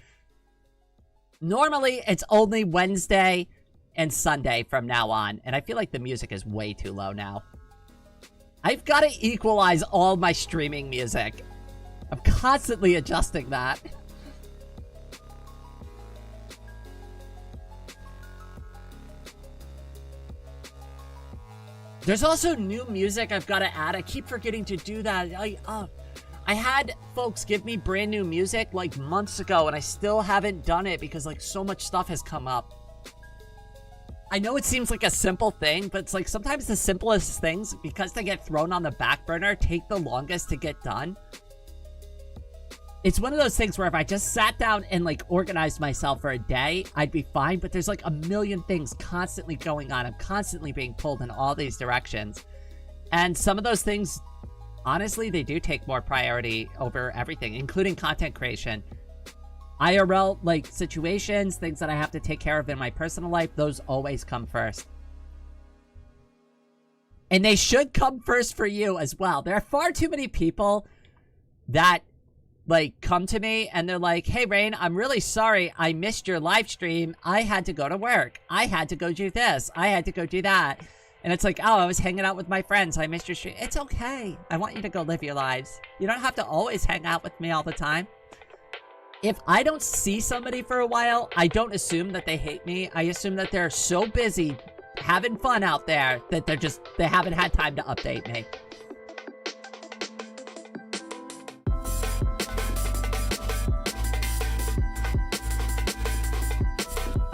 normally it's only Wednesday and Sunday from now on. And I feel like the music is way too low now. I've got to equalize all my streaming music. I'm constantly adjusting that. There's also new music I've got to add. I keep forgetting to do that. I had folks give me brand new music like months ago, and I still haven't done it because like so much stuff has come up. I know it seems like a simple thing, but it's like sometimes the simplest things, because they get thrown on the back burner, take the longest to get done. It's one of those things where if I just sat down and like organized myself for a day, I'd be fine, but there's like a million things constantly going on. I'm constantly being pulled in all these directions. And some of those things, honestly, they do take more priority over everything, including content creation. IRL, like, situations, things that I have to take care of in my personal life, those always come first. And they should come first for you as well. There are far too many people that, like, come to me and they're like, hey, Rain, I'm really sorry I missed your live stream. I had to go to work. I had to go do this. I had to go do that. And it's like, oh, I was hanging out with my friends. I missed your stream. It's okay. I want you to go live your lives. You don't have to always hang out with me all the time. If I don't see somebody for a while, I don't assume that they hate me. I assume that they're so busy having fun out there that they haven't had time to update me.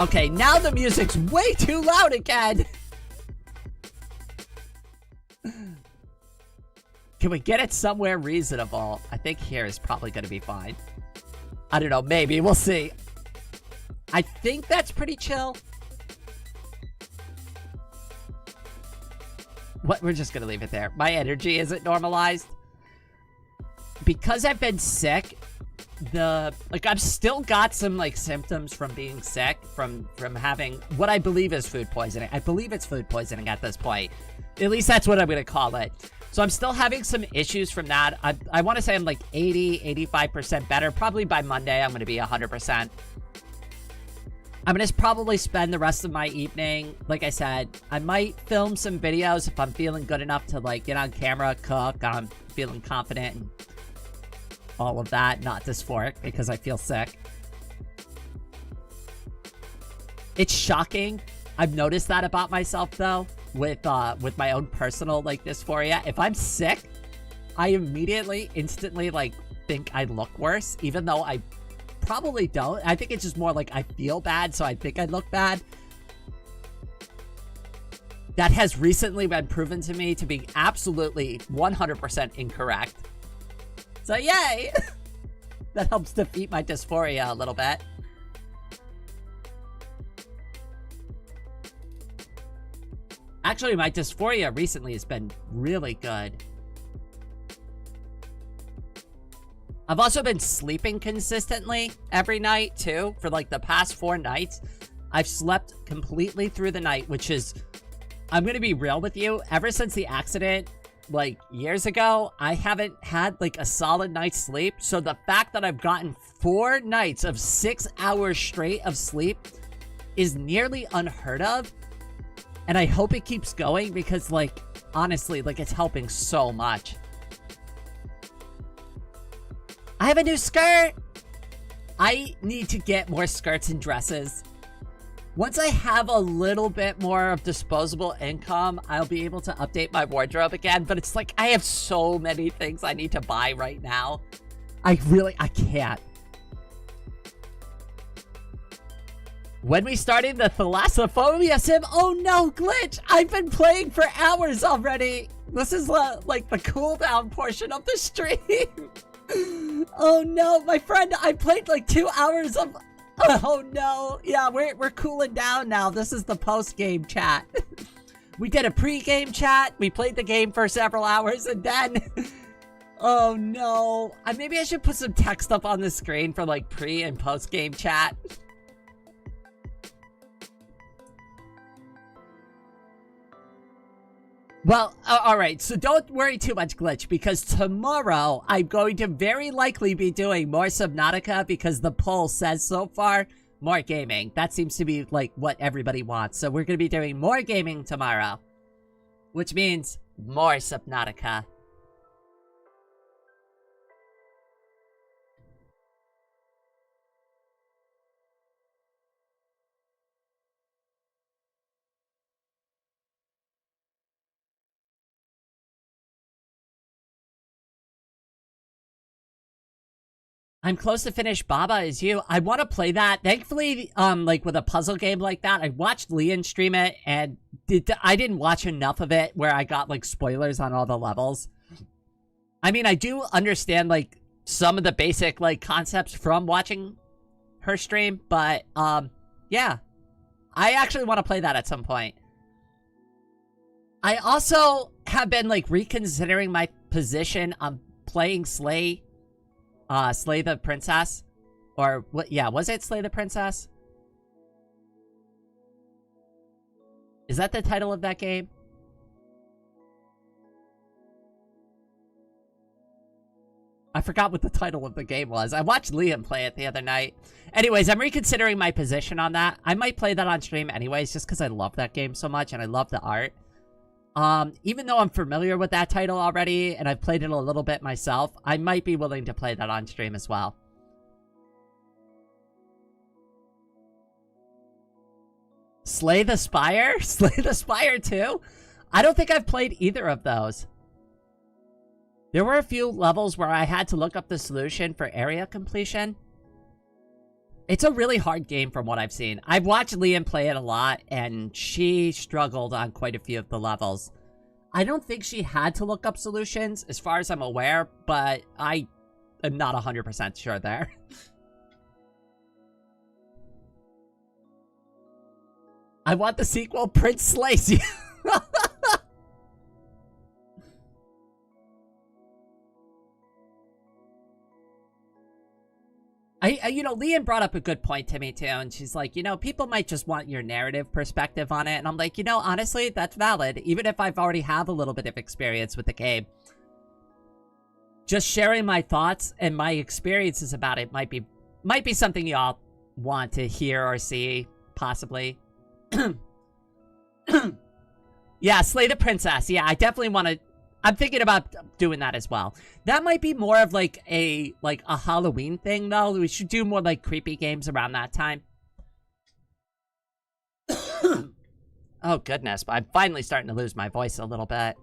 Okay, now the music's way too loud again. Can we get it somewhere reasonable? I think here is probably going to be fine. I don't know, maybe. We'll see. I think that's pretty chill. What? We're just going to leave it there. My energy isn't normalized. Because I've been sick, I've still got some, like, symptoms from being sick, from having what I believe is food poisoning. I believe it's food poisoning at this point. At least that's what I'm going to call it. So I'm still having some issues from that. I want to say I'm like 85% better. Probably by Monday, I'm going to be 100%. I'm going to probably spend the rest of my evening, like I said, I might film some videos if I'm feeling good enough to, like, get on camera, cook, I'm feeling confident, and all of that, not dysphoric because I feel sick. It's shocking. I've noticed that about myself, though. With my own personal, like, dysphoria. If I'm sick, I immediately, instantly, like, think I look worse, even though I probably don't. I think it's just more like I feel bad, so I think I look bad. That has recently been proven to me to be absolutely 100% incorrect. So, yay! That helps defeat my dysphoria a little bit. Actually, my dysphoria recently has been really good. I've also been sleeping consistently every night, too. For, like, the past 4 nights, I've slept completely through the night, which is... I'm gonna be real with you. Ever since the accident, like, years ago, I haven't had, like, a solid night's sleep. So the fact that I've gotten 4 nights of 6 hours straight of sleep is nearly unheard of. And I hope it keeps going because, like, honestly, like, it's helping so much. I have a new skirt! I need to get more skirts and dresses. Once I have a little bit more of disposable income, I'll be able to update my wardrobe again. But it's like, I have so many things I need to buy right now. I can't. When we started the Thalassophobia sim, oh no, glitch! I've been playing for hours already! This is like the cooldown portion of the stream! Oh no, my friend, I played like 2 hours of... Oh no, yeah, we're cooling down now. This is the post-game chat. We did a pre-game chat, we played the game for several hours, and then... Oh no, maybe I should put some text up on the screen for like pre- and post-game chat. Well, alright, so don't worry too much, Glitch, because tomorrow I'm going to very likely be doing more Subnautica because the poll says so far, more gaming. That seems to be, like, what everybody wants. So we're going to be doing more gaming tomorrow, which means more Subnautica. I'm close to finish Baba Is You. I want to play that. Thankfully, like with a puzzle game like that, I watched Leon stream it, and I didn't watch enough of it where I got like spoilers on all the levels. I mean, I do understand like some of the basic like concepts from watching her stream, but yeah. I actually want to play that at some point. I also have been like reconsidering my position on playing Slay the Princess. Or what? Yeah, was it Slay the Princess? Is that the title of that game? I forgot what the title of the game was. I watched Liam play it the other night. Anyways, I'm reconsidering my position on that. I might play that on stream anyways, just because I love that game so much and I love the art. Even though I'm familiar with that title already and I've played it a little bit myself, I might be willing to play that on stream as well. Slay the Spire? Slay the Spire too? I don't think I've played either of those. There were a few levels where I had to look up the solution for area completion. It's a really hard game from what I've seen. I've watched Liam play it a lot, and she struggled on quite a few of the levels. I don't think she had to look up solutions, as far as I'm aware, but I am not 100% sure there. I want the sequel, Prince Slays You. You know, Liam brought up a good point to me, too, and she's like, you know, people might just want your narrative perspective on it, and I'm like, you know, honestly, that's valid, even if I've already have a little bit of experience with the game. Just sharing my thoughts and my experiences about it might be something y'all want to hear or see, possibly. Yeah, Slay the Princess. Yeah, I definitely want to... I'm thinking about doing that as well. That might be more of like a Halloween thing, though. We should do more like creepy games around that time. Oh, goodness. I'm finally starting to lose my voice a little bit.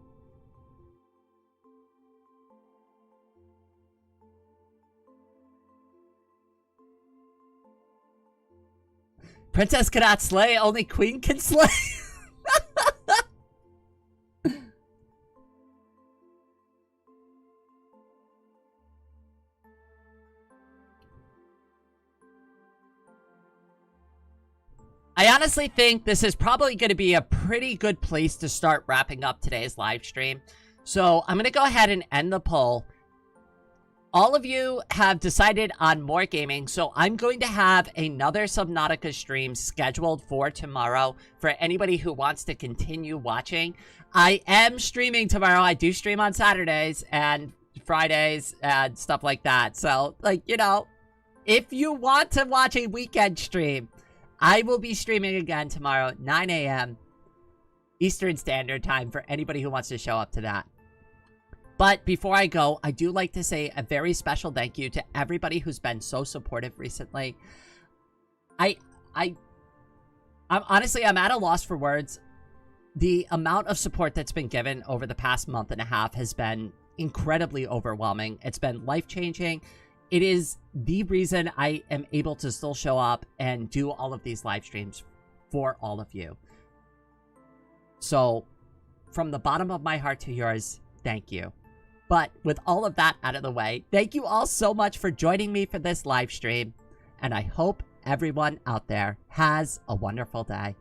Princess cannot slay, only queen can slay. I honestly think this is probably going to be a pretty good place to start wrapping up today's live stream. So I'm going to go ahead and end the poll. All of you have decided on more gaming, so I'm going to have another Subnautica stream scheduled for tomorrow for anybody who wants to continue watching. I am streaming tomorrow. I do stream on Saturdays and Fridays and stuff like that. So, like, you know, if you want to watch a weekend stream, I will be streaming again tomorrow at 9 a.m. Eastern Standard Time for anybody who wants to show up to that. But before I go, I do like to say a very special thank you to everybody who's been so supportive recently. I'm honestly, I'm at a loss for words. The amount of support that's been given over the past month and a half has been incredibly overwhelming. It's been life-changing. It is the reason I am able to still show up and do all of these live streams for all of you. So, from the bottom of my heart to yours, thank you. But with all of that out of the way, thank you all so much for joining me for this live stream. And I hope everyone out there has a wonderful day.